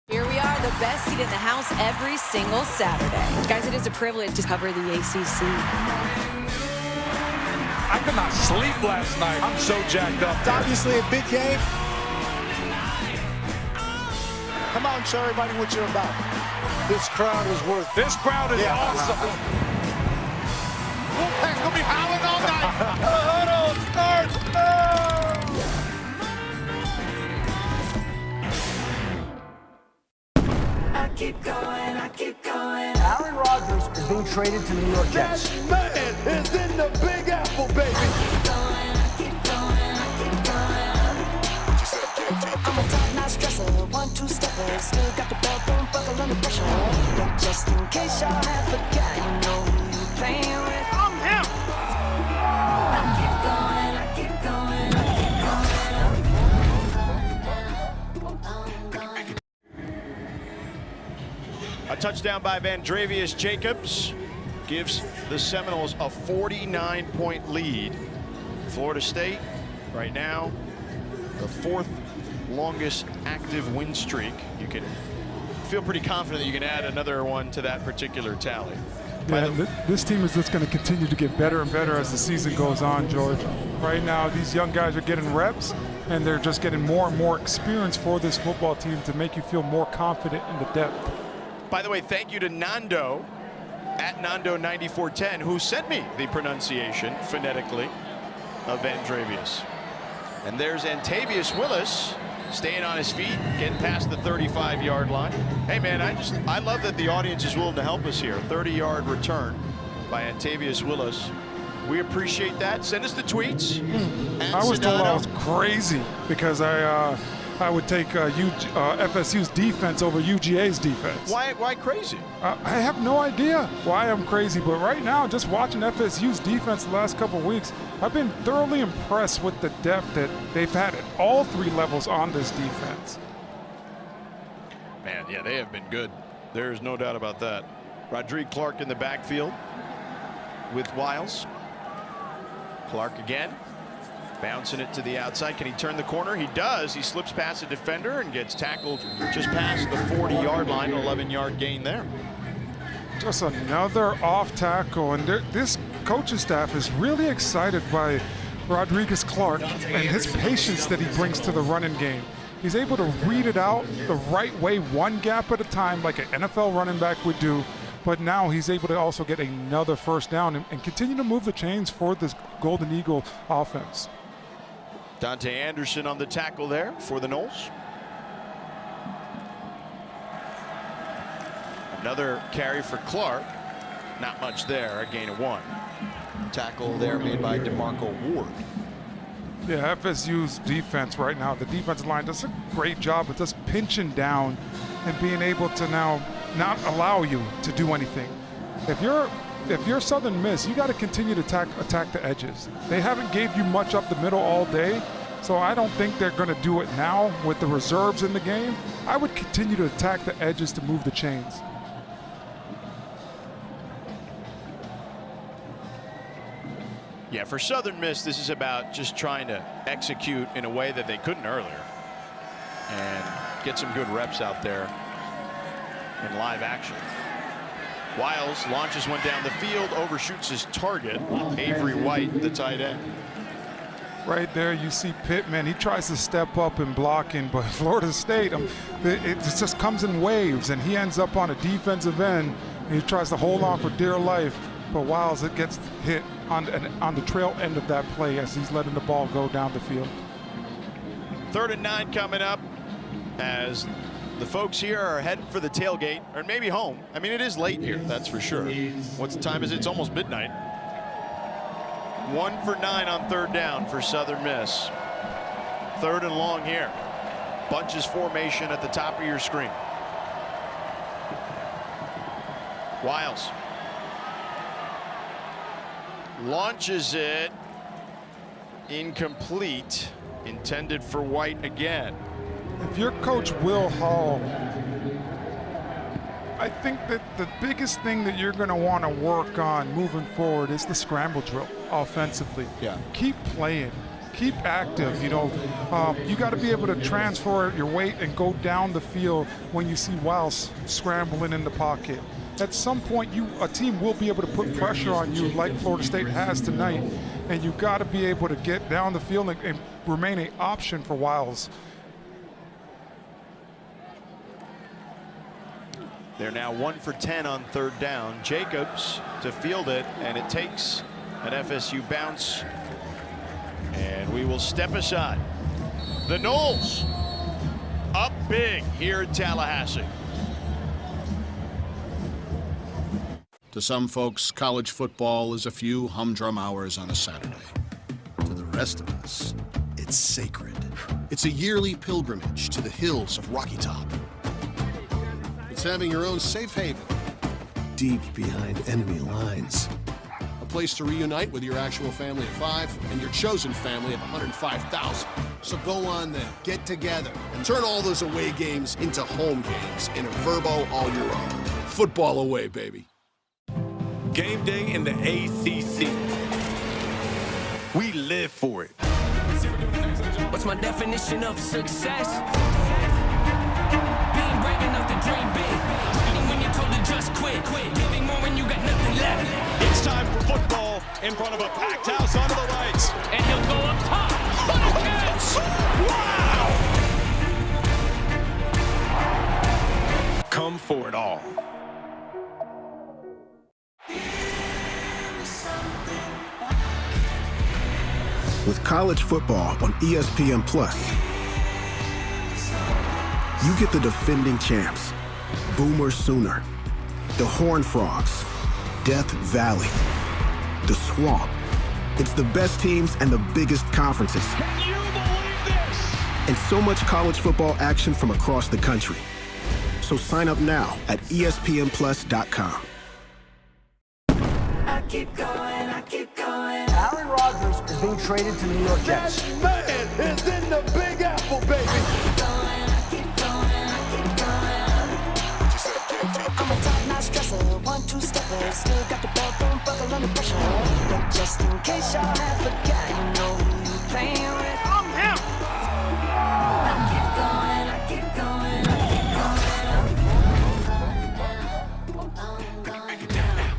Here we are, the best seat in the house every single Saturday. Guys, it is a privilege to cover the ACC. I could not sleep last night. I'm so jacked up. It's obviously a big game. Come on, show everybody what you're about. This crowd is worth it. This crowd is awesome. Wolfpack's gonna be howling all night. The huddle starts I keep going, I keep going. Aaron Rodgers is being traded to the New York Jets. That man is in the Big Apple, baby. I keep going, I keep going, I keep going. I'm a top-notch dresser, 1-2-stepper, still got the belt, don't buckle under pressure. But just in case y'all have forgot, you know who you playing with. I'm him. I keep going, I keep going, I keep going. A touchdown by Vandravius Jacobs gives the Seminoles a 49-point lead. Florida State, right now, the fourth longest active win streak. You can feel pretty confident that you can add another one to that particular tally. Yeah, this team is just going to continue to get better and better as the season goes on, George. Right now, these young guys are getting reps, and they're just getting more and more experience for this football team to make you feel more confident in the depth. By the way, thank you to Nando, at Nando9410, who sent me the pronunciation phonetically of Vandravius. And there's Antavius Willis staying on his feet, getting past the 35-yard line. Hey, man, I love that the audience is willing to help us here. 30-yard return by Antavius Willis. We appreciate that. Send us the tweets. I was told I was crazy because I would take FSU's defense over UGA's defense. Why crazy? I have no idea why I'm crazy, but right now, just watching FSU's defense the last couple of weeks, I've been thoroughly impressed with the depth that they've had at all three levels on this defense. Man, yeah, they have been good. There's no doubt about that. Rodrigue Clark in the backfield with Wiles. Clark again. Bouncing it to the outside. Can he turn the corner? He does. He slips past a defender and gets tackled just past the 40-yard line. 11-yard gain there. Just another off tackle. And this coaching staff is really excited by Rodriguez Clark and his patience that he brings to the running game. He's able to read it out the right way, one gap at a time, like an NFL running back would do. But now he's able to also get another first down and continue to move the chains for this Golden Eagle offense. Dante Anderson on the tackle there for the Noles. Another carry for Clark. Not much there, a gain of 1. Tackle there made by DeMarco Ward. Yeah, FSU's defense right now, the defensive line does a great job of just pinching down and being able to now not allow you to do anything. If you're Southern Miss, you got to continue to attack the edges. They haven't gave you much up the middle all day, so I don't think they're going to do it now with the reserves in the game. I would continue to attack the edges to move the chains. Yeah, for Southern Miss, this is about just trying to execute in a way that they couldn't earlier. And get some good reps out there in live action. Wiles launches one down the field, overshoots his target. Avery White, the tight end. Right there, you see Pittman. He tries to step up in blocking, but Florida State, it just comes in waves, and he ends up on a defensive end, and he tries to hold on for dear life. But Wiles, it gets hit on the trail end of that play as he's letting the ball go down the field. 3rd and 9 coming up as the folks here are heading for the tailgate, or maybe home. I mean, it is late here, that's for sure. What time is it? It's almost midnight. 1 for 9 on 3rd down for Southern Miss. 3rd and long here. Bunches formation at the top of your screen. Wiles launches it. Incomplete. Intended for White again. If you're Coach Will Hall, I think that the biggest thing that you're going to want to work on moving forward is the scramble drill offensively. Yeah. Keep playing. Keep active. You know, you got to be able to transfer your weight and go down the field when you see Wiles scrambling in the pocket. At some point, a team will be able to put pressure on you like Florida State has tonight, and you got to be able to get down the field and remain an option for Wiles. They're now 1 for 10 on 3rd down. Jacobs to field it, and it takes an FSU bounce. And we will step aside. The Noles up big here in Tallahassee. To some folks, college football is a few humdrum hours on a Saturday. To the rest of us, it's sacred. It's a yearly pilgrimage to the hills of Rocky Top. It's having your own safe haven, deep behind enemy lines. A place to reunite with your actual family of 5 and your chosen family of 105,000. So go on then, get together, and turn all those away games into home games in a Verbo all your own. Football away, baby. Game day in the ACC. We live for it. What's my definition of success? Being brave enough to dream big. Quitting when you're told to just quit. Giving more when you got nothing left. It's time for football in front of a packed house onto the right. And he'll go up top. What a catch! Wow! Come for it all. With college football on ESPN+, you get the defending champs, Boomer Sooner, the Horned Frogs, Death Valley, the Swamp. It's the best teams and the biggest conferences. Can you believe this? And so much college football action from across the country. So sign up now at ESPNplus.com. I keep going, I keep going. Aaron Rodgers is being traded to the New York Jets. That man is in the Big Apple, baby. I keep going, I keep going, I keep going. I'm a top-notch dresser, 1-2-stepper. Still got the belt, don't buckle under pressure. But just in case y'all have forgot, you know who you playing with. I'm him. I keep going, I keep going, I keep going. I'm going down.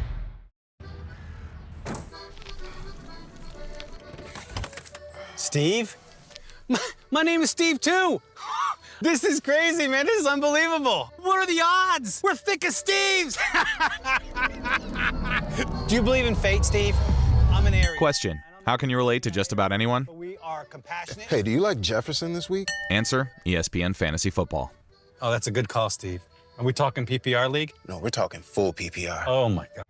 Steve? My name is Steve, too. This is crazy, man. This is unbelievable. What are the odds? We're thick as Steves. Do you believe in fate, Steve? I'm an Aries. Question: how can you relate to just about anyone? We are compassionate. Hey, do you like Jefferson this week? Answer: ESPN Fantasy Football. Oh, that's a good call, Steve. Are we talking PPR league? No, we're talking full PPR. Oh, my God.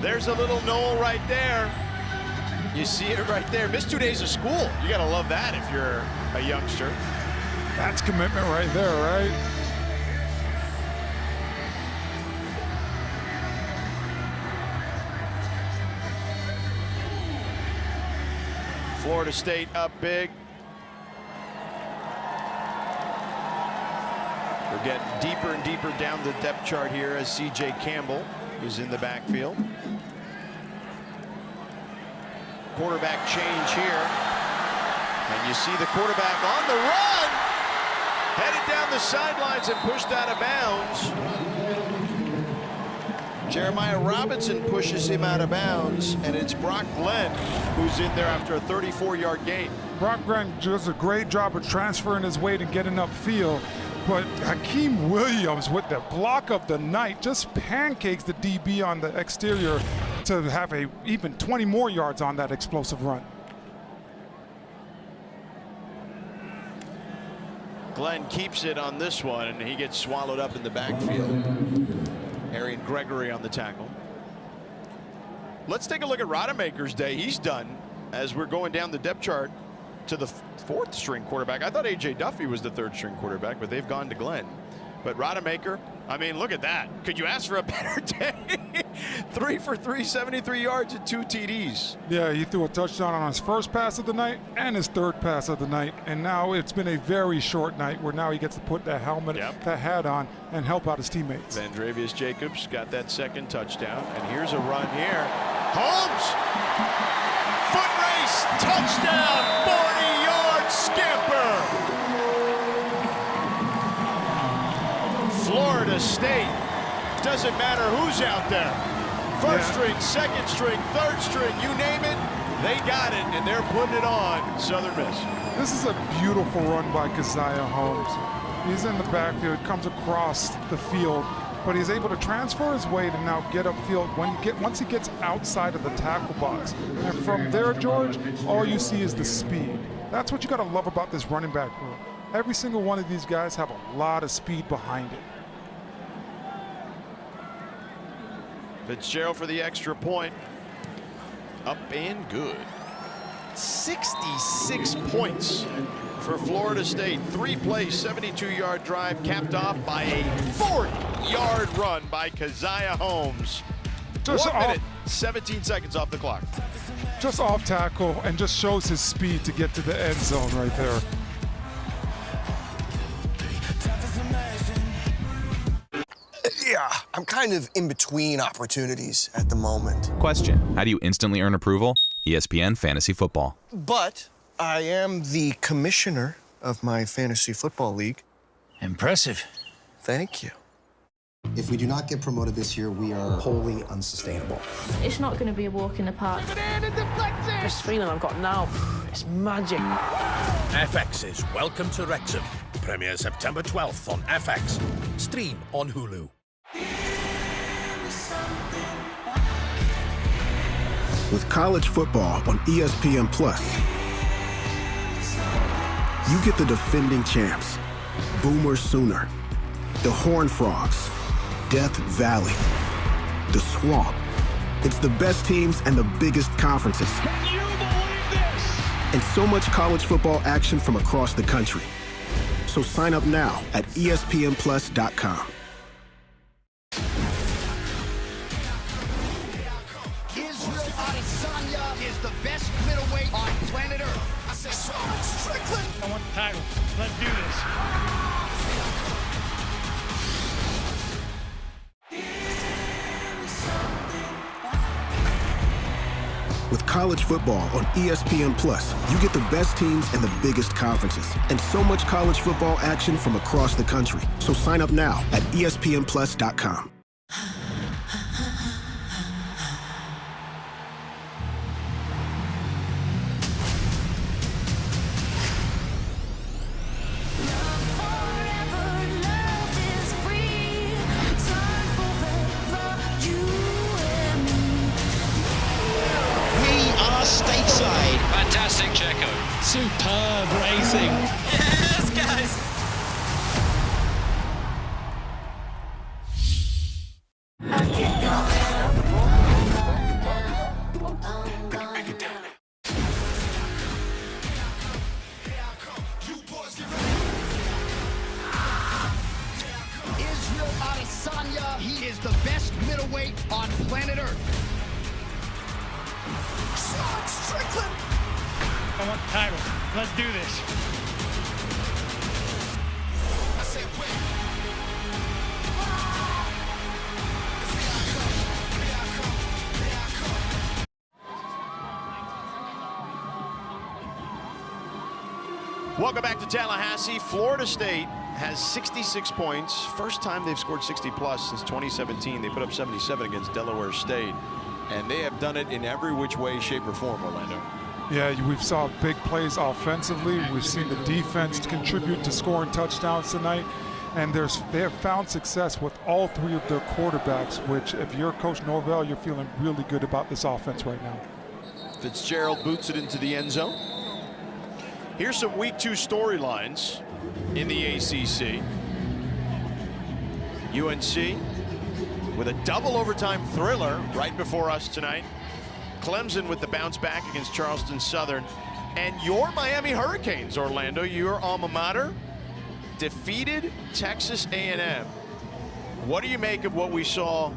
There's a little Nole right there. You see it right there. Missed 2 days of school. You gotta love that if you're a youngster. That's commitment right there, right? Florida State up big. We're getting deeper and deeper down the depth chart here as C.J. Campbell is in the backfield. Quarterback change here. And you see the quarterback on the run, headed down the sidelines and pushed out of bounds. Jeremiah Robinson pushes him out of bounds, and it's Brock Glenn who's in there after a 34-yard gain. Brock Glenn does a great job of transferring his weight and getting upfield, but Hakeem Williams with the block of the night just pancakes the DB on the exterior to have even 20 more yards on that explosive run. Glenn keeps it on this one, and he gets swallowed up in the backfield. Arian Gregory on the tackle. Let's take a look at Rodemaker's day. He's done as we're going down the depth chart to the fourth string quarterback. I thought A.J. Duffy was the third string quarterback, but they've gone to Glenn. But Rodemaker, I mean, look at that. Could you ask for a better day? 3 for 3, 73 yards and 2 TDs. Yeah, he threw a touchdown on his first pass of the night and his third pass of the night. And now it's been a very short night where now he gets to put that helmet, that hat on, and help out his teammates. Vandravius Jacobs got that second touchdown. And here's a run here. Holmes! Foot race! Touchdown! 40-yard scamper! Florida State, doesn't matter who's out there. First string, second string, third string, you name it, they got it, and they're putting it on Southern Miss. This is a beautiful run by Keziah Holmes. He's in the backfield, comes across the field, but he's able to transfer his weight and now get upfield once he gets outside of the tackle box. And from there, George, all you see is the speed. That's what you got to love about this running back room. Every single one of these guys have a lot of speed behind it. Fitzgerald for the extra point. Up and good. 66 points for Florida State. 3-play, 72-yard drive capped off by a 40-yard run by Keziah Holmes. Just 1 minute, 17 seconds off the clock. Just off tackle and just shows his speed to get to the end zone right there. Yeah, I'm kind of in between opportunities at the moment. Question: how do you instantly earn approval? ESPN Fantasy Football. But I am the commissioner of my fantasy football league. Impressive. Thank you. If we do not get promoted this year, we are wholly unsustainable. It's not going to be a walk in the park. This feeling I've got now, it's magic. FX's Welcome to Wrexham. Premiere September 12th on FX. Stream on Hulu. With college football on ESPN+, you get the defending champs, Boomer Sooner, the Horned Frogs, Death Valley, the Swamp. It's the best teams and the biggest conferences. Can you believe this? And so much college football action from across the country. So sign up now at ESPNplus.com. Israel Adesanya is the best middleweight on planet Earth. Strickland. I want the title. Let's do this. With college football on ESPN+, you get the best teams and the biggest conferences. And so much college football action from across the country. So sign up now at ESPNplus.com. Stateside. Fantastic Checo. Superb racing. Yes, guys. Israel Adesanya, he is the best middleweight on planet Earth. Strickland. I want the title. Let's do this. Welcome back to Tallahassee. Florida State has 66 points. First time they've scored 60-plus since 2017. They put up 77 against Delaware State. And they have done it in every which way, shape, or form, Orlando. Yeah, we've saw big plays offensively. We've seen the defense contribute to scoring touchdowns tonight. And they have found success with all three of their quarterbacks, which if you're Coach Norvell, you're feeling really good about this offense right now. Fitzgerald boots it into the end zone. Here's some week 2 storylines in the ACC. UNC with a double overtime thriller right before us tonight. Clemson with the bounce back against Charleston Southern. And your Miami Hurricanes, Orlando, your alma mater, defeated Texas A&M. What do you make of what we saw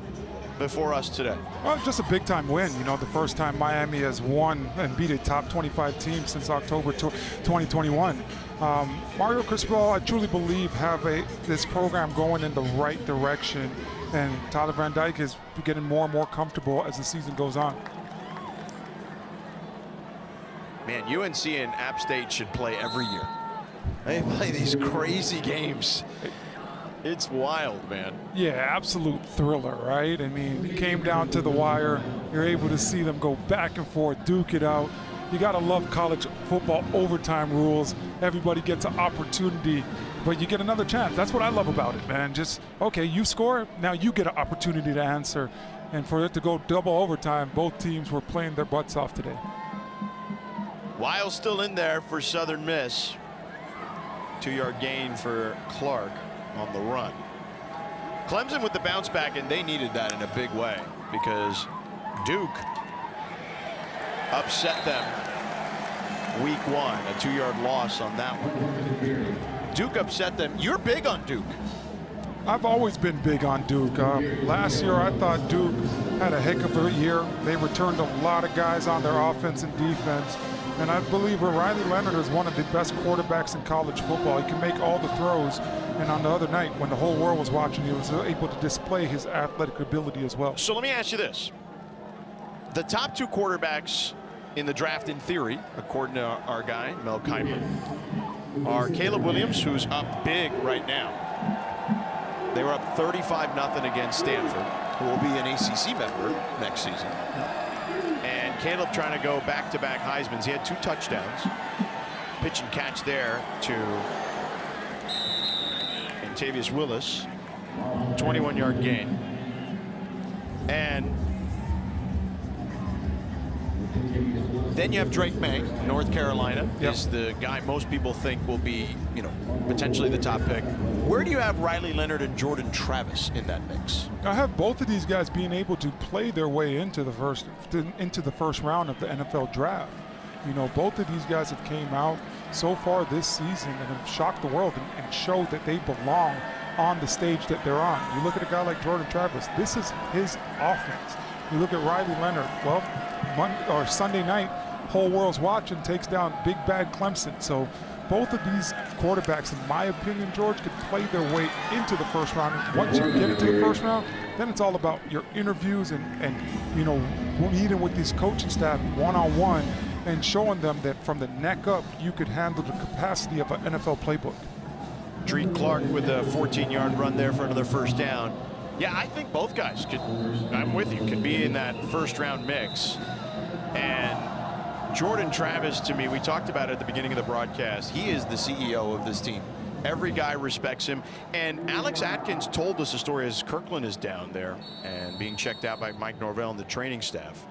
before us today? Well, just a big-time win. You know, the first time Miami has won and beat a top 25 team since October 2021. Mario Cristobal, I truly believe, have this program going in the right direction, and Tyler Van Dyke is getting more and more comfortable as the season goes on. Man, UNC and App State should play every year. They play these crazy games. It's wild, man. Yeah, absolute thriller, right? I mean, it came down to the wire. You're able to see them go back and forth, duke it out. You got to love college football overtime rules. Everybody gets an opportunity, but you get another chance. That's what I love about it, man. Just, okay, you score, now you get an opportunity to answer. And for it to go double overtime, both teams were playing their butts off today. Weil still in there for Southern Miss. 2-yard gain for Clark on the run. Clemson with the bounce back, and they needed that in a big way because Duke upset them week 1, a 2-yard loss on that one. Duke upset them. You're big on Duke. I've always been big on Duke. Last year I thought Duke had a heck of a year. They returned a lot of guys on their offense and defense. And I believe Riley Leonard is one of the best quarterbacks in college football. He can make all the throws. And on the other night, when the whole world was watching, he was able to display his athletic ability as well. So let me ask you this. The top 2 quarterbacks in the draft, in theory, according to our guy, Mel Kiper, are Caleb Williams, who's up big right now. They were up 35-0 against Stanford, who will be an ACC member next season. And Caleb trying to go back-to-back Heismans. He had 2 touchdowns. Pitch and catch there to Antavius Willis. 21-yard gain. And then you have Drake May, North Carolina, is the guy most people think will be, potentially the top pick. Where do you have Riley Leonard and Jordan Travis in that mix? I have both of these guys being able to play their way into the first round of the NFL draft. Both of these guys have came out so far this season and have shocked the world and showed that they belong on the stage that they're on. You look at a guy like Jordan Travis, this is his offense. You look at Riley Leonard, well, Sunday night, whole world's watching, takes down big bad Clemson. So both of these quarterbacks, in my opinion, George, could play their way into the first round. And once you get into the first round, then it's all about your interviews and meeting with these coaching staff one-on-one and showing them that from the neck up, you could handle the capacity of an NFL playbook. Dreek Clark with a 14-yard run there for another first down. Yeah, I think both guys could, I'm with you, could be in that first-round mix. And Jordan Travis, to me, we talked about it at the beginning of the broadcast, he is the CEO of this team. Every guy respects him. And Alex Atkins told us a story as Kirkland is down there and being checked out by Mike Norvell and the training staff.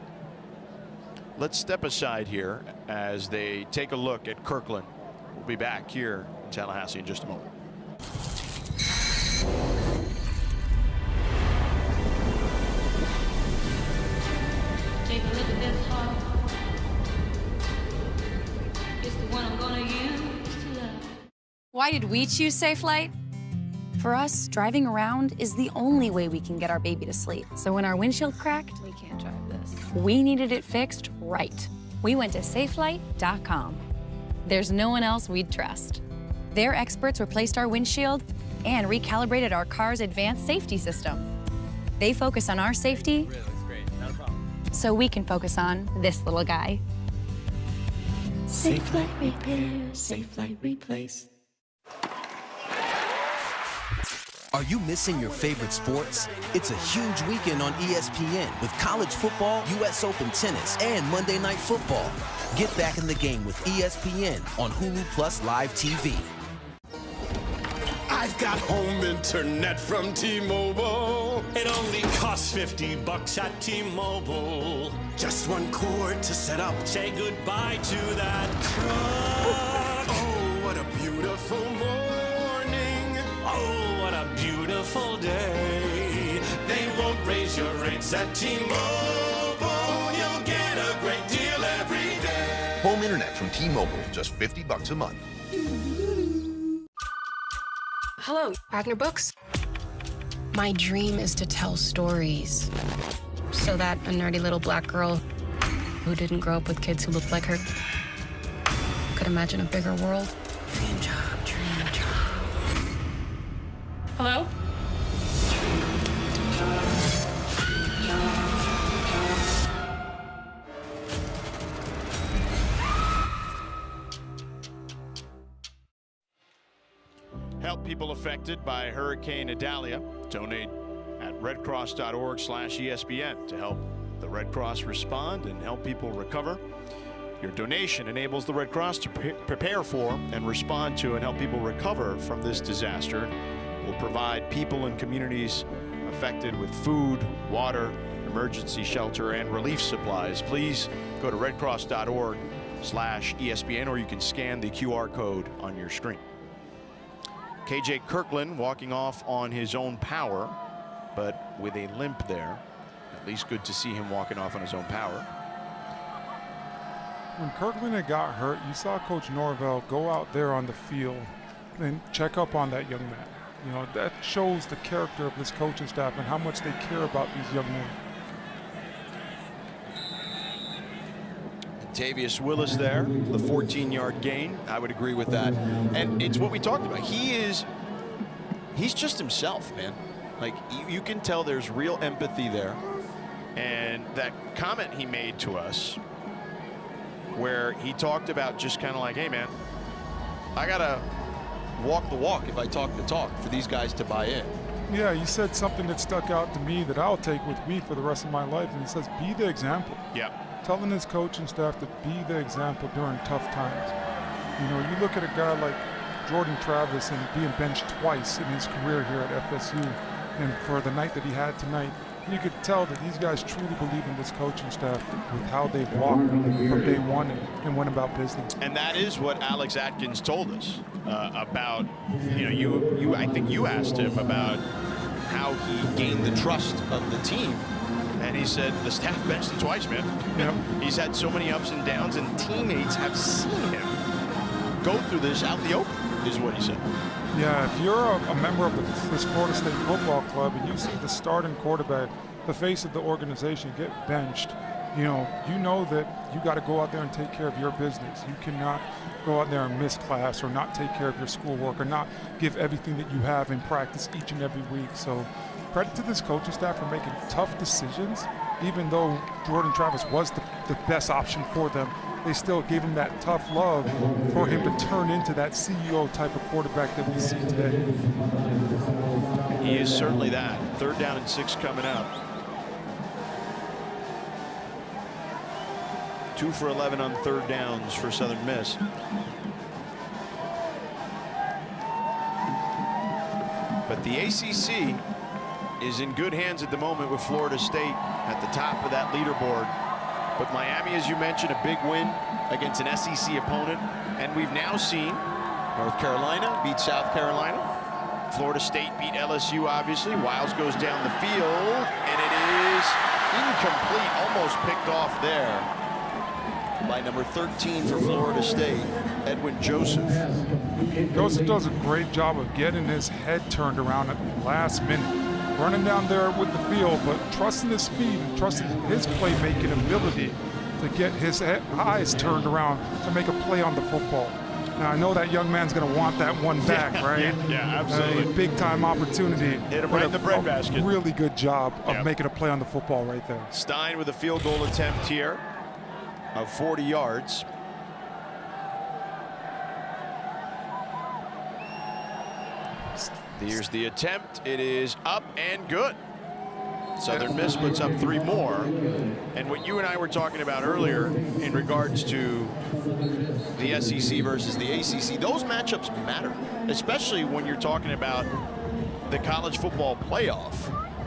Let's step aside here as they take a look at Kirkland. We'll be back here in Tallahassee in just a moment. Take a look at this heart. It's the one I'm gonna use to love. Why did we choose Safelite? For us, driving around is the only way we can get our baby to sleep. So when our windshield cracked, we can't drive this. We needed it fixed right. We went to Safelite.com. There's no one else we'd trust. Their experts replaced our windshield and recalibrated our car's advanced safety system. They focus on our safety, so we can focus on this little guy. Safe Light Repair, Safe Light Replace. Are you missing your favorite sports? It's a huge weekend on ESPN with college football, U.S. Open tennis, and Monday Night Football. Get back in the game with ESPN on Hulu Plus Live TV. I've got home internet from T-Mobile. It only costs $50 at T-Mobile. Just one cord to set up. Say goodbye to that truck. Oh, what a beautiful morning. Oh, what a beautiful day. They won't raise your rates at T-Mobile. You'll get a great deal every day. Home internet from T-Mobile, just $50 a month. Hello, Wagner Books. My dream is to tell stories so that a nerdy little black girl who didn't grow up with kids who looked like her could imagine a bigger world. Dream job, dream job. Hello? Help people affected by Hurricane Idalia. Donate at redcross.org/ESPN to help the Red Cross respond and help people recover. Your donation enables the Red Cross to prepare for and respond to and help people recover from this disaster. We'll provide people and communities affected with food, water, emergency shelter, and relief supplies. Please go to redcross.org/ESPN, or you can scan the QR code on your screen. KJ Kirkland walking off on his own power, but with a limp there. At least good to see him walking off on his own power. When Kirkland had got hurt, you saw Coach Norvell go out there on the field and check up on that young man. You know, that shows the character of this coaching staff and how much they care about these young men. Tavius Willis there, the 14-yard gain. I would agree with that. And it's what we talked about. He's just himself, man. Like, you can tell there's real empathy there. And that comment he made to us where he talked about just kind of like, hey, man, I got to walk the walk if I talk the talk for these guys to buy in. Yeah, he said something that stuck out to me that I'll take with me for the rest of my life. And he says, be the example. Yeah. Telling his coaching staff to be the example during tough times. You know, you look at a guy like Jordan Travis and being benched twice in his career here at FSU, and for the night that he had tonight, you could tell that these guys truly believe in this coaching staff with how they've walked from day one and went about business. And that is what Alex Atkins told us about, you know, I think you asked him about how he gained the trust of the team. And he said the staff benched him twice, man. Yep. He's had so many ups and downs, and teammates have seen him go through this out in the open, is what he said. Yeah, if you're a member of this Florida State football club and you see the starting quarterback, the face of the organization, get benched, you know that you got to go out there and take care of your business. You cannot go out there and miss class or not take care of your schoolwork or not give everything that you have in practice each and every week. So credit to this coaching staff for making tough decisions. Even though Jordan Travis was the best option for them, they still gave him that tough love for him to turn into that CEO type of quarterback that we see today. He is certainly that. 3rd down and 6 coming up. 2 for 11 on 3rd downs for Southern Miss. But the ACC is in good hands at the moment with Florida State at the top of that leaderboard. But Miami, as you mentioned, a big win against an SEC opponent. And we've now seen North Carolina beat South Carolina. Florida State beat LSU, obviously. Wiles goes down the field, and it is incomplete, almost picked off there by number 13 for Florida State, Edwin Joseph. Joseph does a great job of getting his head turned around at the last minute. Running down there with the field, but trusting his speed and trusting his playmaking ability to get his eyes turned around to make a play on the football. Now, I know that young man's going to want that one back, right? Yeah, absolutely. Big-time opportunity. Hit him right in the breadbasket. Really good job of making a play on the football right there. Stein with a field goal attempt here of 40 yards. Here's the attempt. It is up and good. Southern Miss puts up 3 more. And what you and I were talking about earlier in regards to the SEC versus the ACC, those matchups matter, especially when you're talking about the college football playoff.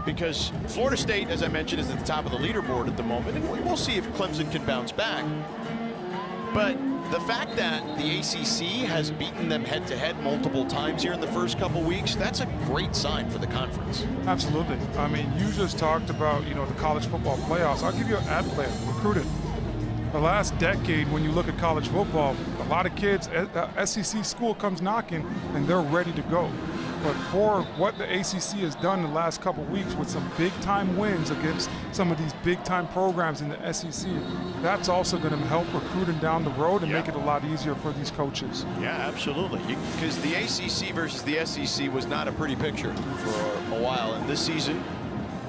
Because Florida State, as I mentioned, is at the top of the leaderboard at the moment, and we'll see if Clemson can bounce back. But the fact that the ACC has beaten them head-to-head multiple times here in the first couple weeks, that's a great sign for the conference. Absolutely. I mean, you just talked about, the college football playoffs. I'll give you an ad player, recruited. The last decade, when you look at college football, a lot of kids, SEC school comes knocking, and they're ready to go. But for what the ACC has done in the last couple of weeks with some big-time wins against some of these big-time programs in the SEC, that's also going to help recruiting down the road and make it a lot easier for these coaches. Yeah, absolutely. Because the ACC versus the SEC was not a pretty picture for a while. And this season,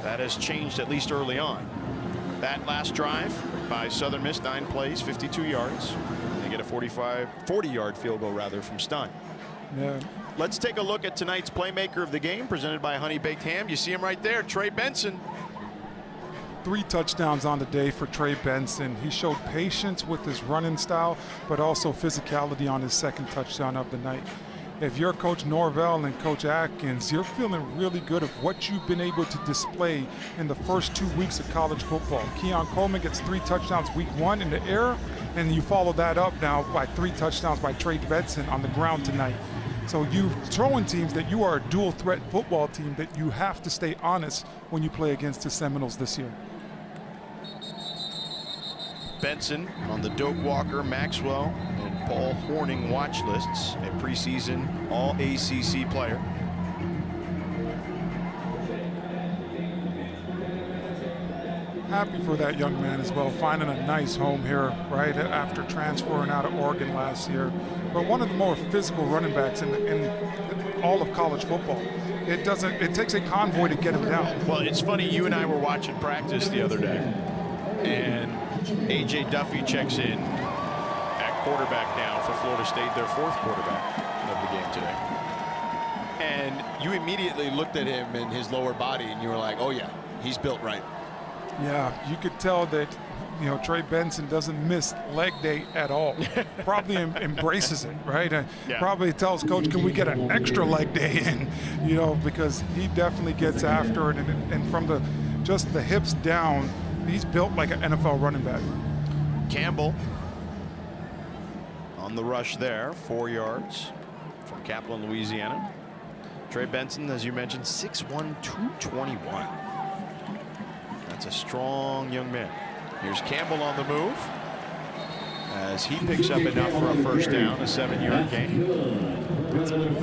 that has changed at least early on. That last drive by Southern Miss, 9 plays, 52 yards. They get a 40-yard field goal, rather, from Stein. Yeah. Let's take a look at tonight's playmaker of the game, presented by Honey Baked Ham. You see him right there, Trey Benson. 3 touchdowns on the day for Trey Benson. He showed patience with his running style, but also physicality on his 2nd touchdown of the night. If you're Coach Norvell and Coach Atkins, you're feeling really good of what you've been able to display in the first 2 weeks of college football. Coleman gets 3 touchdowns week 1 in the air, and you follow that up now by 3 touchdowns by Trey Benson on the ground tonight. So you're showing teams that you are a dual threat football team, that you have to stay honest when you play against the Seminoles this year. Benson on the Doak Walker, Maxwell, and Paul Horning watch lists, a preseason All-ACC player. Happy for that young man as well, finding a nice home here right after transferring out of Oregon last year. But one of the more physical running backs in all of college football. It takes a convoy to get him down. Well, it's funny, you and I were watching practice the other day, and A.J. Duffy checks in at quarterback now for Florida State, their 4th quarterback of the game today. And you immediately looked at him and his lower body, and you were like, oh yeah, he's built right. Yeah, you could tell that, Trey Benson doesn't miss leg day at all. Probably embraces it, right? Probably tells coach, can we get an extra leg day in, because he definitely gets after it. And from just the hips down, he's built like an NFL running back. Campbell on the rush there, 4 yards from Kaplan, Louisiana. Trey Benson, as you mentioned, 6'1", 221. That's a strong young man. Here's Campbell on the move as he picks up enough for a first down, a 7-yard gain.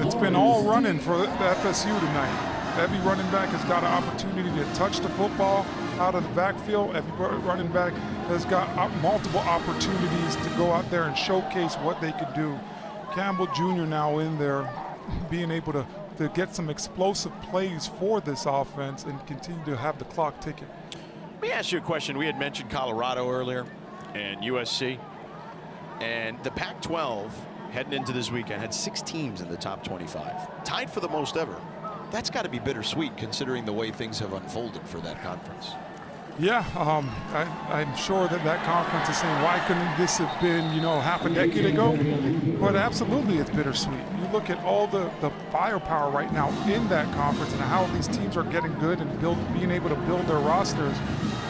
It's been all running for the FSU tonight. Every running back has got an opportunity to touch the football out of the backfield. Every running back has got multiple opportunities to go out there and showcase what they could do. Campbell Jr. now in there, being able to get some explosive plays for this offense and continue to have the clock ticking. Let me ask you a question. We had mentioned Colorado earlier and USC. And the Pac-12 heading into this weekend had 6 teams in the top 25. Tied for the most ever. That's got to be bittersweet considering the way things have unfolded for that conference. Yeah, I'm sure that conference is saying, why couldn't this have been, half a decade ago? But absolutely, it's bittersweet. You look at all the firepower right now in that conference and how these teams are getting good and being able to build their rosters.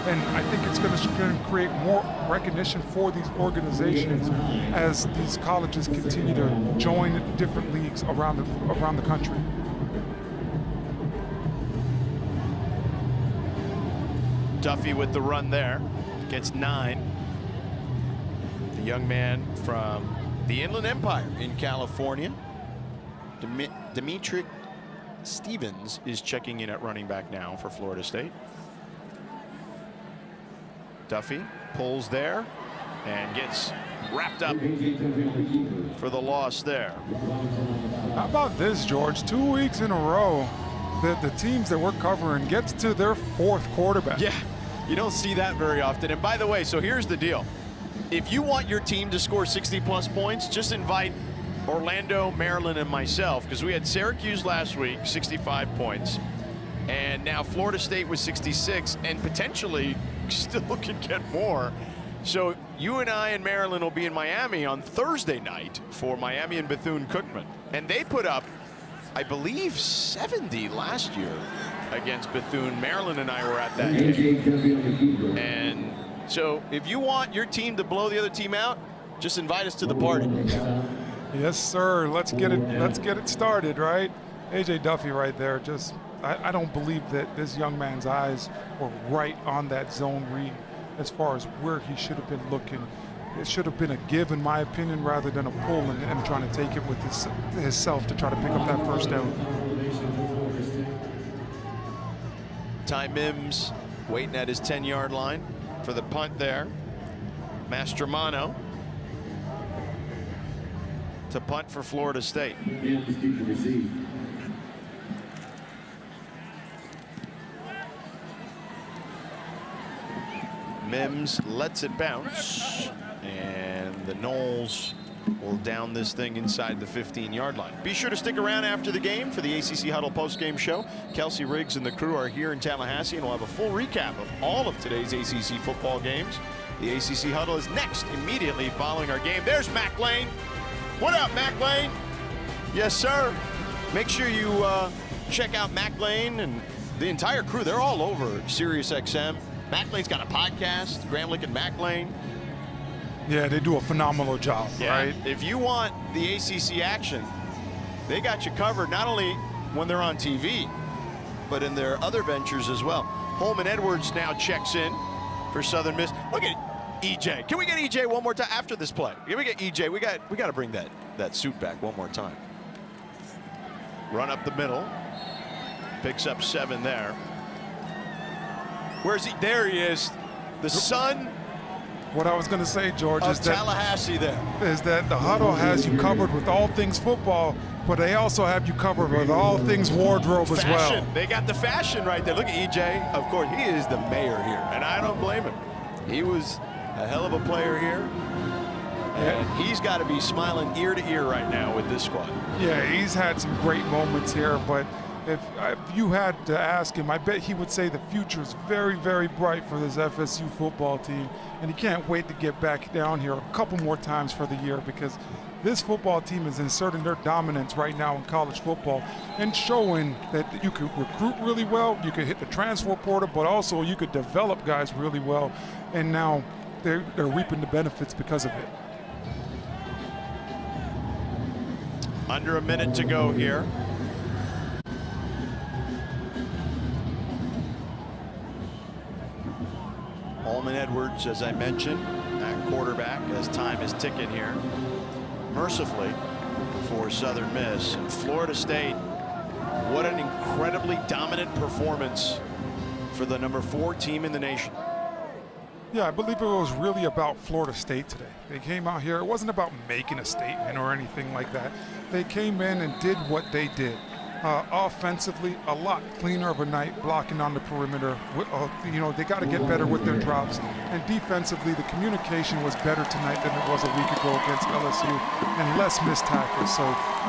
And I think it's going to create more recognition for these organizations as these colleges continue to join different leagues around the country. Duffy with the run there, gets 9. The young man from the Inland Empire in California, Dimitri Stevens, is checking in at running back now for Florida State. Duffy pulls there and gets wrapped up for the loss there. How about this, George? 2 weeks in a row, the teams that we're covering gets to their 4th quarterback. Yeah, you don't see that very often. And by the way, so here's the deal. If you want your team to score 60-plus points, just invite Orlando, Maryland, and myself, because we had Syracuse last week, 65 points, and now Florida State was 66, and potentially still can get more. So you and I and Maryland will be in Miami on Thursday night for Miami and Bethune-Cookman. And they put up, I believe, 70 last year against Bethune. Maryland and I were at that game. And so if you want your team to blow the other team out, just invite us to the party. Yes, sir. Let's get it started, right? AJ Duffy right there. Just, I don't believe that this young man's eyes were right on that zone read as far as where he should have been looking. It should have been a give, in my opinion, rather than a pull and trying to take it with himself to try to pick up that first down. Ty Mims waiting at his 10-yard line for the punt there. Mastromano to punt for Florida State. Mims lets it bounce, and the Noles will down this thing inside the 15-yard line. Be sure to stick around after the game for the ACC Huddle post-game show. Kelsey Riggs and the crew are here in Tallahassee, and we'll have a full recap of all of today's ACC football games. The ACC Huddle is next, immediately following our game. There's Mac Lane. What up, Mac Lane? Yes, sir. Make sure you check out Mac Lane and the entire crew. They're all over SiriusXM. Mac Lane's got a podcast, Gramlich and Mac Lane. Yeah, they do a phenomenal job, right? If you want the ACC action, they got you covered not only when they're on TV, but in their other ventures as well. Holman Edwards now checks in for Southern Miss. Look at EJ. Can we get EJ one more time after this play? Can we get EJ? We got to bring that suit back one more time. Run up the middle. Picks up 7 there. Where's he? There he is. The son. What I was going to say, George, is that Tallahassee there. Is that the huddle has you covered with all things football, but they also have you covered with all things wardrobe as well. They got the fashion right there. Look at EJ. Of course, he is the mayor here, and I don't blame him. He was a hell of a player here, and he's got to be smiling ear to ear right now with this squad. Yeah, he's had some great moments here, but if you had to ask him, I bet he would say the future is very, very bright for this FSU football team, and he can't wait to get back down here a couple more times for the year, because this football team is inserting their dominance right now in college football and showing that you could recruit really well, you could hit the transfer portal, but also you could develop guys really well, and now they're reaping the benefits because of it. Under a minute to go here. Holman Edwards, as I mentioned, at quarterback as time is ticking here. Mercifully for Southern Miss. And Florida State, what an incredibly dominant performance for the number 4 team in the nation. Yeah, I believe it was really about Florida State today. They came out here. It wasn't about making a statement or anything like that. They came in and did what they did. Offensively, a lot cleaner of a night, blocking on the perimeter. You know, they got to get better with their drops. And defensively, the communication was better tonight than it was a week ago against LSU, and less missed tackles. So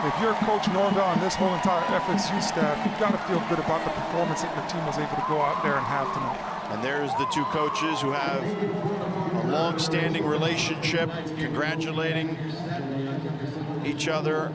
if you're Coach Norvell and this whole entire FSU staff, you've got to feel good about the performance that your team was able to go out there and have tonight. And there's the 2 coaches who have a long-standing relationship, congratulating each other